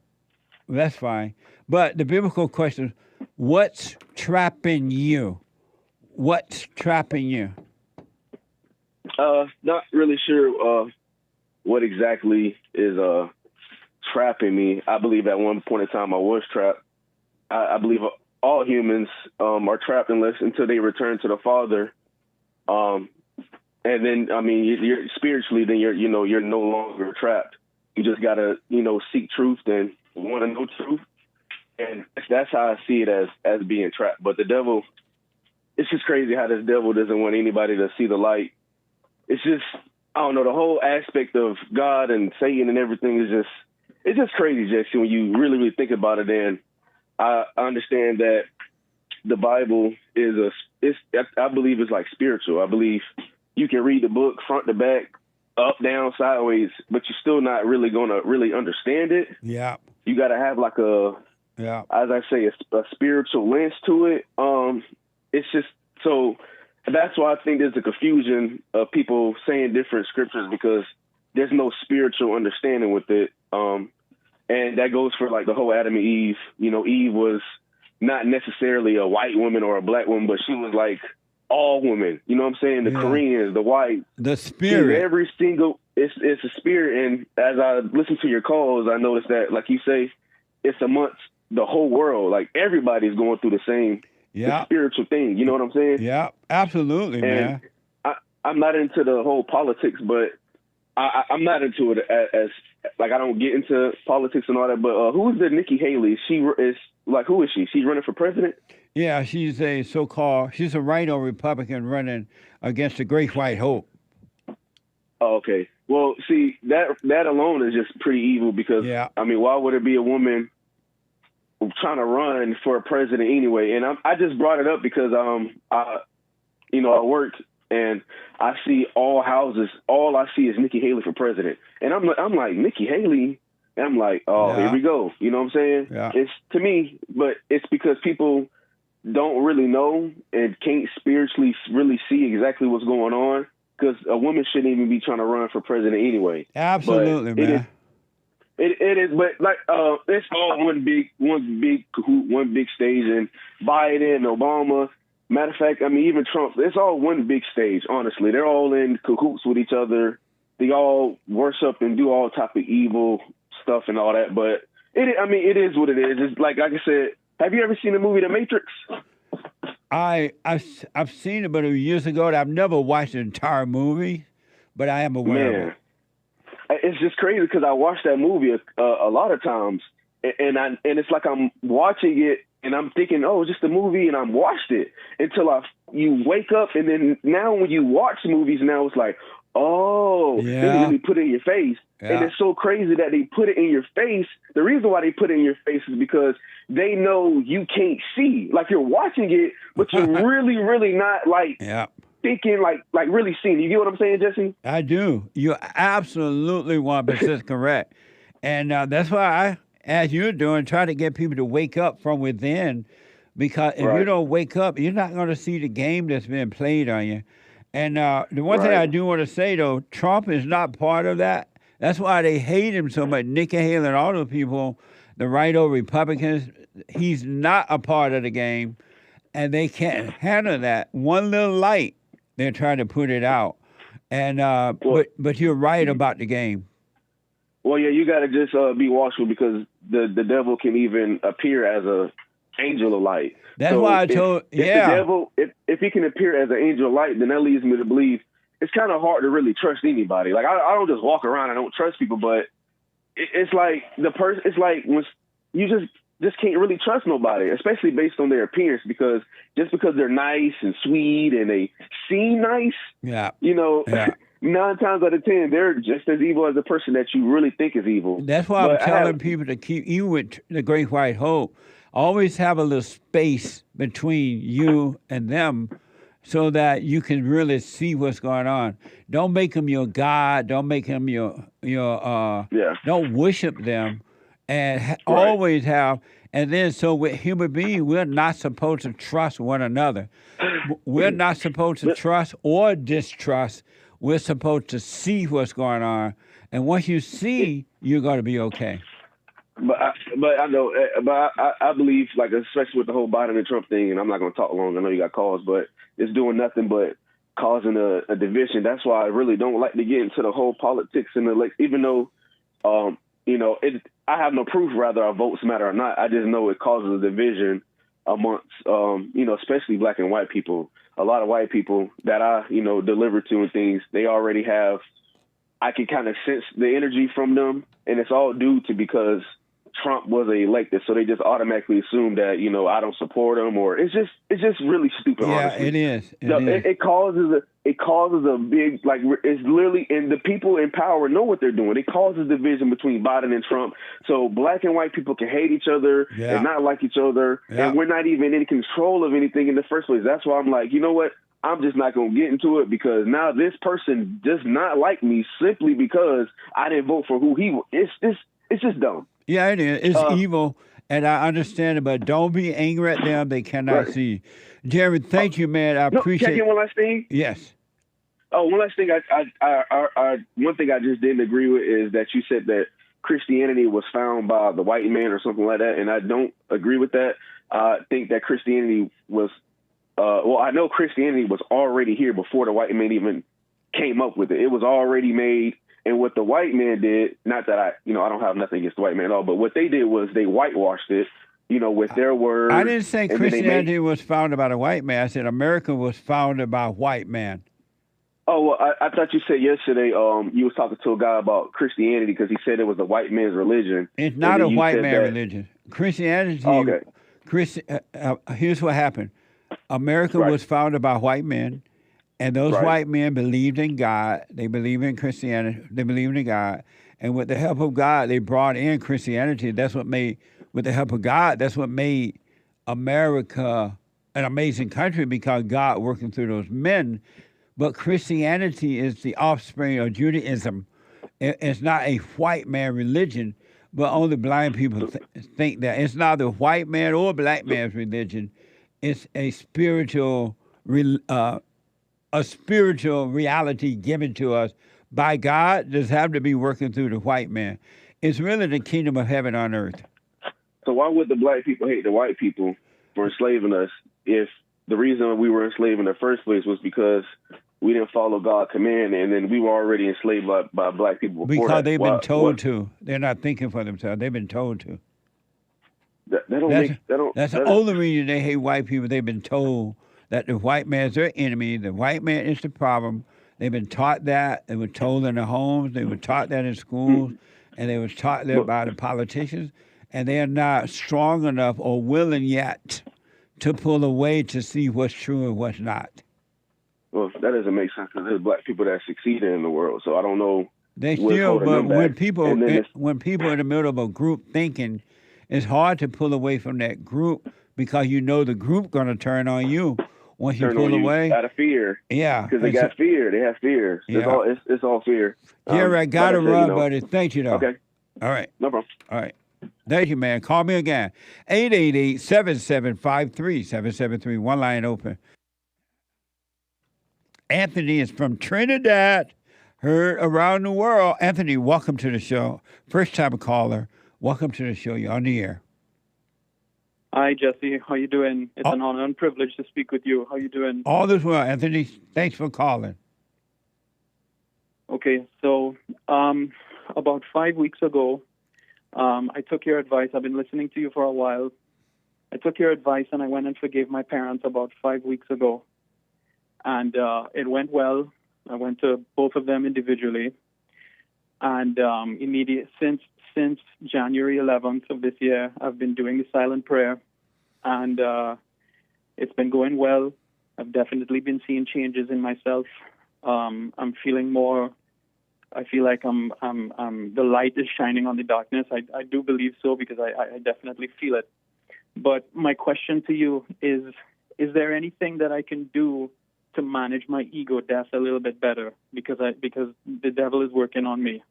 that's fine. But the biblical question, what's trapping you? What's trapping you? Not really sure what exactly is trapping me. I believe at one point in time I was trapped. I believe all humans are trapped until they return to the Father. And then, you're spiritually, then you're no longer trapped. You just gotta, seek truth and want to know truth. And that's how I see it as being trapped. But the devil, it's just crazy how this devil doesn't want anybody to see the light. It's just, I don't know, the whole aspect of God and Satan and everything it's just crazy, Jesse, when you really, really think about it. And I understand that the Bible I believe it's like spiritual. I believe you can read the book front to back, up, down, sideways, but you're still not really going to really understand it. Yeah. You got to have like as I say, a spiritual lens to it. It's just, so that's why I think there's a confusion of people saying different scriptures, because there's no spiritual understanding with it. And that goes for like the whole Adam and Eve. Eve was not necessarily a white woman or a black woman, but she was like all women. You know what I'm saying? The Koreans, the white. The spirit. Every single, it's a spirit. And as I listen to your calls, I noticed that, like you say, it's amongst the whole world. Like everybody's going through the same spiritual thing. You know what I'm saying? Yeah, absolutely, and man. I'm not into the whole politics, but I'm not into it as like, I don't get into politics and all that. But who is the Nikki Haley? She is like, who is she? She's running for president? Yeah, she's a she's a rhino Republican running against the Great White Hope. Oh, okay. Well, see, that alone is just pretty evil, because why would it be a woman trying to run for a president anyway? And I just brought it up because I work and I see all houses. All I see is Nikki Haley for president, and I'm like Nikki Haley, and I'm like, here we go. You know what I'm saying? Yeah. It's to me, but it's because people don't really know and can't spiritually really see exactly what's going on. Because a woman shouldn't even be trying to run for president anyway. Absolutely, man. It is, but like it's all one big cahoot, one big stage, and Biden, Obama. Matter of fact, even Trump. It's all one big stage. Honestly, they're all in cahoots with each other. They all worship and do all type of evil stuff and all that. But it is what it is. It's like I said. Have you ever seen the movie The Matrix? I've seen it, but it was years ago. And I've never watched the entire movie, but I am aware of it. It's just crazy because I watched that movie a lot of times, and it's like I'm watching it and I'm thinking, oh, it's just a movie, and I'm watched it until you wake up, and then now when you watch movies now, it's like, oh, they really put it in your face. Yeah. And it's so crazy that they put it in your face. The reason why they put it in your face is because they know you can't see. Like, you're watching it, but you're really, really not, like, thinking, like really seeing. You get what I'm saying, Jesse? I do. You're absolutely 100% correct. And that's why I, as you're doing, try to get people to wake up from within, because if you don't wake up, you're not going to see the game that's being played on you. And the one thing I do want to say, though, Trump is not part of that. That's why they hate him so much. Nikki Haley and all those people, the right-o Republicans, he's not a part of the game, and they can't handle that. One little light, they're trying to put it out. And but you're right about the game. Well, yeah, you got to just be watchful because the devil can even appear as a angel of light. That's why I told if the devil, if he can appear as an angel of light, then that leads me to believe it's kind of hard to really trust anybody. Like I don't just walk around and don't trust people, but it's like it's like when you just can't really trust nobody, especially based on their appearance, because just because they're nice and sweet and they seem nice, you know, 9 times out of 10, they're just as evil as the person that you really think is evil. That's why I'm telling people to keep, even with the Great White Hope, always have a little space between you and them so that you can really see what's going on. Don't make them your God. Don't make them your don't worship them. And always have, and then so with human beings, we're not supposed to trust one another. We're not supposed to trust or distrust. We're supposed to see what's going on. And once you see, you're going to be okay. But I know, I believe, like, especially with the whole Biden and Trump thing, and I'm not going to talk long, I know you got calls, but it's doing nothing but causing a division. That's why I really don't like to get into the whole politics and even though, you know, I have no proof whether our votes matter or not. I just know it causes a division amongst, you know, especially black and white people. A lot of white people that I, you know, deliver to and things, they already have, I can kind of sense the energy from them, and it's all due to because Trump was elected, so they just automatically assume that, you know, I don't support him, or it's just really stupid. Yeah, honestly. it is. It causes a big, like, it's literally, and the people in power know what they're doing. It causes division between Biden and Trump, so black and white people can hate each other and not like each other, and we're not even in control of anything in the first place. That's why I'm like, you know what? I'm just not going to get into it because now this person does not like me simply because I didn't vote for who he was. It's just dumb. Yeah, it is. It's evil, and I understand it, but don't be angry at them. They cannot see. Jerry, thank you, man. I appreciate it. Can I get one last thing? Yes. Oh, one last thing. One thing I just didn't agree with is that you said that Christianity was found by the white man or something like that, and I don't agree with that. I think that Christianity was, I know Christianity was already here before the white man even came up with it. It was already made. And what the white man did, not that I don't have nothing against the white man at all, but what they did was they whitewashed it, you know, with their words. I didn't say Christianity was founded by the white man. I said America was founded by a white man. Oh, well, I thought you said yesterday you was talking to a guy about Christianity because he said it was a white man's religion. It's not a white man religion. Christianity, here's what happened. America was founded by white men. And those white men believed in God. They believed in Christianity. They believed in God. And with the help of God, they brought in Christianity. With the help of God, that's what made America an amazing country because God working through those men. But Christianity is the offspring of Judaism. It's not a white man religion, but only blind people think that. It's not the white man or black man's religion. It's a spiritual reality given to us by God. Does have to be working through the white man. It's really the kingdom of heaven on earth. So why would the black people hate the white people for enslaving us if the reason we were enslaved in the first place was because we didn't follow God's command and then we were already enslaved by black people before because they've been told to. They're not thinking for themselves. They've been told to. That's the only reason they hate white people. They've been told that the white man's their enemy, the white man is the problem. They've been taught that. They were told in their homes. They were taught that in schools. And they were taught that by the politicians. And they are not strong enough or willing yet to pull away to see what's true and what's not. Well, that doesn't make sense because there's black people that succeeded in the world. So I don't know. They still, but when people in the middle of a group thinking, it's hard to pull away from that group because you know the group going to turn on you. Once you pull away, out of fear, because they got fear. They have fear. Yeah. It's all fear. Jerry, I got to run, buddy. Thank you, though. Okay. All right. No problem. All right. Thank you, man. Call me again. 888-7753-773. One line open. Anthony is from Trinidad. Heard around the world. Anthony, welcome to the show. First time caller. Welcome to the show. You're on the air. Hi, Jesse. How you doing? It's an honor and privilege to speak with you. How you doing? All this well, Anthony. Thanks for calling. Okay, so about 5 weeks ago, I took your advice. I've been listening to you for a while. I took your advice and I went and forgave my parents about 5 weeks ago. And it went well. I went to both of them individually. And since January 11th of this year, I've been doing the silent prayer. And it's been going well. I've definitely been seeing changes in myself. I'm feeling more. I feel like the light is shining on the darkness. I do believe so because I definitely feel it. But my question to you is there anything that I can do to manage my ego death a little bit better? Because the devil is working on me.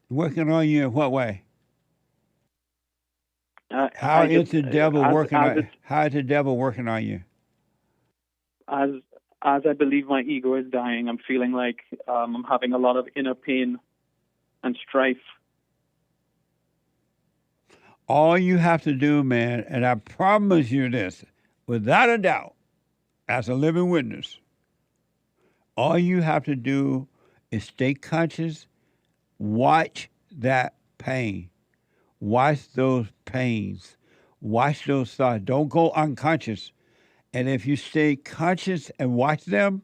Working on you in what way? How is the devil working on you? As I believe my ego is dying, I'm feeling like I'm having a lot of inner pain and strife. All you have to do, man, and I promise you this, without a doubt, as a living witness, all you have to do is stay conscious, watch that pain, watch those pains, watch those thoughts. Don't go unconscious. And if you stay conscious and watch them,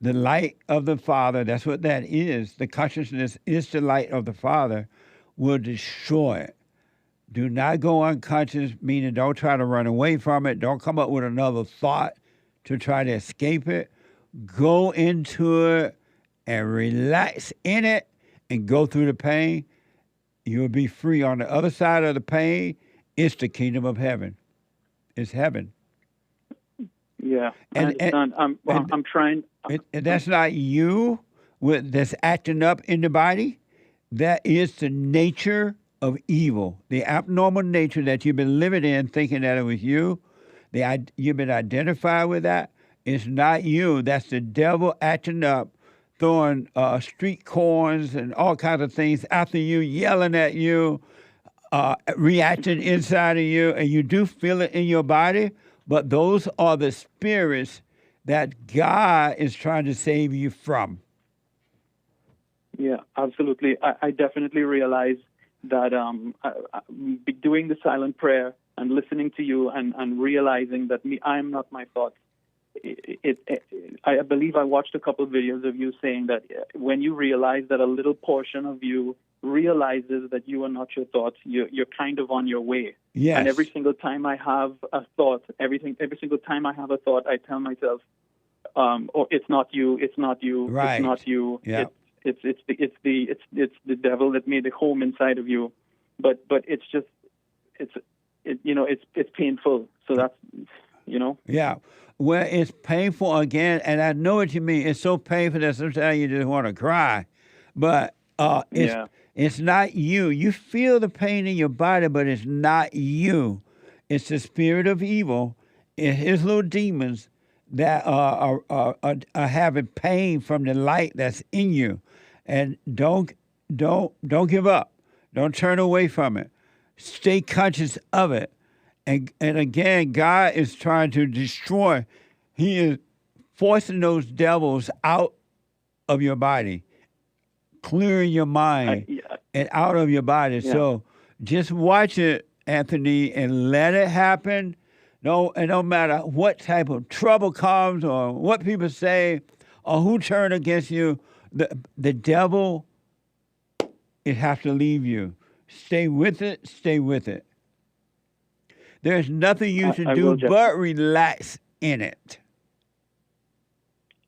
the light of the Father, that's what that is. The consciousness is the light of the Father, will destroy it. Do not go unconscious, meaning don't try to run away from it. Don't come up with another thought to try to escape it. Go into it and relax in it and go through the pain. You will be free. On the other side of the pain, it's the kingdom of heaven. It's heaven. Yeah, I'm trying. And that's not you that's acting up in the body. That is the nature of evil, the abnormal nature that you've been living in, thinking that it was you. You've been identified with that. It's not you. That's the devil acting up, throwing street corns and all kinds of things after you, yelling at you, reacting inside of you, and you do feel it in your body. But those are the spirits that God is trying to save you from. Yeah, absolutely. I definitely realize that doing the silent prayer and listening to you and realizing that I'm not my thoughts. I believe I watched a couple of videos of you saying that when you realize that a little portion of you realizes that you are not your thoughts, you're kind of on your way. Yes. And every single time I have a thought, every single time I have a thought, I tell myself, "Oh, it's not you. It's not you. Right. It's not you. Yeah. It's the devil that made a home inside of you." But it's just it's painful. So that's Yeah. Well, it's painful again, and I know what you mean. It's so painful that sometimes you just want to cry. But it's not you. You feel the pain in your body, but it's not you. It's the spirit of evil and his little demons that are having pain from the light that's in you. And don't give up. Don't turn away from it. Stay conscious of it. And again, God is trying to destroy. He is forcing those devils out of your body, clearing your mind and out of your body. Yeah. So just watch it, Anthony, and let it happen. No matter what type of trouble comes or what people say or who turn against you, the devil, it has to leave you. Stay with it. Stay with it. There's nothing you should do but relax in it.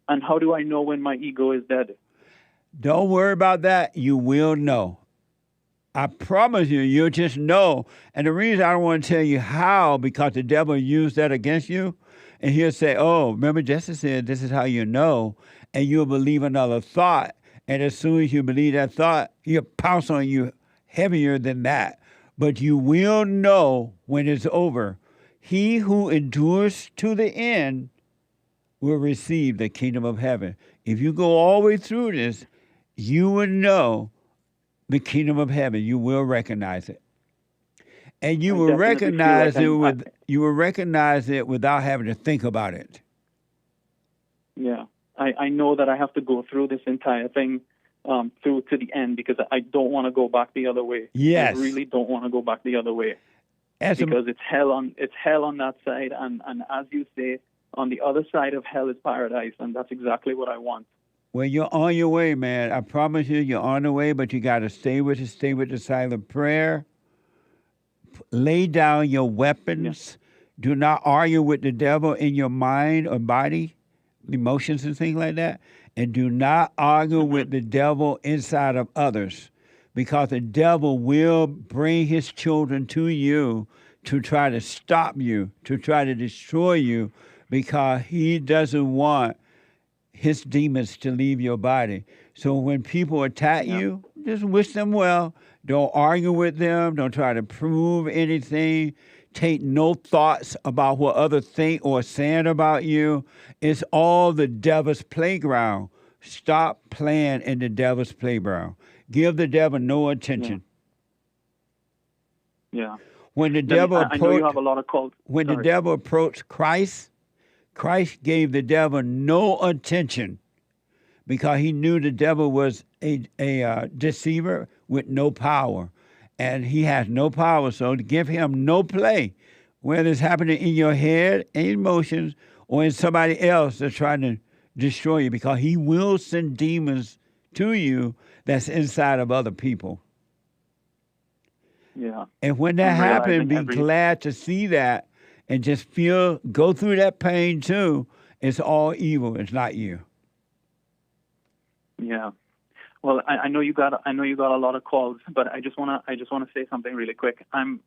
And how do I know when my ego is dead? Don't worry about that. You will know. I promise you, you'll just know. And the reason I don't want to tell you how, because the devil used that against you, and he'll say, oh, remember Jesse said this is how you know, and you'll believe another thought. And as soon as you believe that thought, he'll pounce on you heavier than that. But you will know when it's over. He who endures to the end will receive the kingdom of heaven. If you go all the way through this, you will know the kingdom of heaven. You will recognize it. And you will recognize it without having to think about it. Yeah. I know that I have to go through this entire thing through to the end because I don't want to go back the other way. Yes. I really don't want to go back the other way As a- because it's hell on that side, and as you say, on the other side of hell is paradise, and that's exactly what I want. Well, you're on your way, man. I promise you're on the way, but you got to stay with the silent prayer. Lay down your weapons. Do not argue with the devil in your mind or body, emotions and things like that. And do not argue with the devil inside of others, because the devil will bring his children to you to try to stop you, to try to destroy you, because he doesn't want his demons to leave your body. So when people attack you, just wish them well. Don't argue with them. Don't try to prove anything. Take no thoughts about what others think or saying about you. It's all the devil's playground. Stop playing in the devil's playground. Give the devil no attention. Yeah. When the devil I know you have a lot of calls. When the devil approached Christ, Christ gave the devil no attention because he knew the devil was a deceiver with no power. And he has no power, so to give him no play, whether it's happening in your head, in emotions, or in somebody else that's trying to destroy you, because he will send demons to you that's inside of other people. Yeah. And when that happens, be glad to see that and just go through that pain too. It's all evil. It's not you. Yeah. Well, I know you got a lot of calls, but I just wanna say something really quick. I'm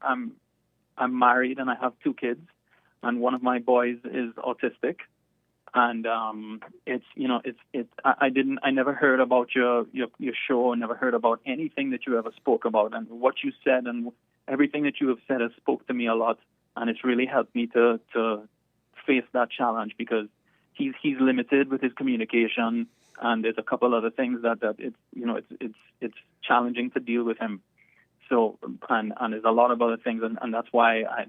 married and I have 2 kids, and one of my boys is autistic, and I never heard about your show, never heard about anything that you ever spoke about, and what you said and everything that you have said has spoke to me a lot, and it's really helped me to face that challenge, because he's limited with his communication. And there's a couple other things that it's challenging to deal with him. So and there's a lot of other things, and that's why I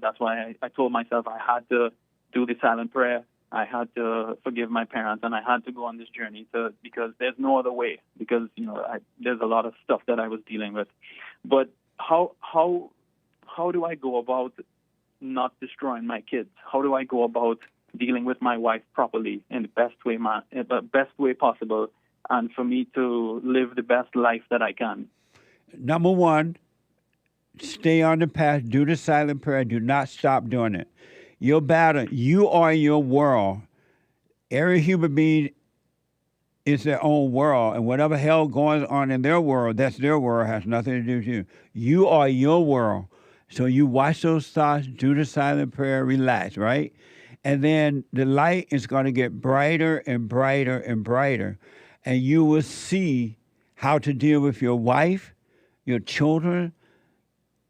told myself I had to do the silent prayer. I had to forgive my parents, and I had to go on this journey because there's no other way. Because there's a lot of stuff that I was dealing with. But how do I go about not destroying my kids? How do I go about dealing with my wife properly in the best way possible, and for me to live the best life that I can? Number one, stay on the path. Do the silent prayer. Do not stop doing it. Your battle, you are your world. Every human being is their own world, and whatever hell going on in their world, that's their world, has nothing to do with you. You are your world. So you watch those thoughts, do the silent prayer, relax, right? And then the light is going to get brighter and brighter and brighter. And you will see how to deal with your wife, your children,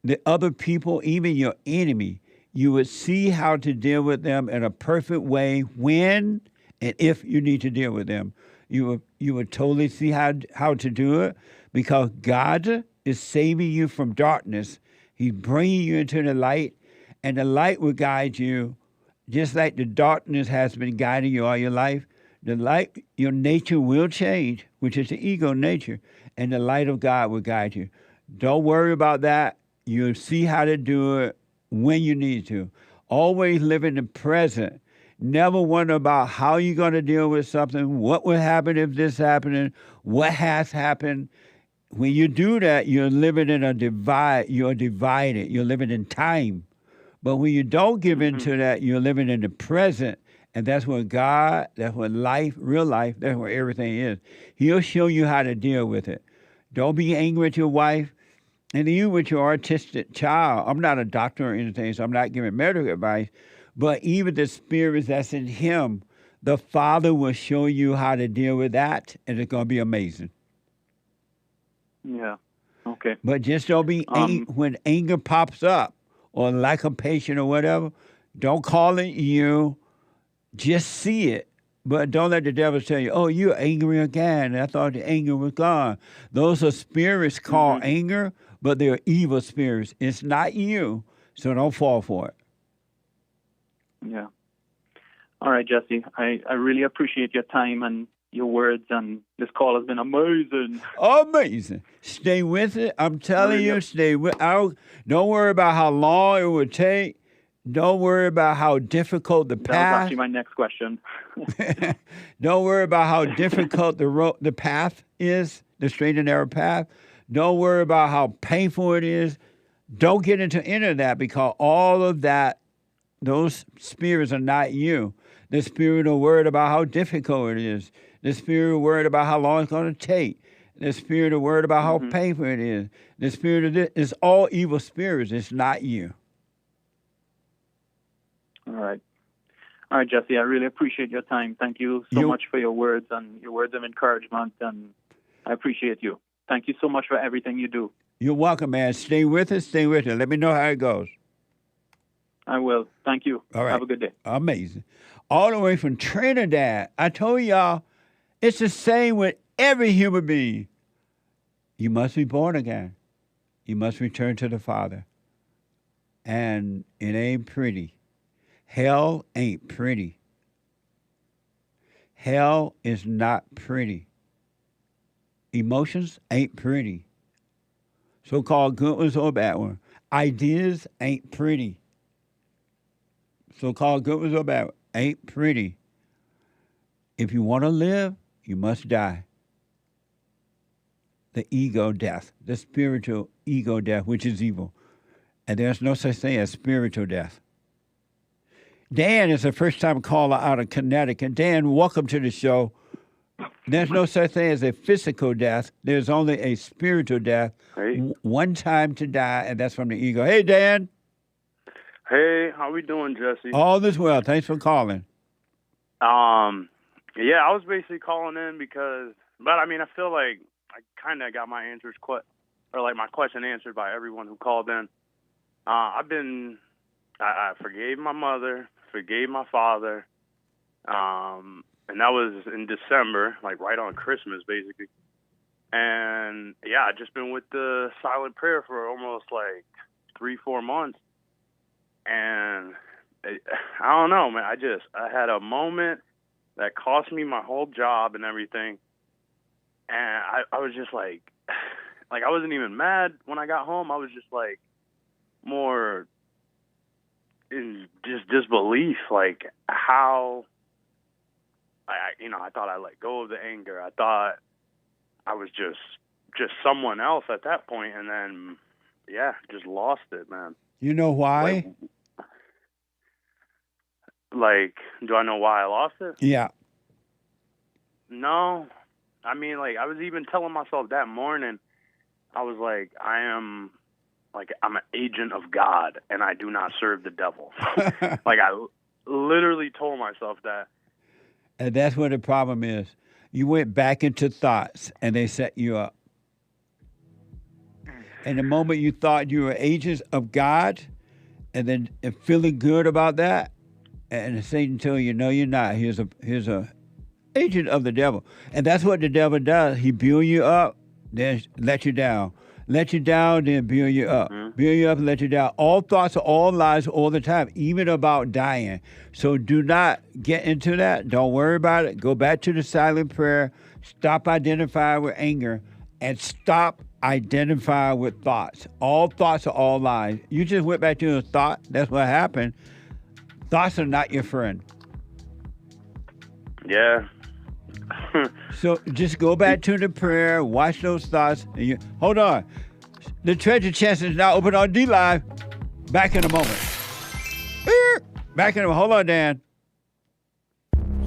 the other people, even your enemy. You would see how to deal with them in a perfect way when and if you need to deal with them. You would totally see how to do it, because God is saving you from darkness. He's bringing you into the light, and the light will guide you. Just like the darkness has been guiding you all your life, the light, your nature will change, which is the ego nature, and the light of God will guide you. Don't worry about that. You'll see how to do it when you need to. Always live in the present. Never wonder about how you're going to deal with something, what will happen if this happened, what has happened. When you do that, you're living in a divide. You're divided. You're living in time. But when you don't give into that, you're living in the present. And that's where God, that's where life, real life, that's where everything is. He'll show you how to deal with it. Don't be angry with your wife. And you with your artistic child. I'm not a doctor or anything, so I'm not giving medical advice. But even the spirits that's in him, the Father will show you how to deal with that, and it's going to be amazing. Yeah. Okay. But just don't be when anger pops up, or lack of patience or whatever, don't call it you. Just see it. But don't let the devil tell you, oh, you're angry again. I thought the anger was gone. Those are spirits called anger, but they're evil spirits. It's not you, so don't fall for it. Yeah. All right, Jesse. I really appreciate your time and your words, and this call has been amazing. Amazing. Stay with it. I'm telling you, stay with it. Don't worry about how long it would take. Don't worry about how difficult the path. That was actually my next question. Don't worry about how difficult the path is, the straight and narrow path. Don't worry about how painful it is. Don't get into any of that, because all of that, those spirits are not you. The spirit are worried about how difficult it is. The spirit are worried about how long it's going to take. The spirit are worried about how painful it is. The spirit of this is all evil spirits. It's not you. All right. All right, Jesse, I really appreciate your time. Thank you so much for your words and your words of encouragement, and I appreciate you. Thank you so much for everything you do. You're welcome, man. Stay with us. Stay with us. Let me know how it goes. I will. Thank you. All right. Have a good day. Amazing. All the way from Trinidad. I told y'all, it's the same with every human being. You must be born again. You must return to the Father. And it ain't pretty. Hell ain't pretty. Hell is not pretty. Emotions ain't pretty. So-called good ones or bad ones. Ideas ain't pretty. So-called good ones or bad ones ain't pretty. If you want to live, you must die. The ego death, the spiritual ego death, which is evil. And there's no such thing as spiritual death. Dan is a first-time caller out of Connecticut. Dan, welcome to the show. There's no such thing as a physical death. There's only a spiritual death. Hey. One time to die, and that's from the ego. Hey, Dan. Hey, how we doing, Jesse? All is well. Thanks for calling. Yeah, I was basically calling in because, but I mean, I feel like I kind of got my answers my question answered by everyone who called in. I forgave my mother, forgave my father, and that was in December, like right on Christmas, basically. And yeah, I've just been with the silent prayer for almost like 3-4 months. And I don't know, man. I had a moment that cost me my whole job and everything. And I was just like I wasn't even mad when I got home. I was just like more in just disbelief, like how I thought I let go of the anger. I thought I was just someone else at that point, and then just lost it, man. You know why? Like, do I know why I lost it? Yeah. No. I mean, like, I was even telling myself that morning, I was like, I'm an agent of God, and I do not serve the devil. Like, I literally told myself that. And that's what the problem is. You went back into thoughts, and they set you up. And the moment you thought you were agents of God, and then feeling good about that, and Satan told you, no, you're not. Here's a agent of the devil. And that's what the devil does. He build you up, then let you down. Let you down, then build you up. Build you up and let you down. All thoughts are all lies all the time, even about dying. So do not get into that. Don't worry about it. Go back to the silent prayer. Stop identifying with anger and stop identifying with thoughts. All thoughts are all lies. You just went back to a thought. That's what happened. Thoughts are not your friend. Yeah. So just go back to the prayer, watch those thoughts. Hold on. The treasure chest is now open on D-Live. Back in a moment. Back in a moment. Hold on, Dan.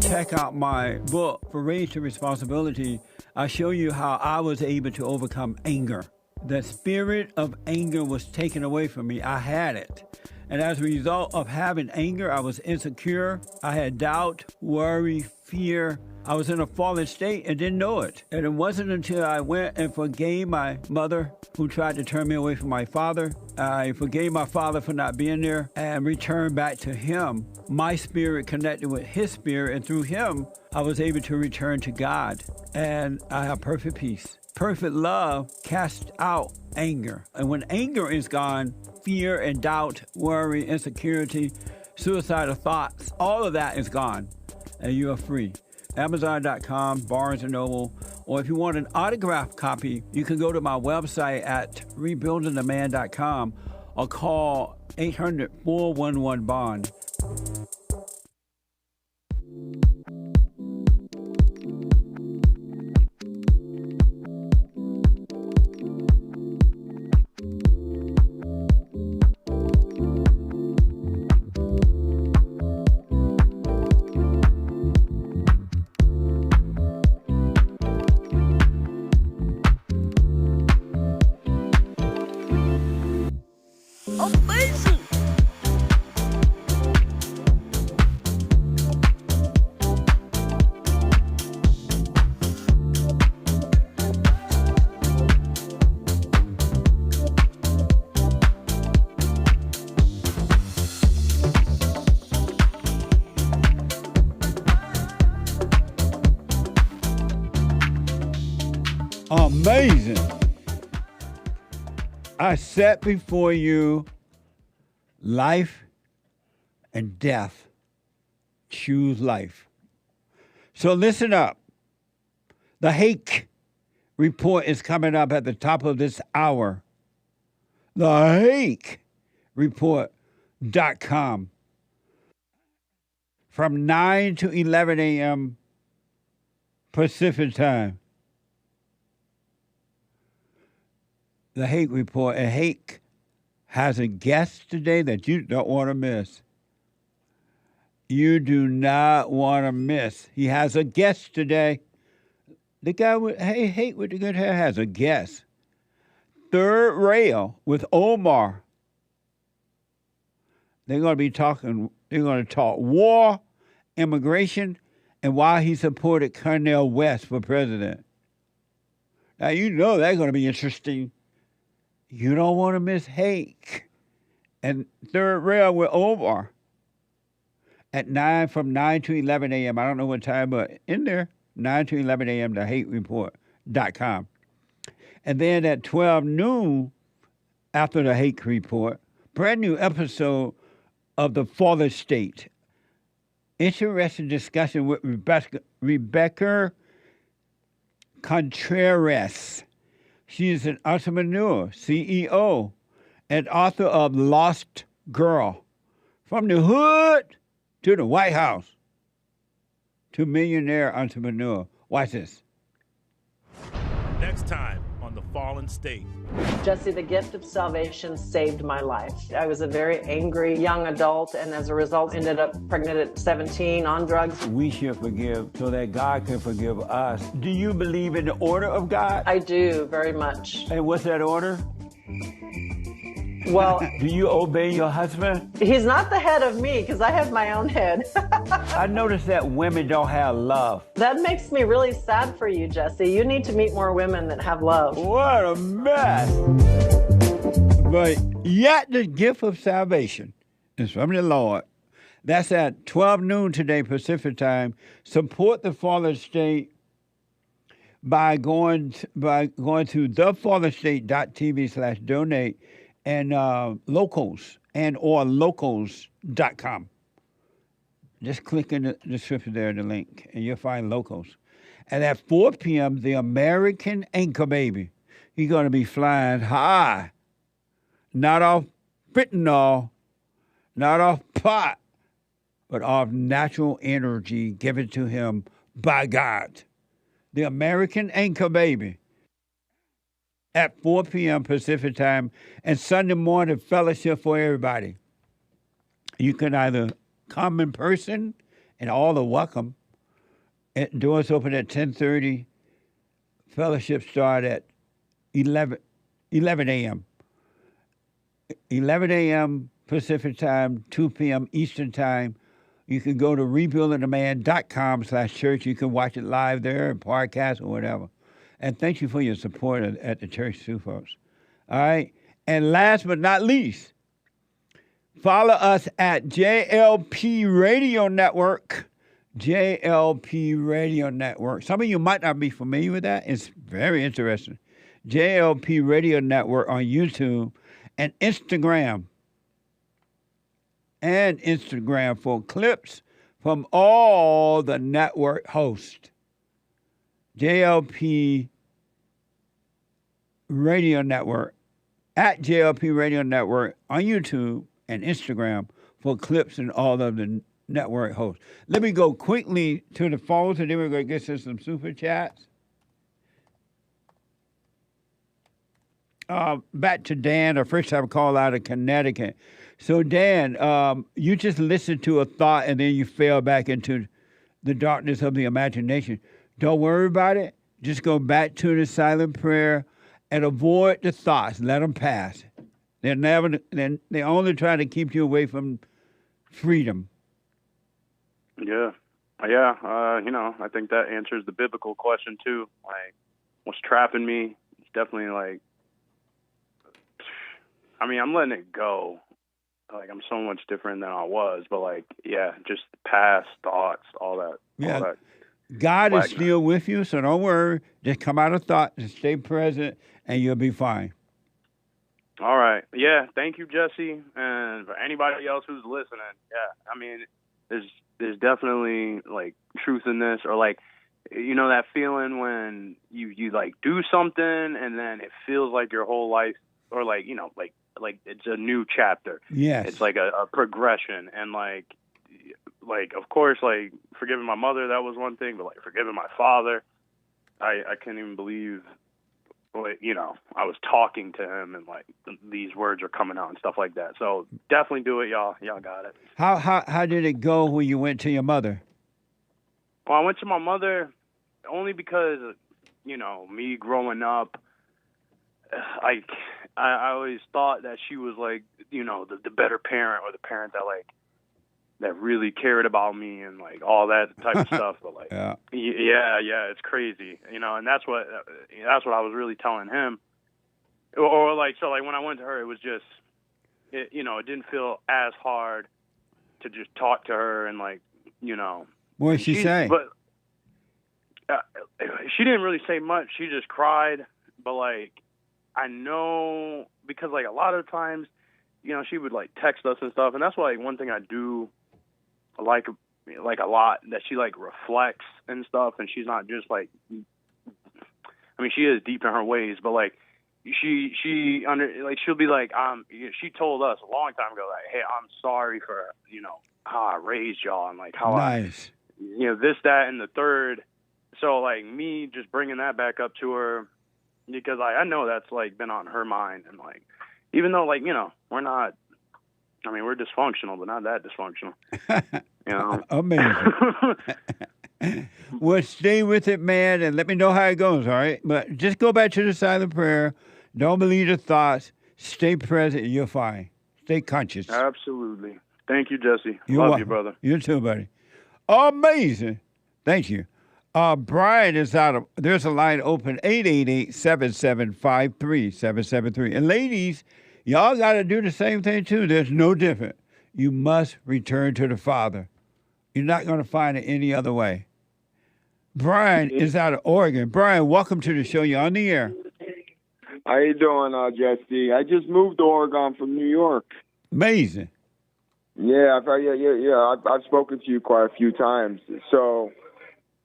Check out my book, For Raised to Responsibility. I show you how I was able to overcome anger. The spirit of anger was taken away from me. I had it. And as a result of having anger, I was insecure. I had doubt, worry, fear. I was in a fallen state and didn't know it. And it wasn't until I went and forgave my mother who tried to turn me away from my father. I forgave my father for not being there and returned back to him. My spirit connected with his spirit, and through him, I was able to return to God. And I have perfect peace. Perfect love casts out anger. And when anger is gone, fear and doubt, worry, insecurity, suicidal thoughts, all of that is gone, and you are free. Amazon.com, Barnes & Noble, or if you want an autographed copy, you can go to my website at rebuildingtheman.com or call 800-411-BOND. Amazing! Amazing. I set before you life and death. Choose life. So listen up. The Hake report is coming up at the top of this hour. The Hake report.com from 9 to 11 a.m. Pacific time. The Hake report. And Hake has a guest today that you don't want to miss. You do not want to miss. He has a guest today. The guy with Hake with the good hair has a guest. Third Rail with Omar. They're going to talk war, immigration, and why he supported Cornel West for president. Now, you know that's going to be interesting. You don't want to miss Hake and Third Rail with Omar at from 9 to 11 a.m. I don't know what time, but in there, 9 to 11 a.m., the HakeReport.com. And then at 12 noon, after the Hake Report, brand new episode of The Father State. Interesting discussion with Rebecca Contreras. She is an entrepreneur, CEO, and author of Lost Girl. From the hood to the White House to millionaire entrepreneur. Watch this. Next time on The Fallen State. Jesse, the gift of salvation saved my life. I was a very angry young adult, and as a result, ended up pregnant at 17 on drugs. We should forgive so that God can forgive us. Do you believe in the order of God? I do, very much. And what's that order? Well, do you obey your husband? He's not the head of me because I have my own head. I noticed that women don't have love. That makes me really sad for you, Jesse. You need to meet more women that have love. What a mess. But yet the gift of salvation is from the Lord. That's at 12 noon today, Pacific time. Support the Father State by going to thefatherstate.tv/donate and locals or locals.com. Just click in the description there, the link, and you'll find locals. And at 4 p.m., the American Anchor Baby. He's going to be flying high. Not off fentanyl, not off pot, but off natural energy given to him by God. The American Anchor Baby. At 4 p.m. Pacific time, and Sunday morning fellowship for everybody. You can either come in person, and all are welcome. Doors open at 10:30. Fellowship start at 11 a.m. 11 a.m. Pacific time, 2 p.m. Eastern time. You can go to rebuildingtheman.com/church. You can watch it live there, and podcast or whatever. And thank you for your support at the church too, folks. All right. And last but not least, follow us at JLP Radio Network. JLP Radio Network. Some of you might not be familiar with that. It's very interesting. JLP Radio Network on YouTube and Instagram. And Instagram for clips, from all the network hosts. JLP Radio Network, at JLP Radio Network on YouTube and Instagram for clips and all of the network hosts. Let me go quickly to the phones, and then we're going to get to some super chats. Back to Dan, a first-time call out of Connecticut. So, Dan, you just listened to a thought, and then you fell back into the darkness of the imagination. Don't worry about it. Just go back to the silent prayer and avoid the thoughts. Let them pass. They're only trying to keep you away from freedom. Yeah. Yeah. I think that answers the biblical question too. Like, what's trapping me? It's definitely like, I'm letting it go. Like, I'm so much different than I was, but like, yeah, just past thoughts, all that. Yeah. All that. God is still with you, so don't worry. Just come out of thought and stay present, and you'll be fine. All right. Yeah. Thank you, Jesse. And for anybody else who's listening, yeah, there's definitely like truth in this, or like, that feeling when you like do something and then it feels like your whole life, or like, like it's a new chapter. Yes. It's like a progression. And like, of course, like forgiving my mother, that was one thing, but like forgiving my father, I couldn't even believe, I was talking to him and like these words are coming out and stuff like that. So definitely do it, y'all. Y'all got it. How did it go when you went to your mother? Well, I went to my mother only because, me growing up, I always thought that she was like, the better parent, or the parent that like, that really cared about me and like all that type of stuff. But like, yeah, it's crazy, and that's what I was really telling him. Or like, so like when I went to her, it was just, it didn't feel as hard to just talk to her and like, What did she say? But she didn't really say much. She just cried. But like, I know, because like a lot of times, she would like text us and stuff, and that's why like, one thing I do like a lot, that she like reflects and stuff, and she's not just like, she is deep in her ways, but like she'll be like, she told us a long time ago, like, hey, I'm sorry for how I raised y'all, and like how nice. This, that, and the third. So like me just bringing that back up to her, because I know that's like been on her mind, and like, even though like, we're not, we're dysfunctional, but not that dysfunctional. Amazing. Well, stay with it, man, and let me know how it goes, all right? But just go back to the silent prayer. Don't believe the thoughts. Stay present, and you're fine. Stay conscious. Absolutely. Thank you, Jesse. You're Love welcome. you, brother. You too, buddy. Amazing. Thank you. Brian is out of, there's a line open, 888-7753-773. And ladies, y'all got to do the same thing too. There's no different. You must return to the Father. You're not going to find it any other way. Brian is out of Oregon. Brian, welcome to the show. You're on the air. How you doing, Jesse? I just moved to Oregon from New York. Amazing. Yeah, I've spoken to you quite a few times. So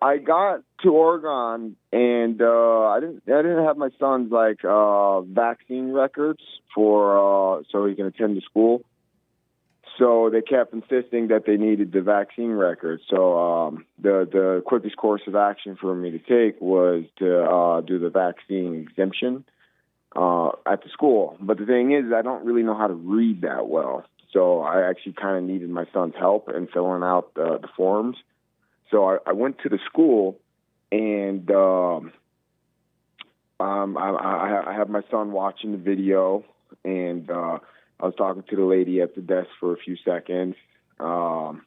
I got to Oregon, and I didn't have my son's vaccine records for so he can attend the school. So they kept insisting that they needed the vaccine records. So the quickest course of action for me to take was to do the vaccine exemption at the school. But the thing is, I don't really know how to read that well. So I actually kind of needed my son's help in filling out the forms. So I went to the school, and I had my son watching the video, and I was talking to the lady at the desk for a few seconds. Then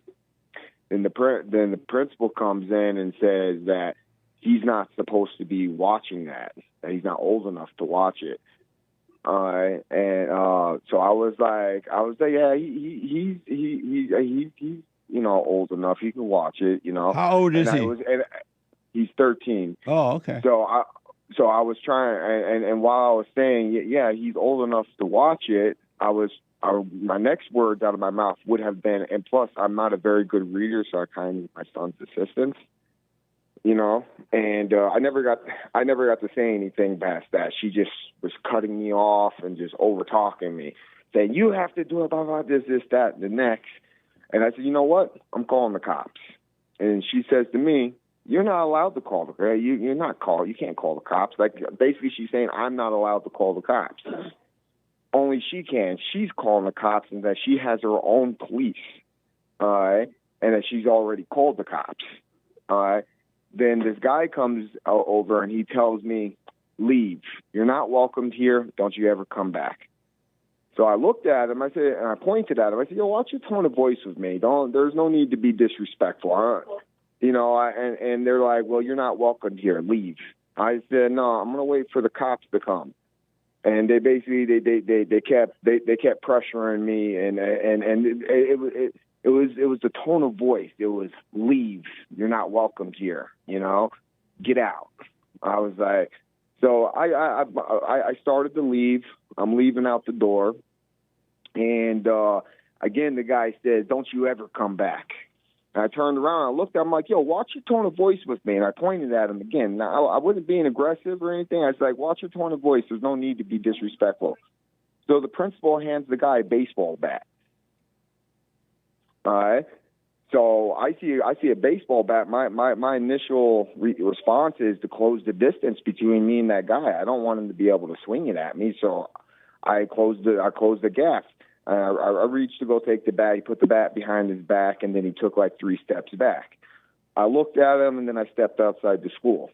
the principal comes in and says that he's not supposed to be watching that he's not old enough to watch it. And so I was like, yeah, he's old enough. He can watch it, How old is he? He's 13. Oh, okay. So I was trying, and while I was saying, yeah, he's old enough to watch it, I was my next words out of my mouth would have been, and plus, I'm not a very good reader, so I kind of need my son's assistance. You know, and I never got to say anything past that. She just was cutting me off and just over talking me, saying, "You have to do it, blah, blah, this, that, and the next." And I said, "You know what? I'm calling the cops." And she says to me, "You're not allowed to call the cops. You can't call the cops." Like, basically, she's saying I'm not allowed to call the cops. Only she can. She's calling the cops, and that she has her own police, and that she's already called the cops. Then this guy comes over and he tells me, "Leave. You're not welcomed here. Don't you ever come back." So I looked at him. I said, and I pointed at him. I said, "Yo, watch your tone of voice with me. There's no need to be disrespectful." You know, and they're like, "Well, you're not welcomed here. Leave." I said, "No, I'm gonna wait for the cops to come." And they basically they kept pressuring me, and it was the tone of voice. It was, "Leave. You're not welcomed here. You know, get out." I was like, so I started to leave. I'm leaving out the door, and again the guy said, "Don't you ever come back." And I turned around, I looked at him, like, "Yo, watch your tone of voice with me." And I pointed at him again. Now, I wasn't being aggressive or anything. I was like, "Watch your tone of voice. There's no need to be disrespectful." So the principal hands the guy a baseball bat. All right. So I see a baseball bat. My initial response is to close the distance between me and that guy. I don't want him to be able to swing it at me. So I closed the gap. I reached to go take the bat. He put the bat behind his back, and then he took like 3 steps back. I looked at him, and then I stepped outside the school.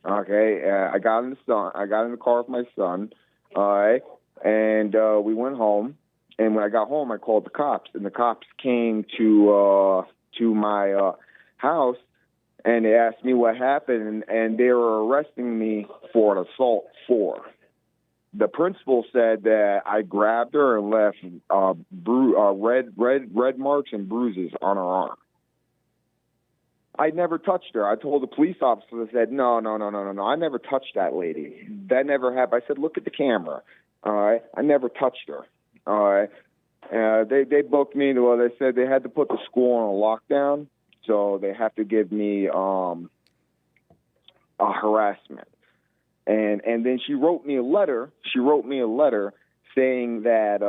Okay, I got in the car with my son. All right, and we went home. And when I got home, I called the cops, and the cops came to my house, and they asked me what happened, and they were arresting me for an assault 4. The principal said that I grabbed her and left red marks and bruises on her arm. I never touched her. I told the police officer, I said, no, I never touched that lady. That never happened. I said, look at the camera. All right, I never touched her. All right. They booked me. Well, they said they had to put the school on a lockdown, so they have to give me a harassment. And then she wrote me a letter. Saying that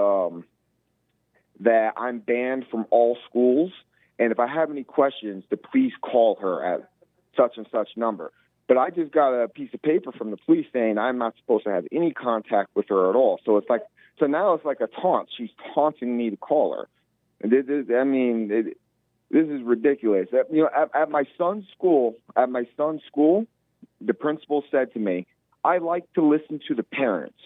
that I'm banned from all schools, and if I have any questions, to please call her at such and such number. But I just got a piece of paper from the police saying I'm not supposed to have any contact with her at all. So now it's like a taunt. She's taunting me to call her. And this is ridiculous. You know, at my son's school, the principal said to me, "I like to listen to the parents.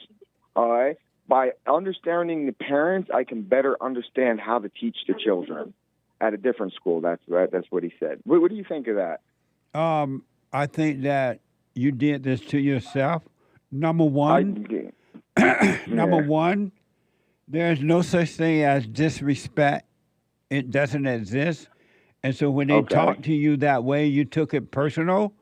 All right. By understanding the parents, I can better understand how to teach the children." At a different school, that's right. That's what he said. What do you think of that? I think that you did this to yourself. Number one, there's no such thing as disrespect. It doesn't exist. And so when they talked to you that way, you took it personal.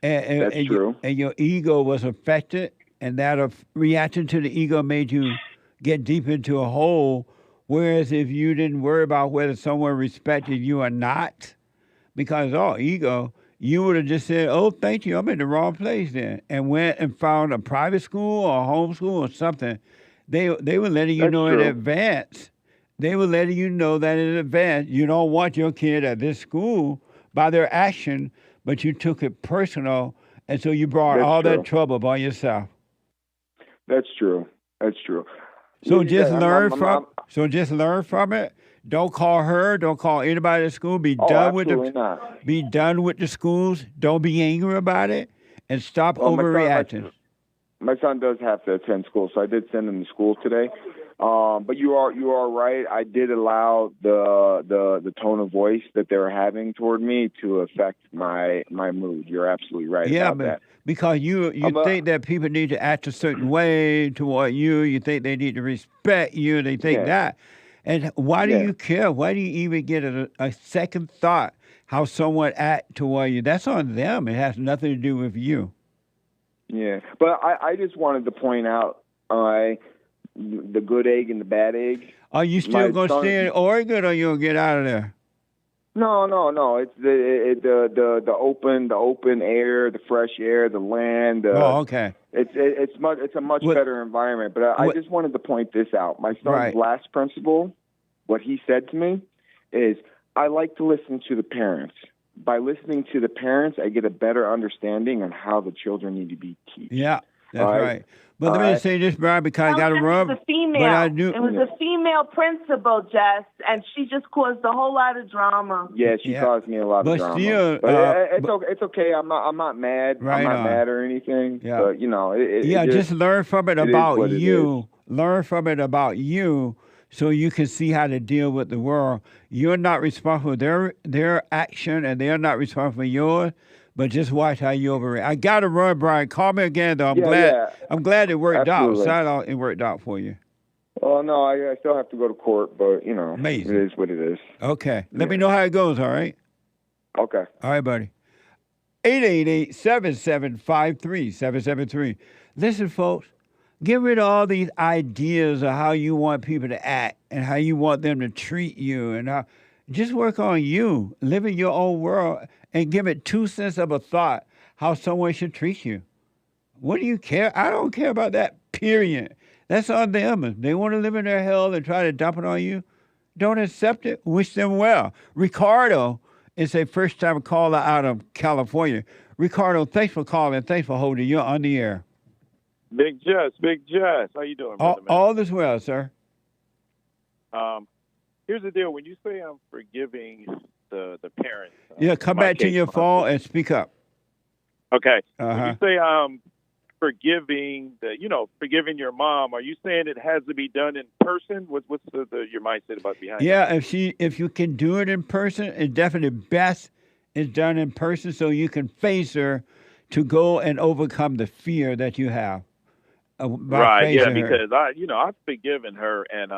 And your ego was affected. And that reaction to the ego made you get deep into a hole. Whereas if you didn't worry about whether someone respected you or not, because, ego, you would have just said, "Oh, thank you, I'm in the wrong place then," and went and found a private school or a homeschool or something. They were letting you know in advance. They were letting you know that in advance you don't want your kid at this school by their action, but you took it personal, and so you brought that trouble by yourself. That's true. So just learn from it. Don't call her. Don't call anybody at school. Be done with the schools. Don't be angry about it, and stop overreacting. My son does have to attend school, so I did send him to school today. But you are right. I did allow the tone of voice that they were having toward me to affect my mood. You're absolutely right about that. Because you think that people need to act a certain way toward you. You think they need to respect you. They think that. And why do you care? Why do you even get a second thought how someone act toward you? That's on them. It has nothing to do with you. Yeah, but I just wanted to point out the good egg and the bad egg. Are you still going to stay in Oregon, or you'll get out of there? No. It's the open air, the fresh air, the land. Okay. It's a much better environment. But I just wanted to point this out. My son's last principal, what he said to me is, I like to listen to the parents. By listening to the parents, I get a better understanding on how the children need to be taught. Yeah, that's right. But let me say this, Brian, because I got to rub. It was a female. But I do. It was a female principal, Jess, and she just caused a whole lot of drama. Yeah, she caused me a lot of drama. Still, but it's okay. I'm not mad. Right I'm not on. mad or anything. Yeah. But just learn from it about is you. Learn from it about you, so you can see how to deal with the world. You're not responsible for their action, and they're not responsible for yours. But just watch how you overreact. I got to run, Brian. Call me again, though. I'm glad it worked out. Shout out, it worked out for you. Oh, no, I still have to go to court, but, Amazing. It is what it is. Okay. Let me know how it goes, all right? Okay. All right, buddy. 888-7753-773. Listen, folks, get rid of all these ideas of how you want people to act and how you want them to treat you. And just work on you, live in your own world, and give it 2 cents of a thought how someone should treat you. What do you care? I don't care about that, period. That's on them. If they want to live in their hell and try to dump it on you, don't accept it. Wish them well. Ricardo is a first-time caller out of California. Ricardo, thanks for calling. Thanks for holding. You're on the air. Big Jess. How you doing, brother, man? All is well, sir. Here's the deal. When you say I'm forgiving the parents. Come back to your phone and speak up. Okay. When you say I'm forgiving forgiving your mom, are you saying it has to be done in person? What's your mindset about behind that? Yeah, if you can do it in person, it's definitely best is done in person so you can face her to go and overcome the fear that you have. Right, yeah, because I've forgiven her, and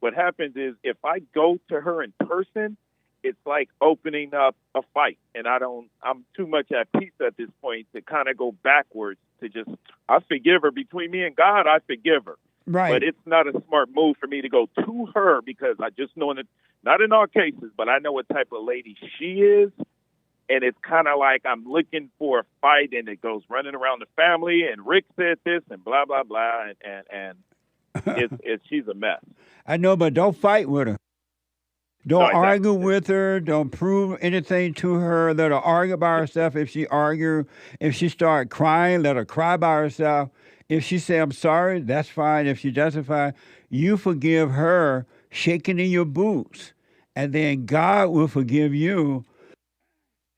what happens is if I go to her in person, it's like opening up a fight, and I'm too much at peace at this point to kind of go backwards I forgive her. Between me and God, I forgive her. Right. But it's not a smart move for me to go to her because I just know that, not in all cases, but I know what type of lady she is. And it's kind of like I'm looking for a fight, and it goes running around the family, and Rick said this, and blah, blah, blah, and she's a mess. I know, but don't fight with her. Don't argue with her. Don't prove anything to her. Let her argue by herself. If she start crying, let her cry by herself. If she say, I'm sorry, that's fine. If she doesn't, fine. You forgive her, shaking in your boots, and then God will forgive you.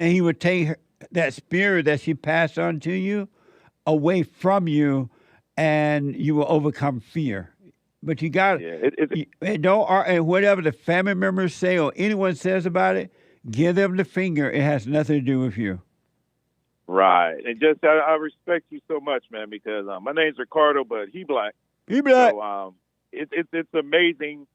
And he would take that spirit that she passed on to you away from you, and you will overcome fear. But you got and whatever the family members say or anyone says about it, give them the finger. It has nothing to do with you. Right. And just I respect you so much, man, because my name's Ricardo, but he black. He black. So it's amazing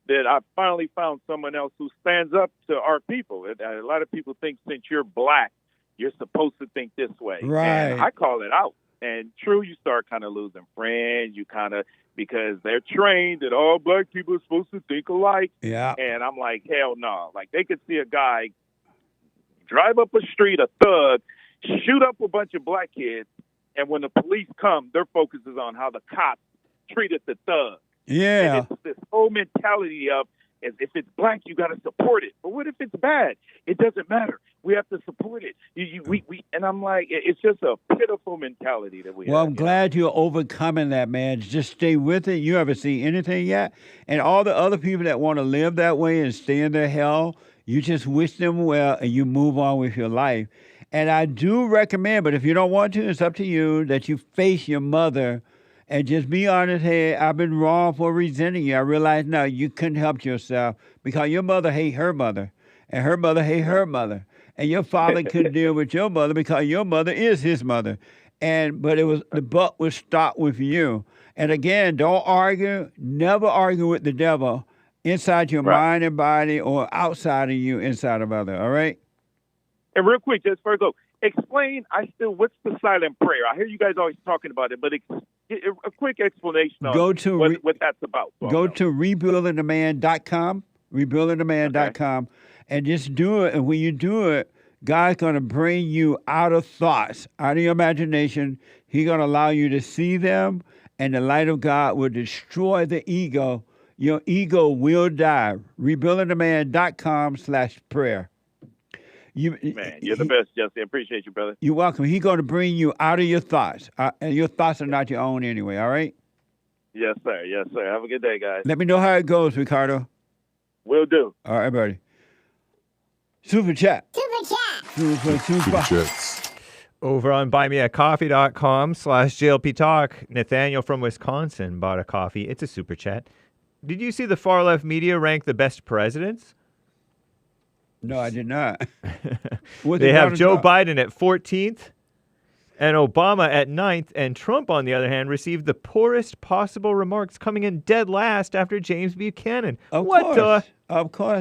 that I finally found someone else who stands up to our people. A lot of people think since you're black, you're supposed to think this way. Right. And I call it out. And true, you start kind of losing friends. You kind of, because they're trained that all black people are supposed to think alike. Yeah. And I'm like, hell no. Like, they could see a guy drive up a street, a thug, shoot up a bunch of black kids, and when the police come, their focus is on how the cops treated the thug. Yeah. And it's this whole mentality of, if it's black, you got to support it. But what if it's bad? It doesn't matter. We have to support it. And I'm like, it's just a pitiful mentality that we have. Well, I'm glad you're overcoming that, man. Just stay with it. You haven't seen anything yet. And all the other people that want to live that way and stay in their hell, you just wish them well and you move on with your life. And I do recommend, but if you don't want to, it's up to you, that you face your mother and just be honest. Hey, I've been wrong for resenting you. I realize now you couldn't help yourself because your mother hate her mother and her mother hate her mother. And your father couldn't deal with your mother because your mother is his mother. But the buck was stopped with you. And again, don't argue. Never argue with the devil inside your mind and body or outside of you, inside of other. All right? And real quick, just before I go, explain, what's the silent prayer? I hear you guys always talking about it, but a quick explanation on Go to what that's about. Go to rebuildingtheman.com, rebuildingtheman.com, and just do it. And when you do it, God's going to bring you out of thoughts, out of your imagination. He's going to allow you to see them, and the light of God will destroy the ego. Your ego will die. Rebuildingtheman.com/prayer. Man, you're the best, Jesse. I appreciate you, brother. You're welcome. He's going to bring you out of your thoughts. And your thoughts are not your own anyway, all right? Yes, sir. Yes, sir. Have a good day, guys. Let me know how it goes, Ricardo. Will do. All right, buddy. Super chat. Super chats. Over on buymeacoffee.com/JLP Talk, Nathaniel from Wisconsin bought a coffee. It's a super chat. Did you see the far left media rank the best presidents? No, I did not. They have Joe Biden at 14th and Obama at 9th, and Trump, on the other hand, received the poorest possible remarks, coming in dead last after James Buchanan. Of course.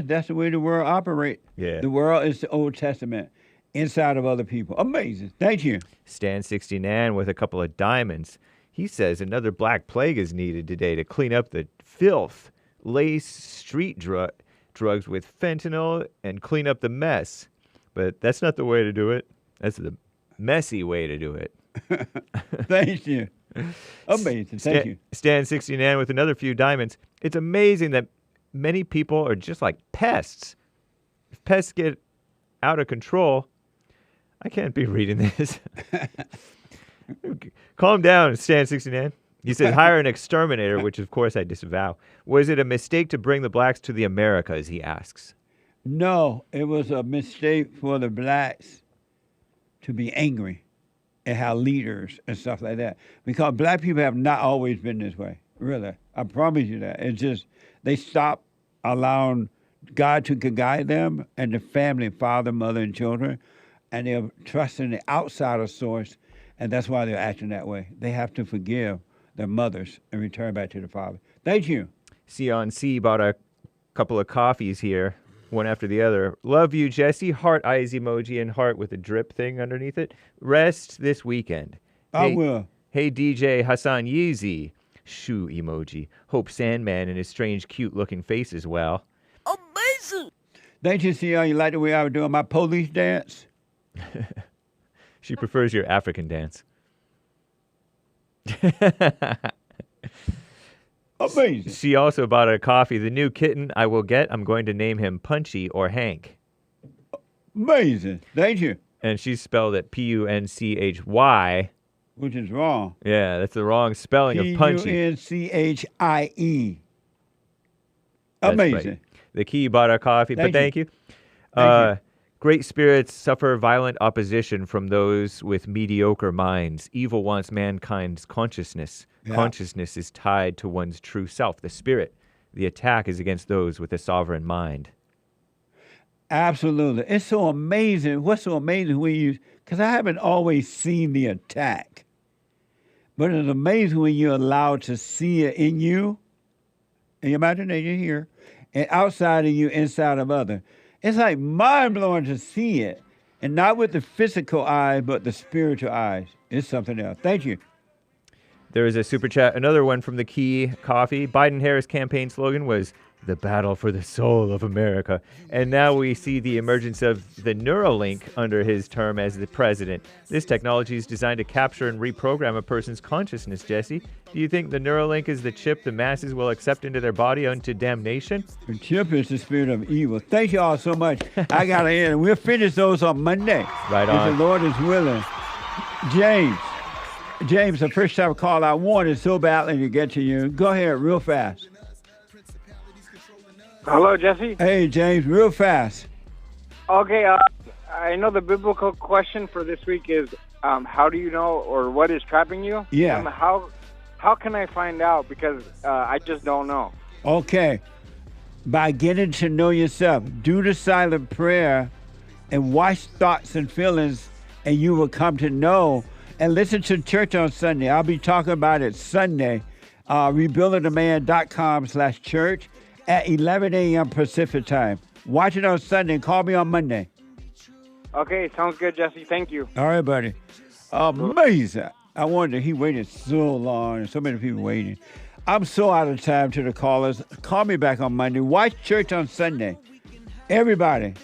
That's the way the world operates. Yeah. The world is the Old Testament inside of other people. Amazing. Thank you. Stan69 with a couple of diamonds. He says another black plague is needed today to clean up the filth, lace street drugs with fentanyl, and clean up the mess. But that's not the way to do it. That's the messy way to do it. Thank you. Amazing. Thank you. Stan69 with another few diamonds. It's amazing that many people are just like pests. If pests get out of control, I can't be reading this. Calm down, Stan69. He said, hire an exterminator, which of course I disavow. Was it a mistake to bring the blacks to the Americas, he asks. No, it was a mistake for the blacks to be angry at how leaders and stuff like that. Because black people have not always been this way, really. I promise you that. It's just they stopped allowing God to guide them and the family, father, mother, and children, and they're trusting the outsider source, and that's why they're acting that way. They have to forgive their mothers and return back to the father. Thank you. C bought a couple of coffees here, one after the other. Love you, Jesse. Heart eyes emoji and heart with a drip thing underneath it. Rest this weekend. I will. Hey, DJ Hassan Yeezy. Shoe emoji. Hope Sandman and his strange, cute-looking face is well. Amazing. Thank you, CL. You like the way I was doing my police dance? She prefers your African dance. Amazing. She also bought a coffee. The new kitten I will get, I'm going to name him Punchy or Hank. Amazing. Thank you. And she spelled it Punchy. Which is wrong. Yeah, that's the wrong spelling of Punchy. Punchie. That's Amazing. Right. The Key bought a coffee, Thank thank you. Great spirits suffer violent opposition from those with mediocre minds. Evil wants mankind's consciousness. Yeah. Consciousness is tied to one's true self, the spirit. The attack is against those with a sovereign mind. Absolutely. It's so amazing. What's so amazing when you, because I haven't always seen the attack, but it's amazing when you're allowed to see it in you, in your imagination here, and outside of you, inside of others. It's like mind-blowing to see it, and not with the physical eyes, but the spiritual eyes. It's something else. Thank you. There is a super chat, another one from the Key Coffee. Biden-Harris campaign slogan was, the battle for the soul of America. And now we see the emergence of the Neuralink under his term as the president. This technology is designed to capture and reprogram a person's consciousness, Jesse. Do you think the Neuralink is the chip the masses will accept into their body unto damnation? The chip is the spirit of evil. Thank you all so much. I got to end. We'll finish those on Monday. Right on. If the Lord is willing. James, the first time I called, I wanted so badly to get to you. Go ahead real fast. Hello, Jesse. Hey, James, real fast. Okay, I know the biblical question for this week is, how do you know, or what is trapping you? Yeah. How can I find out? Because I just don't know. Okay. By getting to know yourself, do the silent prayer and watch thoughts and feelings, and you will come to know. And listen to church on Sunday. I'll be talking about it Sunday. rebuildingtheman.com/church. at 11 a.m. Pacific time. Watch it on Sunday and call me on Monday. Okay, sounds good, Jesse. Thank you. All right, buddy. Amazing. I wonder, he waited so long, and so many people waiting. I'm so out of time to the callers. Call me back on Monday. Watch church on Sunday. Everybody.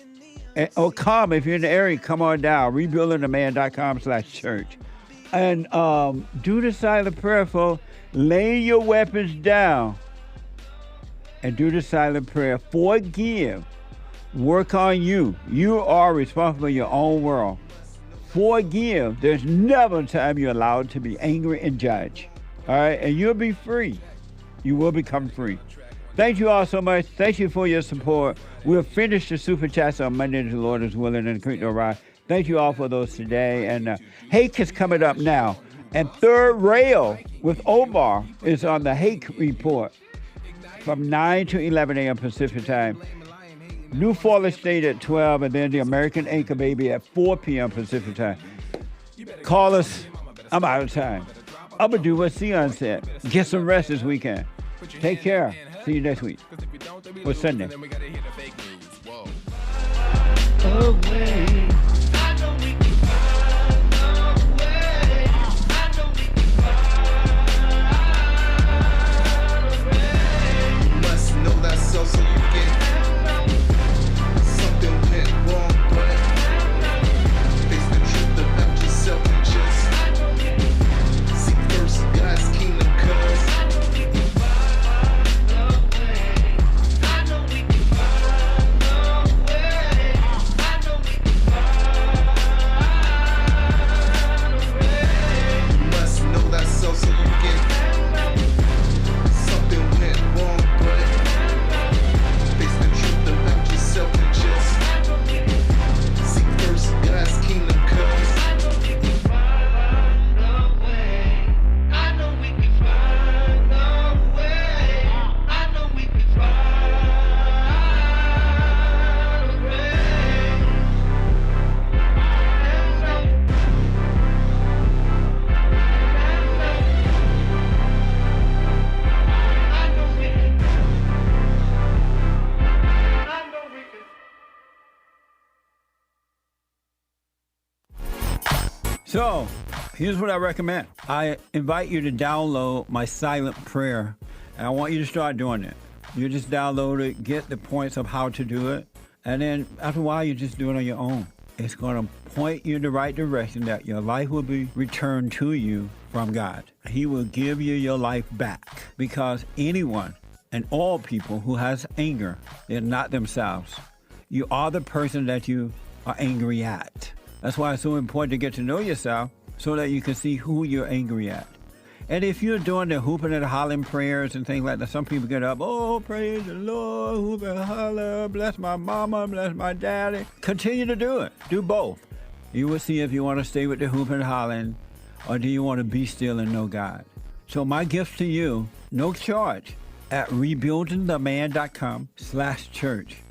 Or come, if you're in the area, come on down. Rebuildingtheman.com/church. And do the silent prayer, folks. Lay your weapons down. And do the silent prayer. Forgive. Work on you. You are responsible for your own world. Forgive. There's never a time you're allowed to be angry and judge. All right? And you'll be free. You will become free. Thank you all so much. Thank you for your support. We'll finish the Super Chats on Monday if the Lord is willing and the creek will rise. Thank you all for those today. And Hake is coming up now. And Third Rail with Omar is on the Hake Report from 9 to 11 a.m. Pacific time. New Forest State at 12, and then the American Anchor Baby at 4 p.m. Pacific time. Call us. I'm out of time. I'm going to do what Sion said. Get some rest this weekend. Take care. See you next week. Or Sunday. So you get something went wrong, but face the truth about yourself and just seek first God's kingdom, cause you must know that so you get something went wrong, but face the truth about yourself and just seek first God's kingdom, cause I know we can find a way. I know we can find a way. So, here's what I recommend. I invite you to download my silent prayer, and I want you to start doing it. You just download it, get the points of how to do it, and then after a while, you just do it on your own. It's going to point you in the right direction that your life will be returned to you from God. He will give you your life back, because anyone and all people who has anger, they're not themselves. You are the person that you are angry at. That's why it's so important to get to know yourself so that you can see who you're angry at. And if you're doing the hooping and hollering prayers and things like that, some people get up, oh, praise the Lord, hoop and holler, bless my mama, bless my daddy. Continue to do it. Do both. You will see if you want to stay with the hooping and hollering, or do you want to be still and know God. So my gift to you, no charge, at rebuildingtheman.com/church.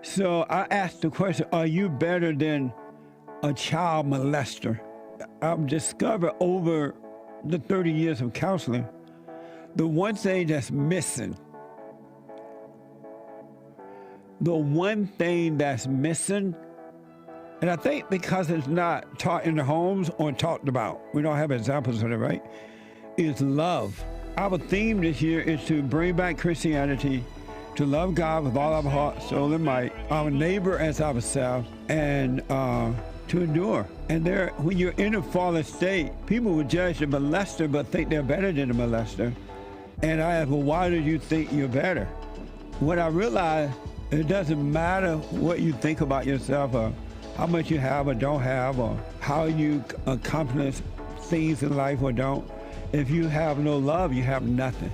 So I asked the question, are you better than a child molester? I've discovered over the 30 years of counseling, the one thing that's missing, and I think because it's not taught in the homes or talked about, we don't have examples of it, right, is love. Our theme this year is to bring back Christianity, to love God with all our heart, soul, and might, our neighbor as ourselves, and to endure. And there, when you're in a fallen state, people will judge the molester but think they're better than the molester. And I ask, well, why do you think you're better? When I realized it doesn't matter what you think about yourself, or how much you have or don't have, or how you accomplish things in life or don't. If you have no love, you have nothing.